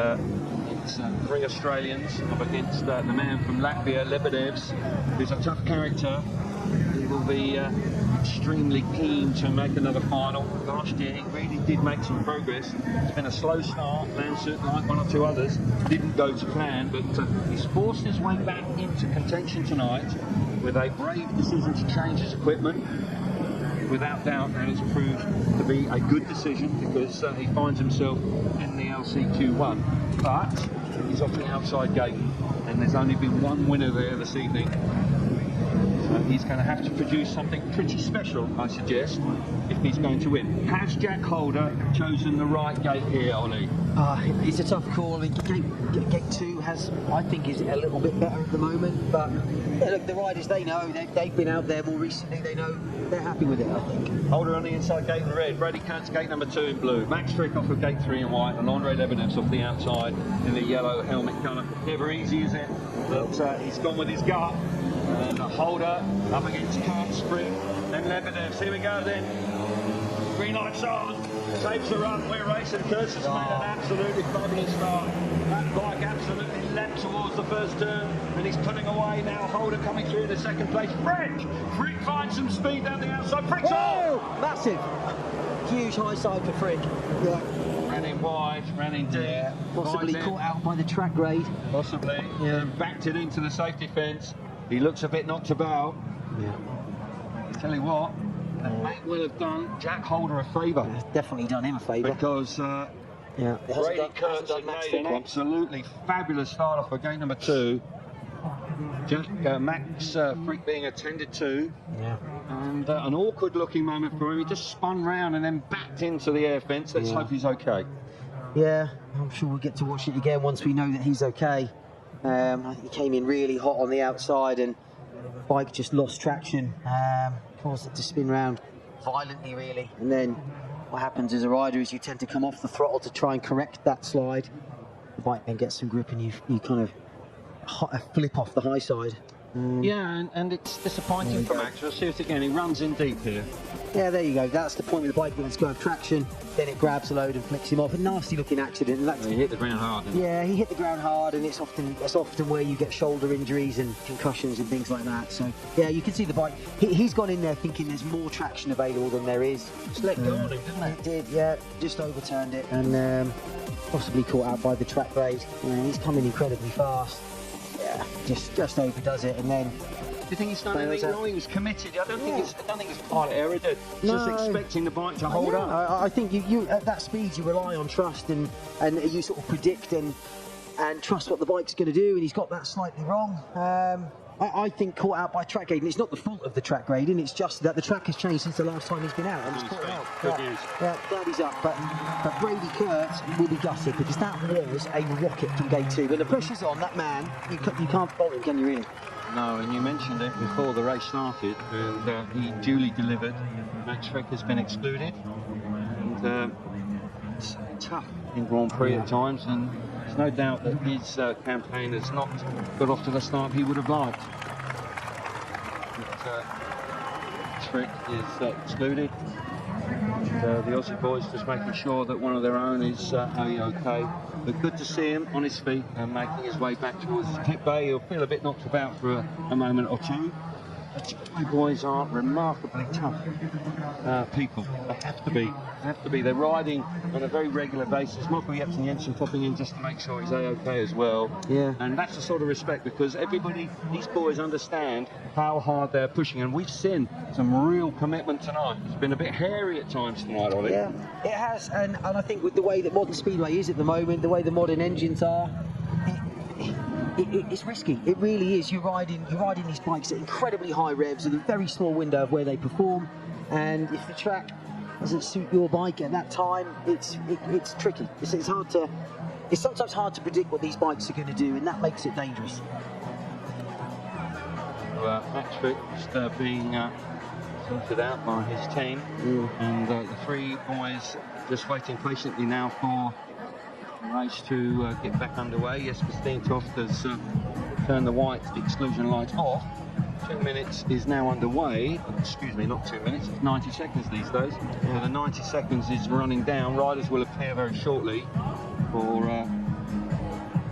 it's 3 Australians up against the man from Latvia, Lebedevs, who's a tough character. He will be extremely keen to make another final. Last year he really did make some progress. It's been a slow start, Landshut, like 1 or 2 others, didn't go to plan, but he's forced his way back into contention tonight with a brave decision to change his equipment. Without doubt, that has proved to be a good decision, because he finds himself in the LCQ1. But he's off the outside gate, and there's only been 1 winner there this evening. So he's going to have to produce something pretty special, I suggest, if he's going to win. Has Jack Holder chosen the right gate here, Ollie? It's a tough call. I mean, gate 2 I think, is a little bit better at the moment, but yeah, look, the riders, they know, they've been out there more recently, they know, they're happy with it, I think. Holder on the inside gate in red, Brady Kurtz gate number 2 in blue, Max Frick off of gate 3 in white, and Andre Lebedev's off the outside in the yellow helmet colour. Never easy, is it? But he's gone with his gut. And Holder up against Kurtz, Frick, and Lebedev's. Here we go then. Green lights on, saves the run, we're racing. Kurtz has made an absolutely fabulous start. That bike absolutely leapt towards the first turn, and he's pulling away now. Holder coming through in the second place. Frick finds some speed down the outside. Frick's off! Massive, huge high side for Frick. Yeah. Ran in wide, ran in deep. Possibly caught out by the track grade. Possibly. Yeah. Backed it into the safety fence. He looks a bit knocked about. Yeah. I tell you what, that may well have done Jack Holder a favour. It's definitely done him a favour. Because Brady Kurtz had made an absolutely fabulous start off for game number 2. Max Frick being attended to. Yeah. And an awkward looking moment for him. He just spun round and then backed into the air fence. Let's hope he's okay. Yeah, I'm sure we'll get to watch it again once we know that he's okay. He came in really hot on the outside, and the bike just lost traction, caused it to spin round violently, really. And then what happens as a rider is you tend to come off the throttle to try and correct that slide. The bike then gets some grip, and you kind of flip off the high side. Yeah, and it's disappointing for Max. We'll see it again. He runs in deep here. Yeah, there you go. That's the point where the bike begins to go have traction. Then it grabs a load and flicks him off. A nasty-looking accident. And he hit the ground hard. Didn't he? Yeah, he hit the ground hard, and that's often where you get shoulder injuries and concussions and things like that. So yeah, you can see the bike. He's gone in there thinking there's more traction available than there is. Just let go on him, didn't it? It did. Yeah, just overturned it and possibly caught out by the track grade. He's coming incredibly fast. Yeah, just overdoes it, and then. Do you think he's done anything wrong? He was committed. I don't think it's pilot error. Just expecting the bike to hold up. I think you at that speed you rely on trust and you sort of predict and trust what the bike's going to do, and he's got that slightly wrong. I think caught out by track grading. It's not the fault of the track grading, it's just that the track has changed since the last time he's been out. And he's caught out. Good news. Yeah, glad he's up. But Brady Kurtz will be gutted because that was a rocket from gate 2. When the pressure's on, that man, you can't fault him, can you really? No, and you mentioned it before the race started, and he duly delivered. Max Frick has been excluded, and it's tough in Grand Prix at times, and there's no doubt that his campaign has not got off to the start he would have liked. But, Frick is excluded. The Aussie boys just making sure that one of their own is okay. But good to see him on his feet and making his way back towards his pit bay. He'll feel a bit knocked about for a moment or two. The Speedway boys are remarkably tough people. They have to be. They have to be. They're riding on a very regular basis. Michael Jensen popping in just to make sure he's okay as well. Yeah. And that's the sort of respect, because these boys understand how hard they're pushing, and we've seen some real commitment tonight. It's been a bit hairy at times tonight, Ollie. Yeah, it has, and I think with the way that modern Speedway is at the moment, the way the modern engines are, it's risky. It really is. You're riding these bikes at incredibly high revs in a very small window of where they perform, and if the track doesn't suit your bike at that time, it's tricky. It's sometimes hard to predict what these bikes are going to do, and that makes it dangerous. Max Frick being sorted out by his team, and the three boys just waiting patiently now for the race to get back underway. Yes, Christine Toft has turned the white exclusion light off. 2 minutes is now underway. Excuse me, not 2 minutes, it's 90 seconds these days. So the 90 seconds is running down. Riders will appear very shortly for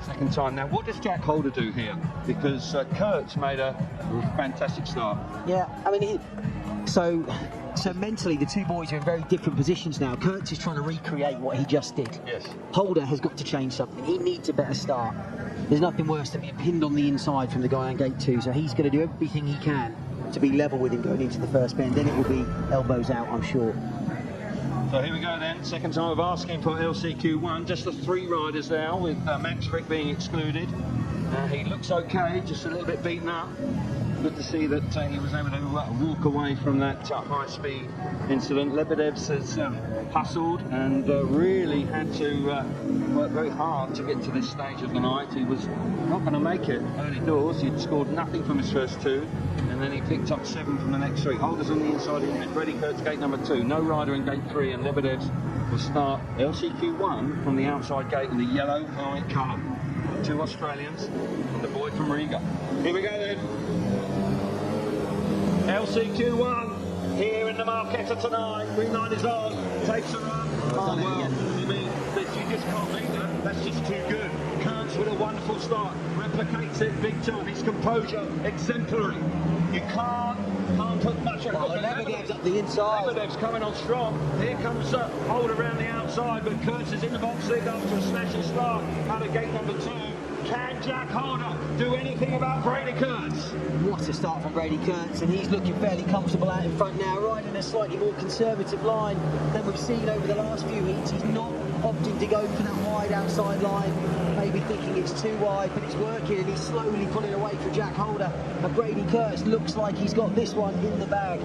second time. Now, what does Jack Holder do here? Because Kurtz made a fantastic start. Yeah, I mean, so mentally the two boys are in very different positions now. Kurtz is trying to recreate what he just did. Yes. Holder has got to change something. He needs a better start. There's nothing worse than being pinned on the inside from the guy on gate 2, so he's going to do everything he can to be level with him going into the first bend. Then it will be elbows out, I'm sure. So here we go then, second time of asking for LCQ1, just the three riders now, with Max Frick being excluded. He looks okay, just a little bit beaten up. Good to see that he was able to walk away from that high-speed incident. Lebedevs has hustled and really had to work very hard to get to this stage of the night. He was not going to make it early doors. He'd scored nothing from his first two, and then he picked up 7 from the next 3. Holders on the inside in mid. Brady Kurtz, gate number 2. No rider in gate 3, and Lebedevs will start LCQ1 from the outside gate in the yellow white colour. 2 Australians and the boy from Riga. Here we go then. LCQ1 here in the Marquetta tonight. Green line is on. Takes a run. Oh, well, I mean, you just can't beat that. That's just too good. Kurtz with a wonderful start. Replicates it big time. His composure exemplary. You can't put much across. Lebedev's up the inside. Lebedev's coming on strong. Here comes Holder around the outside, but Kurtz is in the box lead after a smashing start out of gate number 2. Can Jack Holder do anything about Brady Kurtz? What a start from Brady Kurtz, and he's looking fairly comfortable out in front now, riding a slightly more conservative line than we've seen over the last few heats. He's not opting to go for that wide outside line, maybe thinking it's too wide, but it's working, and he's slowly pulling away from Jack Holder. And Brady Kurtz looks like he's got this one in the bag.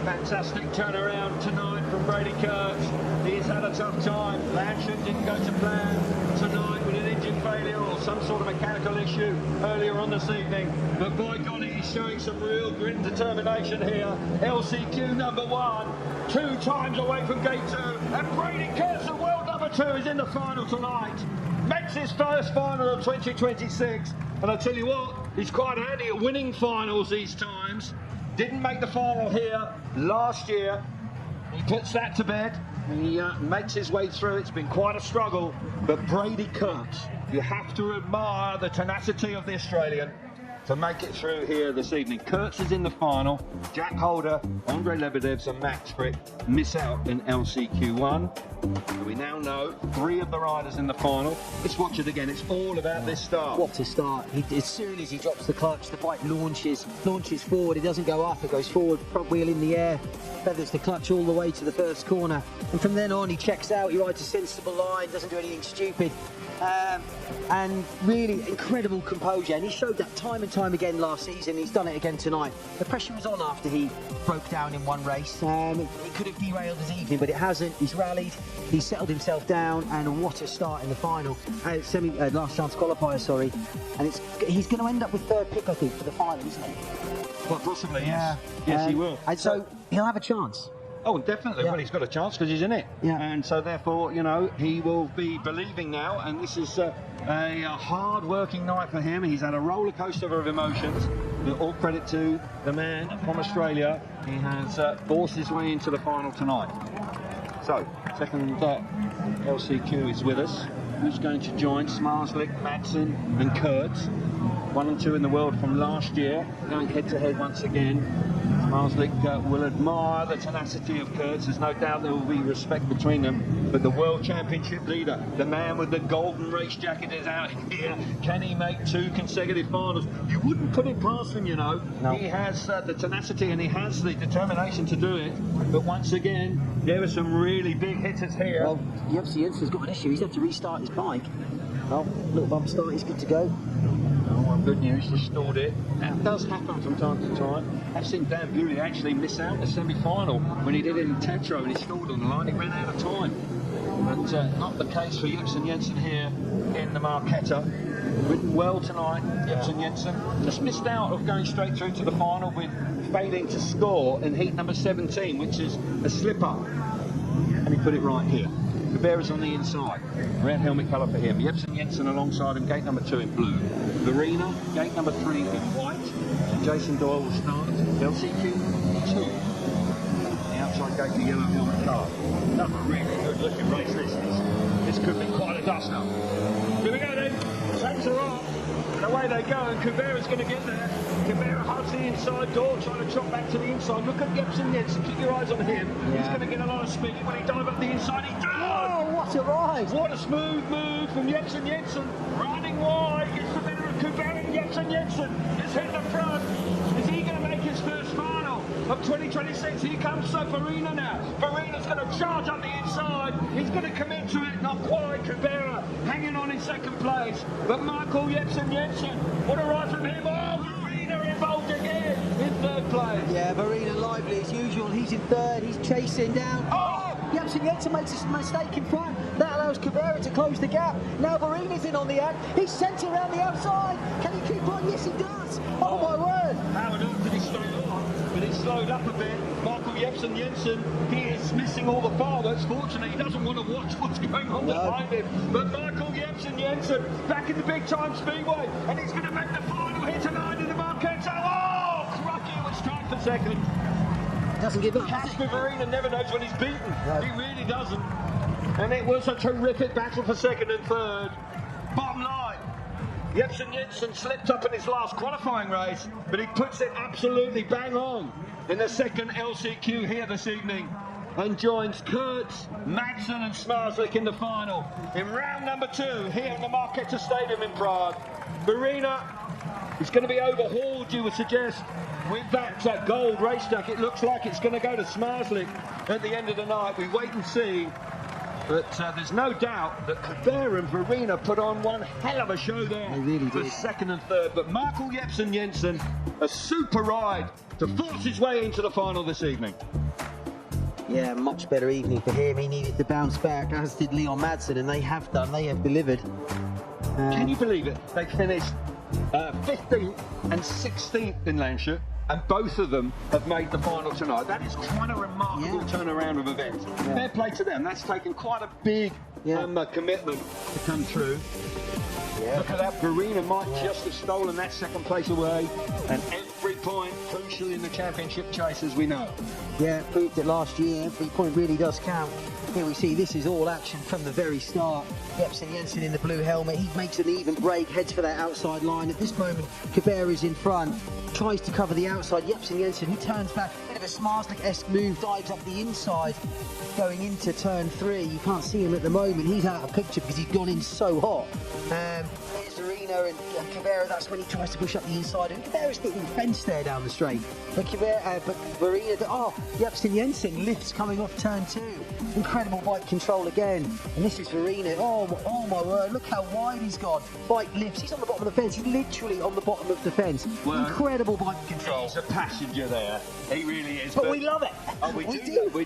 Fantastic turnaround tonight from Brady Kurtz. He's had a tough time. Lansham didn't go to plan tonight with an engine failure or some sort of mechanical issue earlier on this evening. But by golly, he's showing some real grit and determination here. LCQ number 1, 2 times away from gate 2. And Brady Kurtz, the world number 2, is in the final tonight. Makes his first final of 2026. And I tell you what, he's quite handy at winning finals these times. Didn't make the final here last year. He puts that to bed. He makes his way through. It's been quite a struggle. But Brady Kurtz, you have to admire the tenacity of the Australian. to make it through here this evening. Kurtz is in the final. Jack Holder, Andre Lebedevs and Max Frick miss out in LCQ1. So we now know 3 of the riders in the final. Let's watch it again. It's all about this start. What a start. As soon as he drops the clutch, the bike launches forward. It doesn't go up, it goes forward, front wheel in the air, feathers the clutch all the way to the first corner. And from then on, he checks out, he rides a sensible line, doesn't do anything stupid. And really incredible composure, and he showed that time and time again last season. He's done it again tonight. The pressure was on after he broke down in one race. It could have derailed his evening, but it hasn't. He's rallied, he's settled himself down, and what a start in the final. Last chance qualifier, sorry. And he's going to end up with 3rd pick, I think, for the final, isn't he? Well, possibly, yes. Yes, he will. And so he'll have a chance. Oh, definitely. Yeah. Well, he's got a chance because he's in it. Yeah. And so, therefore, you know, he will be believing now. And this is a hard-working night for him. He's had a roller coaster of emotions. All credit to the man from Australia. He has forced his way into the final tonight. So, second LCQ is with us. Who's going to join Smarslik, Madsen and Kurtz? 1 and 2 in the world from last year, going head-to-head once again. Smarslik will admire the tenacity of Kurtz. There's no doubt there will be respect between them. But the World Championship leader, the man with the golden race jacket, is out here. Can he make 2 consecutive finals? You wouldn't put it past him, you know. No. He has the tenacity and he has the determination to do it. But once again, there are some really big hitters here. Well, Jepsi Jensen's got an issue. He's had to restart his bike. Well, little bump start, he's good to go. Oh, well, good news, just stalled it. That does happen from time to time. I've seen Dan Bewley actually miss out the semi-final when he did it in Tetro and he stalled on the line. He ran out of time. But not the case for Jepsen Jensen here in the Marquetta. Ridden well tonight, Jepsen Jensen. Just missed out of going straight through to the final with failing to score in heat number 17, which is a slip-up. And he put it right here. The bear is on the inside. Red helmet colour for him. Jepsen Jensen alongside him, gate number 2 in blue. Verena, gate number 3 in white. And Jason Doyle will start LCQ 2. The outside gate, the yellow helmet car. Another really good looking race this is. This could be quite a duster. Here we go then. Takes are off. And away they go, and Kubera's going to get there. Kubera hugs the inside door, trying to chop back to the inside. Look at Jepsen Jensen, keep your eyes on him. Yeah. He's going to get a lot of speed. When he dive up the inside, he does! Oh, what a ride! What a smooth move from Jepsen Jensen. Riding wide, gets the better of Kubera and Jepsen Jensen. Is hit the front. Is he going to make his first final of 2026? Here comes Farina now. Farina's going to charge up the inside. He's going to commit to it. Not quite. Kubera hanging on in 2nd place. But Michael Jepsen Jensen, what a ride from him. Oh, Farina involved again in 3rd place. Yeah, Verena lively as usual. He's in 3rd, he's chasing down. Oh! Jepsen Jensen makes a mistake in front. That allows Kubera to close the gap. Now Verena's in on the act. He's sent around the outside. Can he keep on? Yes, he does. Oh my word. How on earth did he slow on? But he slowed up a bit. Michael Jepsen Jensen, he is missing all the fireworks. Fortunately, he doesn't want to watch what's going on behind him. But Michael Jepsen Jensen back in the big time speedway, and he's going to make the final here tonight in the Marquetta. Oh, Crucky would strike for 2nd. Doesn't give up. Casper Verena never knows when he's beaten. No. He really doesn't. And it was a terrific battle for 2nd and 3rd. Bottom line, Jepsen Jensen slipped up in his last qualifying race, but he puts it absolutely bang on in the 2nd LCQ here this evening and joins Kurtz, Madsen and Smarslik in the final in round number 2 here in the Marquetta Stadium in Prague. Verena is going to be overhauled, you would suggest, with that gold race jacket. It looks like it's going to go to Smarslik at the end of the night. We wait and see. But there's no doubt that Kubera and Verena put on one hell of a show there. They really for did. 2nd and 3rd. But Michael Jepsen Jensen, a super ride to force his way into the final this evening. Yeah, much better evening for him. He needed to bounce back, as did Leon Madsen, and they have done. They have delivered. Can you believe it? They finished 15th and 16th in Lancashire, and both of them have made the final tonight. That is quite a remarkable turnaround of events. Yeah. Fair play to them. That's taken quite a big commitment to come through. Yeah. Look at that. Verena might just have stolen that 2nd place away, and every point, crucial in the championship chase, as we know. Yeah, proved it last year. 3 point really does count. Here we see this is all action from the very start. Jepsen Jensen in the blue helmet. He makes an even break, heads for that outside line. At this moment, Cabrera is in front, tries to cover the outside. Jepsen Jensen, he turns back, bit of a Smarslik-esque move, dives up the inside, going into turn 3. You can't see him at the moment. He's out of picture because he's gone in so hot. There's Arena and Cabrera. That's when he tries to push up the inside, and Cabrera's hitting the fence there down the straight. But Arena, Jepsen Jensen lifts coming off turn 2. Incredible bike control again, and this is Verena. Oh my word, look how wide he's gone. Bike lifts, he's on the bottom of the fence. He's literally on the bottom of the fence. Well, incredible bike control. He's a passenger there, he really is. But we love it. Oh, we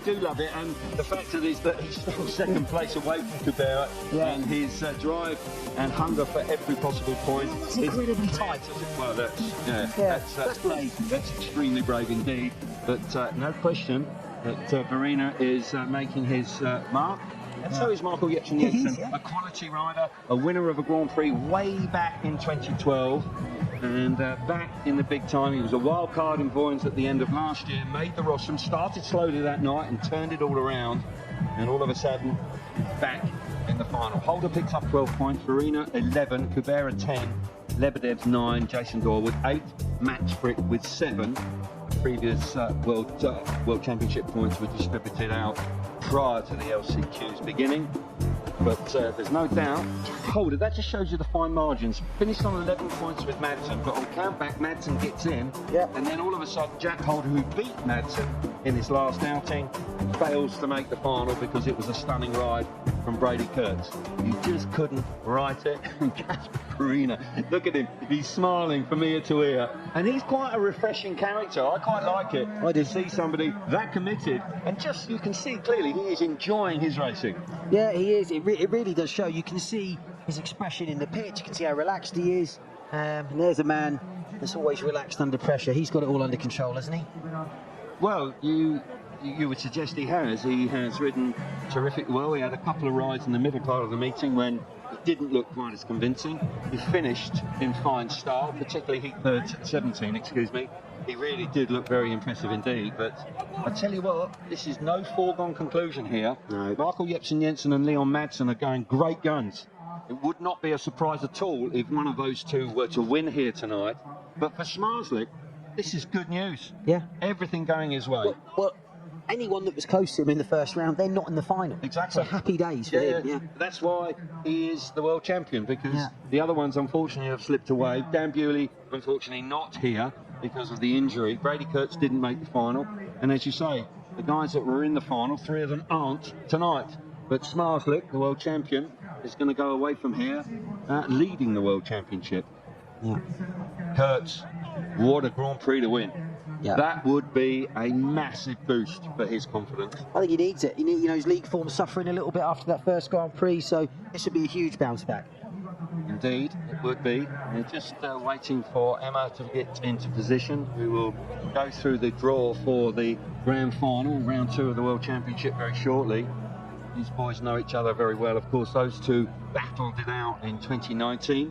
do love it, and the fact is that he's still second place away from Cabrera, and his drive and hunger for every possible point. That's incredibly tight. Well, that's extremely brave indeed, but no question that Verena is making his mark, and so is Michael Jepsen Jensen, a quality rider, a winner of a Grand Prix way back in 2012, and back in the big time. He was a wild card in Voyens at the end of last year, made the rostrum, started slowly that night and turned it all around, and all of a sudden back in the final. Holder picks up 12 points, Verena 11, Cabrera 10, Lebedev's 9, Jason Doyle with 8, Max Frick with 7. Previous World Championship points were distributed out prior to the LCQ's beginning, but there's no doubt. Hold it, that just shows you the fine margins. Finished on 11 points with Madsen, but on countback Madsen gets in, and then all of a sudden Jack Holder, who beat Madsen in his last outing, fails to make the final because it was a stunning ride from Brady Kurtz. You just couldn't write it. Casper Verena, look at him, he's smiling from ear to ear, and he's quite a refreshing character. I quite like it. I did see somebody that committed, and just you can see clearly he is enjoying his racing. Yeah, he is. It really does show. You can see his expression in the pitch. You can see how relaxed he is. And there's a man that's always relaxed under pressure. He's got it all under control, hasn't he? Well, you would suggest he has. He has ridden terrific well. He had a couple of rides in the middle part of the meeting when it didn't look quite as convincing. He finished in fine style, particularly heat 17, excuse me. He really did look very impressive indeed, but I tell you what, this is no foregone conclusion here. No. Michael Jepsen Jensen and Leon Madsen are going great guns. It would not be a surprise at all if one of those two were to win here tonight. But for Smarslik, this is good news. Yeah. Everything going his way. Well, anyone that was close to him in the first round, they're not in the final. Exactly. So happy days for him. Yeah. That's why he is the world champion, because the other ones unfortunately have slipped away. Dan Bewley, unfortunately, not here because of the injury. Brady Kurtz didn't make the final, and as you say, the guys that were in the final, 3 of them aren't tonight. But Smarslik, the world champion, is going to go away from here leading the world championship. Yeah. Kurtz, what a Grand Prix to win. Yeah. That would be a massive boost for his confidence. I think he needs it. His league form suffering a little bit after that first Grand Prix, so this would be a huge bounce back. Indeed, it would be. We're just waiting for Emma to get into position. We will go through the draw for the grand final, round 2 of the World Championship very shortly. These boys know each other very well. Of course, those two battled it out in 2019.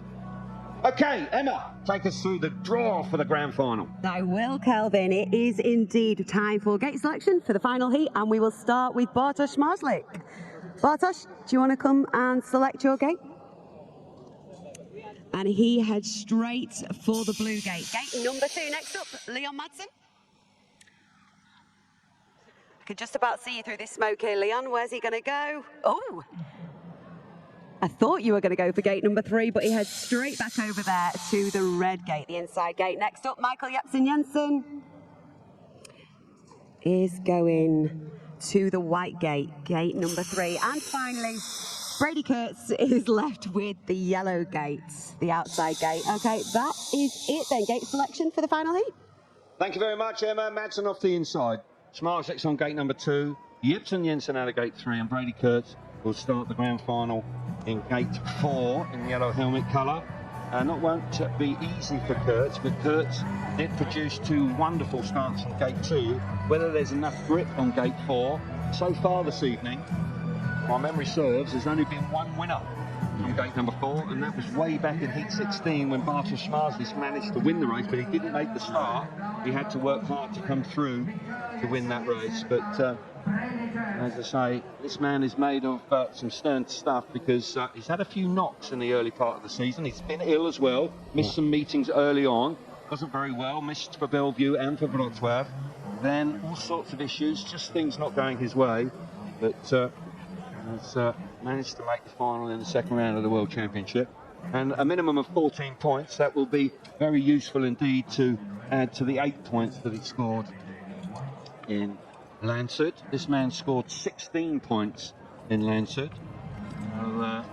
Okay, Emma, take us through the draw for the grand final. I will, Kelvin. It is indeed time for gate selection for the final heat, and we will start with Bartosz Smarslik. Bartosz, do you want to come and select your gate? And he heads straight for the blue gate. Gate number 2 next up, Leon Madsen. I could just about see you through this smoke here, Leon. Where's he going to go? Oh! I thought you were going to go for gate number 3, but he heads straight back over there to the red gate, the inside gate. Next up, Michael Jepsen Jensen is going to the white gate, gate number 3. And finally, Brady Kurtz is left with the yellow gate, the outside gate. Okay, that is it then. Gate selection for the final heat. Thank you very much, Emma. Madsen off the inside. Smarslik's on gate number 2. Jepsen Jensen out of gate 3, and Brady Kurtz will start the grand final in gate 4 in yellow helmet colour. Not won't be easy for Kurtz, but Kurtz did produce 2 wonderful starts on gate 2. Whether there's enough grip on gate 4, so far this evening, my memory serves, there's only been 1 winner on gate number 4, and that was way back in heat 16 when Bartosz Smarslik managed to win the race, but he didn't make the start. he had to work hard to come through to win that race. But as I say, this man is made of some stern stuff because he's had a few knocks in the early part of the season. He's been ill as well, missed some meetings early on, wasn't very well, missed for Bellevue and for Wrocław. Then all sorts of issues, just things not going his way. But has managed to make the final in the second round of the World Championship. And a minimum of 14 points, that will be very useful indeed to add to the 8 points that he scored in Landshut. This man scored 16 points in Landshut. So,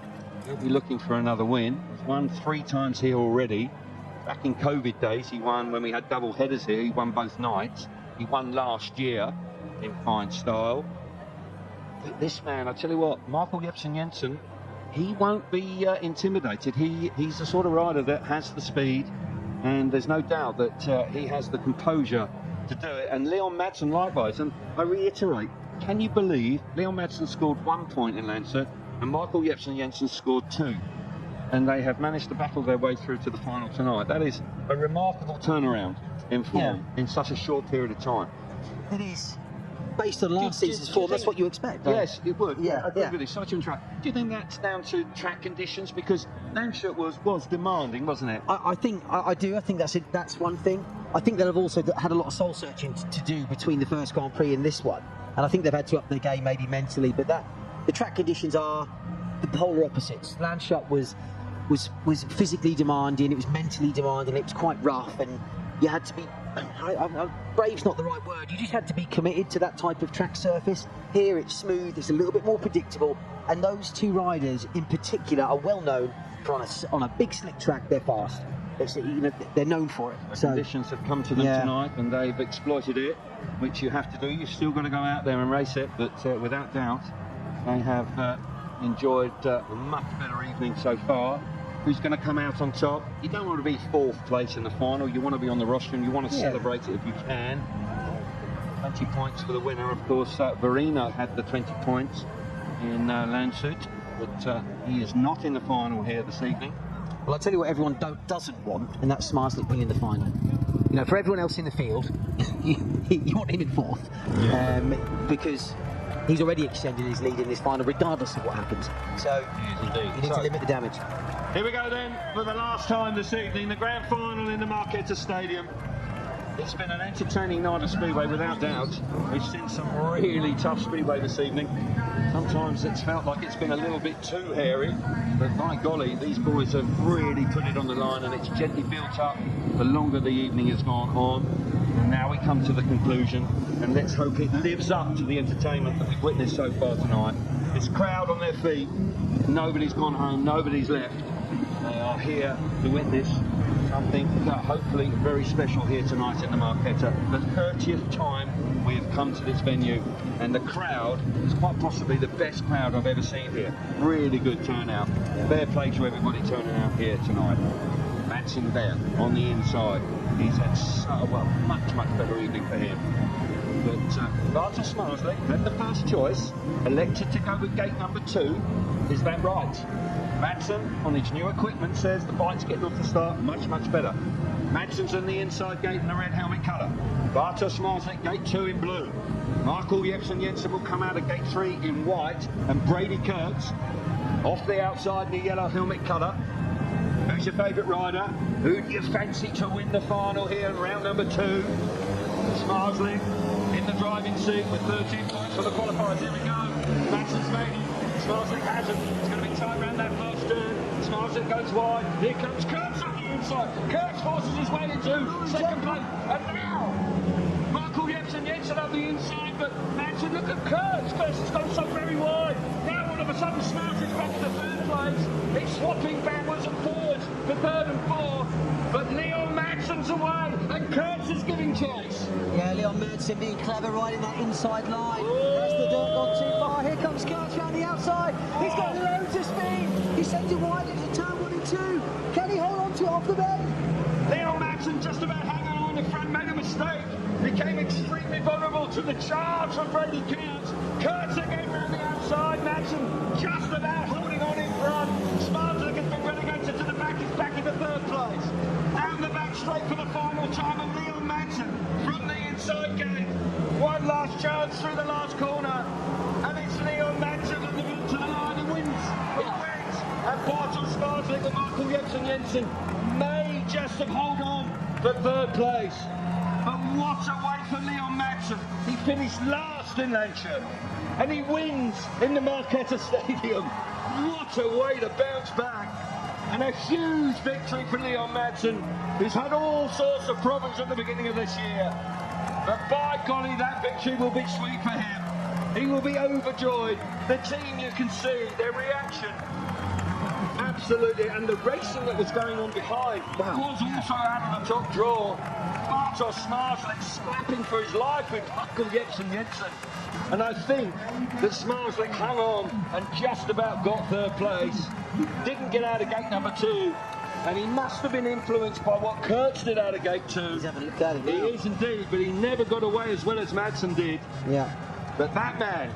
he'll be looking for another win. He's won 3 times here already. Back in COVID days, he won when we had double headers here. He won both nights. He won last year in fine style. But this man, I tell you what, Michael Jepsen-Jensen, he won't be intimidated. He's the sort of rider that has the speed, and there's no doubt that he has the composure to do it. And Leon Madsen likewise. And I reiterate, can you believe Leon Madsen scored 1 point in Landshut and Michael Jepsen-Jensen scored 2? And they have managed to battle their way through to the final tonight. That is a remarkable turnaround in form in such a short period of time. It is. Based on last season's form, that's what you expect, right? Yes, it would. Yeah, I agree with you. Such a track. Do you think that's down to track conditions? Because Landshut was demanding, wasn't it? I think I do. I think that's one thing. I think they've also had a lot of soul searching to do between the first Grand Prix and this one, and I think they've had to up their game maybe mentally. But the track conditions are the polar opposites. Landshut was physically demanding, it was mentally demanding, it was quite rough, and you had to be. Brave's not the right word. You just had to be committed to that type of track surface. Here it's smooth, it's a little bit more predictable, and those two riders in particular are well known for on a big slick track. They're fast. They're known for it. The conditions have come to them tonight, and they've exploited it, which you have to do. You've still got to go out there and race it, but without doubt, they have enjoyed a much better evening so far. Who's going to come out on top? You don't want to be 4th place in the final. You want to be on the rostrum. You want to celebrate it if you can. 20 points for the winner, of course. Verino had the 20 points in Landshut, but he is not in the final here this evening. Well, I'll tell you what everyone doesn't want, and that's Smarslik winning the final. You know, for everyone else in the field, you want him in 4th, because he's already extended his lead in this final, regardless of what happens. So you need to limit the damage. Here we go then, for the last time this evening, the grand final in the Marquetta Stadium. It's been an entertaining night of Speedway, without doubt. We've seen some really tough Speedway this evening. Sometimes it's felt like it's been a little bit too hairy, but by golly, these boys have really put it on the line, and it's gently built up the longer the evening has gone on. And now we come to the conclusion, and let's hope it lives up to the entertainment that we've witnessed so far tonight. This crowd on their feet, nobody's gone home, nobody's left. They are here to witness something hopefully very special here tonight in the Marquetta. The 30th time we have come to this venue, and the crowd is quite possibly the best crowd I've ever seen here. Really good turnout. Fair play to everybody turning out here tonight. Madsen there on the inside. He's had much better evening for him. But Bartosz Smarslik had the first choice, elected to go with gate number 2. Is that right? Madsen, on his new equipment, says the bike's getting off the start much better. Madsen's in the inside gate in the red helmet colour. Bartosz Smarslik, gate 2 in blue. Michael Jepsen-Jensen will come out of gate 3 in white, and Brady Kurtz off the outside in the yellow helmet colour. Who's your favourite rider? Who do you fancy to win the final here in round number 2? Smarslik in the driving seat with 13 points for the qualifiers. Here we go. Madsen's made it. Smarslik hasn't. It's going to be tight around that first turn. Smarslik goes wide. Here comes Kurtz on the inside. Kurtz forces his way into second place. And now, Michael Jepsen-Jensen up the inside, but Madsen, look at Kurtz. Kurtz has gone so very wide. Now all of a sudden Smarslik's back in the 3rd place. It's swapping backwards and forwards for 3rd and 4th. But Leon Madsen's away, and Kurtz is giving chase. Yeah, Leon Madsen being clever, riding that inside line. That's the dirt gone too far. Here comes Kurtz around the outside. He's got loads of speed. He sends it wide into turn 1 and 2. Can he hold on to it off the bend? Leon Madsen just about hanging on in the front, made a mistake. Became extremely vulnerable to the charge from Brady Kurtz. Kurtz again around the outside. Madsen just about holding on in front. Smarslik has been relegated to the back. He's back in the 3rd place. Down the back straight for the final time, and Leon Madsen gets through the last corner, and it's Leon Madsen at the route to the line and wins. He wins, and Bartosz Marslik and Michael Jensen may just have hold on for third place. But what a way for Leon Madsen. He finished last in Lancia, and he wins in the Marketa Stadium. What a way to bounce back. And a huge victory for Leon Madsen, who's had all sorts of problems at the beginning of this year. But by golly, that victory will be sweet for him. He will be overjoyed. The team, you can see their reaction. Absolutely, and the racing that was going on behind was also out of the top draw. Bartosz Marslik scrapping for his life with Michael Jensen. And I think that Marslik hung on and just about got third place. Didn't get out of gate number 2. And he must have been influenced by what Kurtz did out of gate 2. He's having a look at it now. He is indeed, but he never got away as well as Madsen did. Yeah. But that man,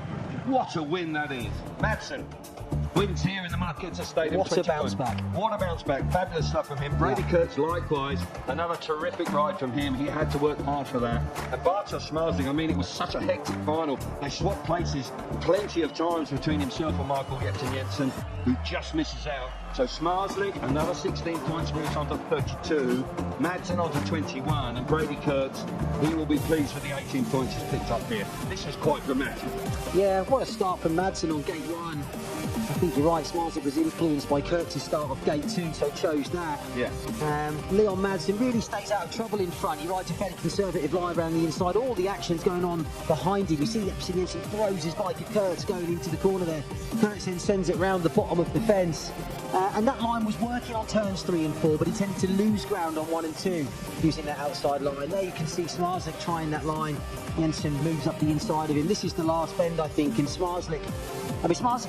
what a win that is. Madsen wins here in the Marketa Stadium. What a bounce back. What a bounce back. Fabulous stuff from him. Brady Kurtz likewise. Another terrific ride from him. He had to work hard for that. And Bartosz Marslik, I mean, it was such a hectic final. They swapped places plenty of times between himself and Michael Jensen, who just misses out. So Marslik, another 16 points, moves on to 32. Madsen on to 21. And Brady Kurtz, he will be pleased with the 18 points he's picked up here. This is quite dramatic. Yeah, what a start from Madsen on gate 1. I think you're right, Marslik was influenced by Kurtz's start off gate 2, so chose that. Yeah. Leon Madsen really stays out of trouble in front. He rides a fairly conservative line around the inside. All the action's going on behind him. You see that he throws his bike at Kurtz going into the corner there. Kurtz then sends it round the bottom of the fence. And that line was working on turns 3 and 4, but he tended to lose ground on 1 and 2 using that outside line. There you can see Marslik trying that line. Jensen moves up the inside of him. This is the last bend, I think, and Marslik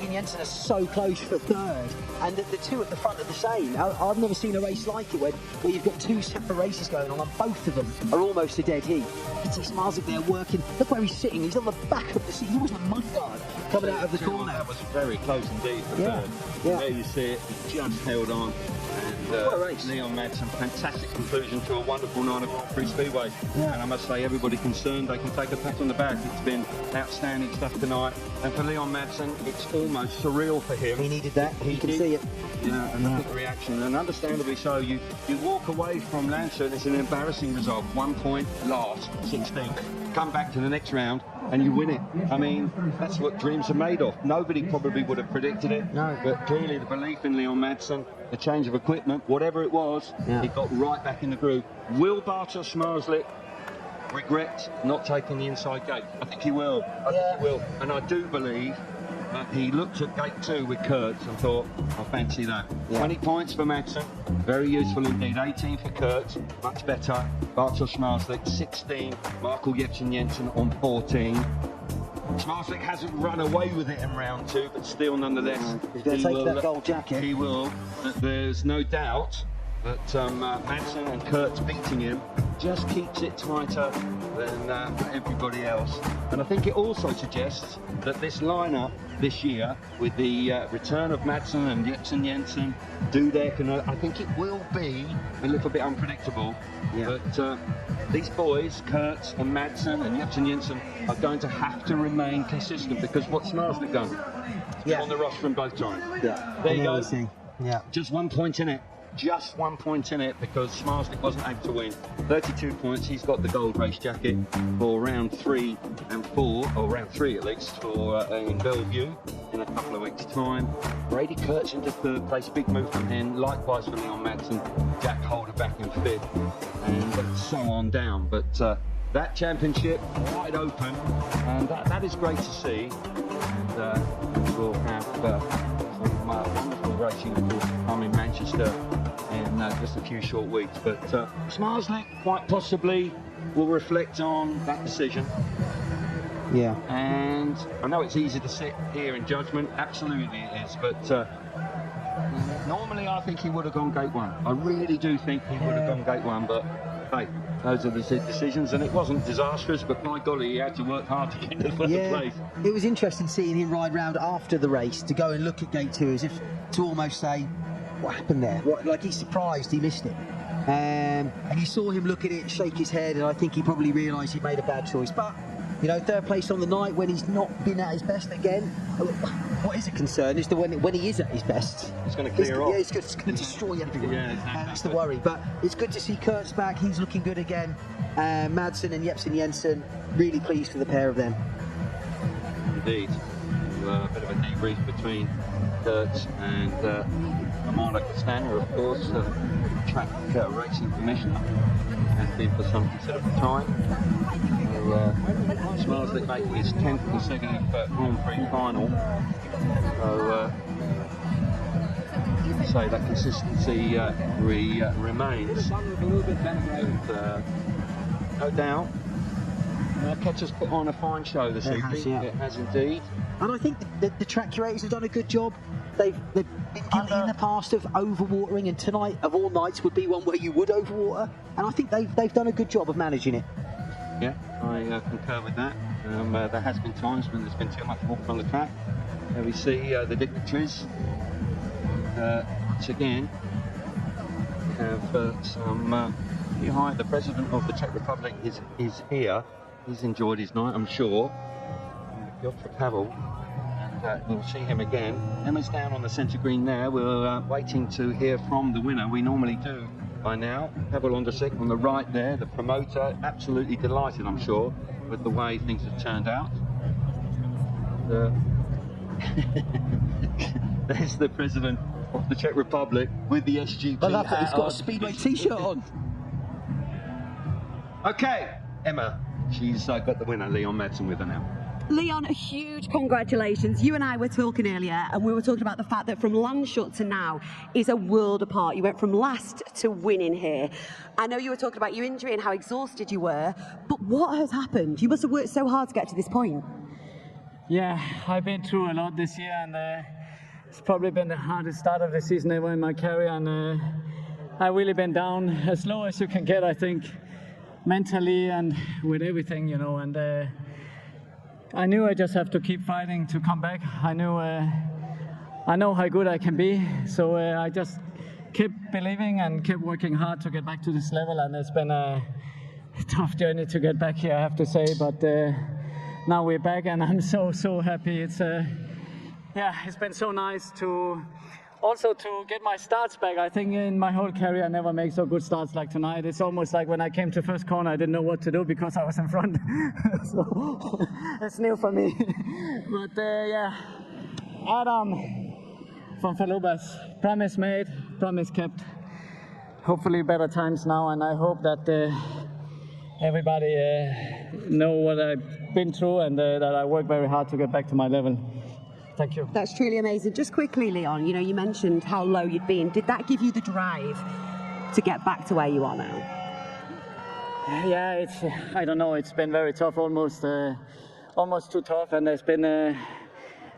and Jensen are so close for third, and the two at the front are the same. I've never seen a race like it where you've got 2 separate races going on, and both of them are almost a dead heat. You see Marslik there working. Look where he's sitting. He's on the back of the seat. He wasn't a mudguard coming out of the corner. That was very close indeed for third. Yeah. There you see it, just held on. And what a race. Leon made some fantastic conclusion to a wonderful night of Prix Speedway. Yeah. And I must say, everybody concerned, they can take a pat on the back. It's been outstanding stuff tonight. And for Leon Madsen, it's almost surreal for him. He needed that. You can see it. Yeah, and look at the reaction, and understandably so. You walk away from Lancia, and it's an embarrassing result. 1 point, last, 16th. Come back to the next round, and you win it. I mean, that's what dreams are made of. Nobody probably would have predicted it. No. But clearly the belief in Leon Madsen, the change of equipment, whatever it was, he got right back in the groove. Will Bartosz Marslik regret not taking the inside gate? I think he will. I think he will. And I do believe that he looked at gate 2 with Kurtz and thought, I fancy that. 20 points for Madsen, very useful indeed. 18 for Kurtz, much better. Bartosz Marslik, 16. Michael Jensen on 14. Marslik hasn't run away with it in round 2, but still, nonetheless, he's going to take that gold jacket. He will. There's no doubt that Madsen and Kurtz beating him just keeps it tighter than everybody else. And I think it also suggests that this lineup this year, with the return of Madsen and Jensen, Dudek, and I think it will be a little bit unpredictable. Yeah. But these boys, Kurtz and Madsen and Jensen, are going to have to remain consistent, because what's Marslik done? He's on the rostrum both times. Yeah. There you go. Yeah. Just 1 point in it. Just 1 point in it, because Marslik wasn't able to win. 32 points, he's got the gold race jacket for round 3 and 4, or round 3 at least, for in Bellevue in a couple of weeks' time. Brady Kurtz into 3rd place, big move from him. Likewise for Leon Madsen, Jack Holder back in 5th, and so on down. But that championship wide open, and that is great to see. And we'll have some wonderful racing to come in Manchester in just a few short weeks. But Marslik quite possibly will reflect on that decision. Yeah. And I know it's easy to sit here in judgment, absolutely it is, but normally I think he would have gone gate 1. I really do think he would have gone gate 1, but hey, those are the decisions, and it wasn't disastrous, but by golly, he had to work hard to get to the first place. It was interesting seeing him ride round after the race to go and look at gate 2 as if to almost say, what happened there? Like he's surprised he missed it. And you saw him look at it, shake his head, and I think he probably realised he made a bad choice. But You know, third place on the night when he's not been at his best again. What is a concern is when he is at his best. It's going to clear off. Yeah, it's going to destroy everyone. Yeah, exactly. That's the worry. But it's good to see Kurt's back. He's looking good again. Madsen and Jepsen Jensen, really pleased for the pair of them. Indeed. A bit of a debrief between Kurt and Amanda Castagna, of course, track racing commissioner, has been for some considerable time. Smarslick making his 10th consecutive Grand Prix final. So, say that consistency remains. And, no doubt, Ketcher's put on a fine show this evening. It has indeed. And I think the track curators have done a good job. They've been guilty in the past of overwatering, and tonight of all nights would be one where you would overwater. And I think they've done a good job of managing it. Yeah, I concur with that. There has been times when there's been too much water on the track. There we see the dignitaries. Once again, we have some behind. The President of the Czech Republic is here. He's enjoyed his night, I'm sure. Piotr Pavel, and we'll see him again. Emma's down on the centre green there. We're waiting to hear from the winner. We normally do by now. Pavel Ondřiček on the right there, the promoter, absolutely delighted, I'm sure, with the way things have turned out. There's the President of the Czech Republic with the SGP. I love that he's got a Speedway t-shirt on. Okay, Emma, she's got the winner, Leon Madsen, with her now. Leon, a huge congratulations. You and I were talking earlier, and we were talking about the fact that from Landshut to now is a world apart. You went from last to winning here. I know you were talking about your injury and how exhausted you were, but what has happened? You must have worked so hard to get to this point. Yeah, I've been through a lot this year, and it's probably been the hardest start of the season ever in my career, and I've really been down as low as you can get, I think, mentally and with everything, you know, and I knew I just have to keep fighting to come back. I know how good I can be, so I just kept believing and kept working hard to get back to this level, and it's been a tough journey to get back here, I have to say, but now we're back and I'm so happy. It's it's been so nice to also to get my starts back. I think in my whole career I never make so good starts like tonight. It's almost like when I came to first corner I didn't know what to do because I was in front. So it's new for me. But Adam from Falubas, promise made, promise kept. Hopefully better times now, and I hope that everybody know what I've been through and that I work very hard to get back to my level. Thank you. That's truly amazing. Just quickly, Leon, you know, you mentioned how low you'd been. Did that give you the drive to get back to where you are now? Yeah, I don't know, it's been very tough, almost too tough, and there's been a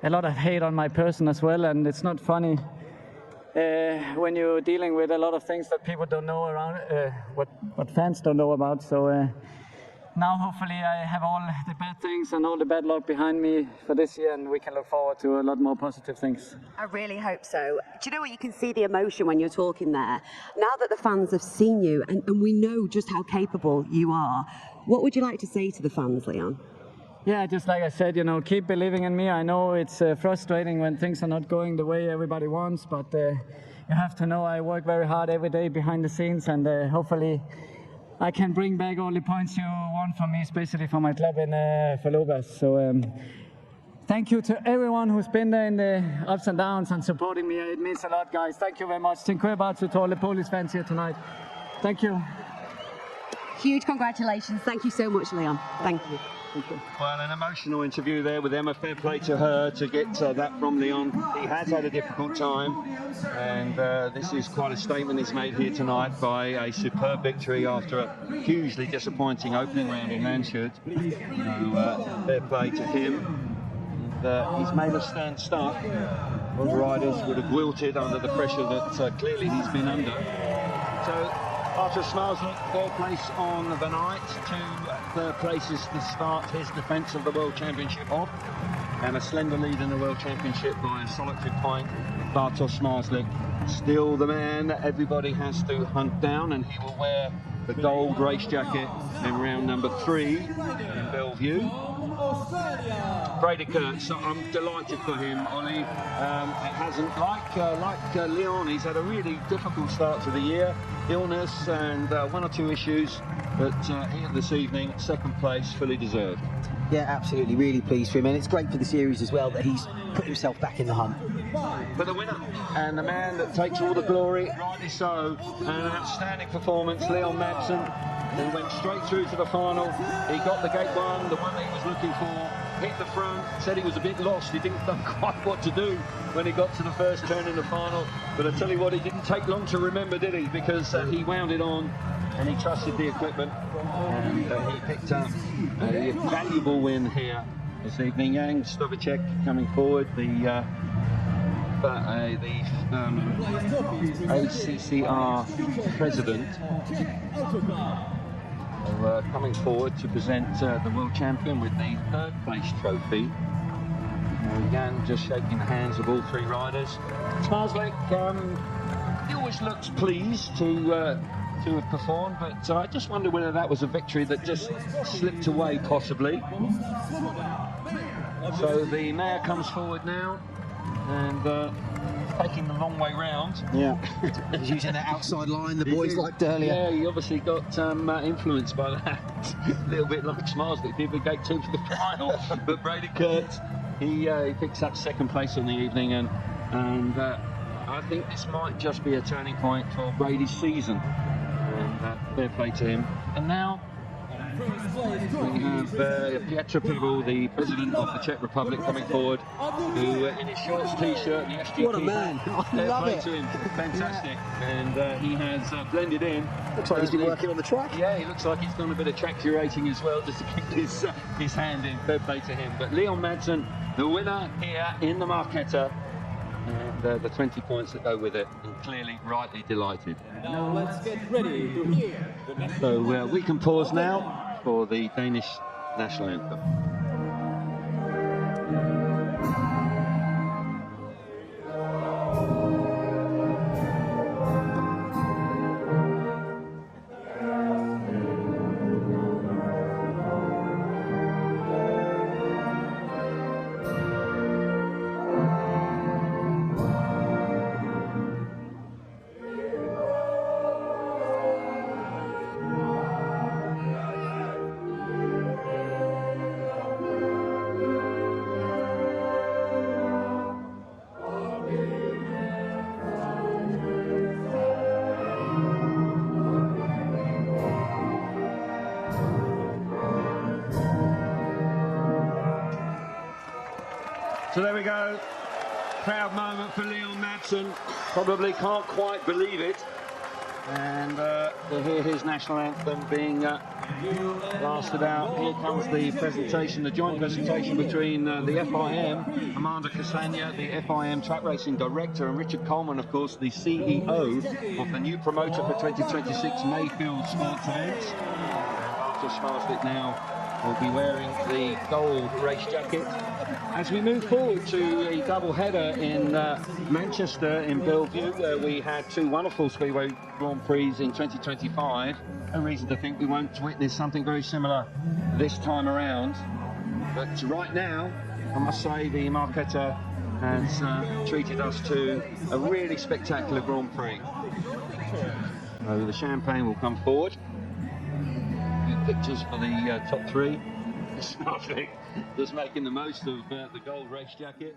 lot of hate on my person as well, and it's not funny when you're dealing with a lot of things that people don't know around, what fans don't know about. So now hopefully I have all the bad things and all the bad luck behind me for this year, and we can look forward to a lot more positive things. I really hope so. Do you know what, you can see the emotion when you're talking there. Now that the fans have seen you and we know just how capable you are, what would you like to say to the fans, Leon? Yeah, just like I said, you know, keep believing in me. I know it's frustrating when things are not going the way everybody wants, but you have to know I work very hard every day behind the scenes, and hopefully I can bring back all the points you want from me, especially for my club in Falubas. So thank you to everyone who's been there in the ups and downs and supporting me. It means a lot, guys. Thank you very much. Dziękuję bardzo to all the Polish fans here tonight. Thank you. Huge congratulations. Thank you so much, Leon. Thank you. Well, an emotional interview there with Emma. Fair play to her to get that from Leon. He has had a difficult time, and this is quite a statement he's made here tonight by a superb victory after a hugely disappointing opening round in Landshut. So, fair play to him. And, he's made us stand stark. A lot of riders would have wilted under the pressure that clearly he's been under. So, after Smarslick, third place on the night, 2 third places to start his defence of the World Championship off, and a slender lead in the World Championship by a solitary point. Bartosz Smarslick, still the man that everybody has to hunt down, and he will wear the gold race jacket in round number 3 in Bellevue. Brady Kurtz, I'm delighted for him, Ollie. It hasn't, like Leon, he's had a really difficult start to the year, illness and 1 or 2 issues, but here this evening, 2nd place, fully deserved. Yeah, absolutely, really pleased for him, and it's great for the series as well that he's put himself back in the hunt. For the winner, and the man that takes all the glory, rightly so, and an outstanding performance, Leon Madsen, who went straight through to the final. He got the gate 1, the one that he was looking for, hit the front, said he was a bit lost, he didn't know quite what to do when he got to the first turn in the final, but I tell you what, it didn't take long to remember, did he, because he wound it on and he trusted the equipment, and he picked up a valuable win here this evening. Jan Stovacek coming forward, the ACCR president, coming forward to present the world champion with the 3rd place trophy. Jan just shaking the hands of all 3 riders. Smarslik, he always looks pleased to have performed, but I just wonder whether that was a victory that just slipped away, possibly. So the mayor comes forward now, and taking the long way round. Yeah, he's using that outside line the boys liked earlier. Yeah, he obviously got influenced by that. A little bit like Smarslik did with gate 2 for the final. But Brady Kurtz, he picks up 2nd place on the evening, and I think this might just be a turning point for Brady's season. And fair play to him. And now we have Pietro Pavel, the president of the Czech Republic, coming forward, who in his shorts, t-shirt, and the SGP. What a man! I love it. To him. Fantastic. And he has blended in. Looks like he's been working on the track. Yeah, he looks like he's done a bit of track curating as well, just to keep his hand in. Fair play to him. But Leon Madsen, the winner here in the Marquetta, and the 20 points that go with it, and clearly rightly delighted. Now let's get ready to hear the next. So we can pause now for the Danish national anthem. So there we go, proud moment for Leon Madsen, probably can't quite believe it, and to hear his national anthem being blasted out. Here comes the presentation, the joint presentation between the FIM, Amanda Castagna, the FIM track racing director, and Richard Coleman, of course, the CEO of the new promoter for 2026 Mayfield Sports Events. After Smarslik now will be wearing the gold race jacket. As we move forward to a double header in Manchester in Bellevue, where we had 2 wonderful Speedway Grand Prix in 2025. No reason to think we won't witness something very similar this time around. But right now, I must say the Marquetta has treated us to a really spectacular Grand Prix. So the champagne will come forward. Pictures for the top 3. Smarslik just making the most of the gold race jacket.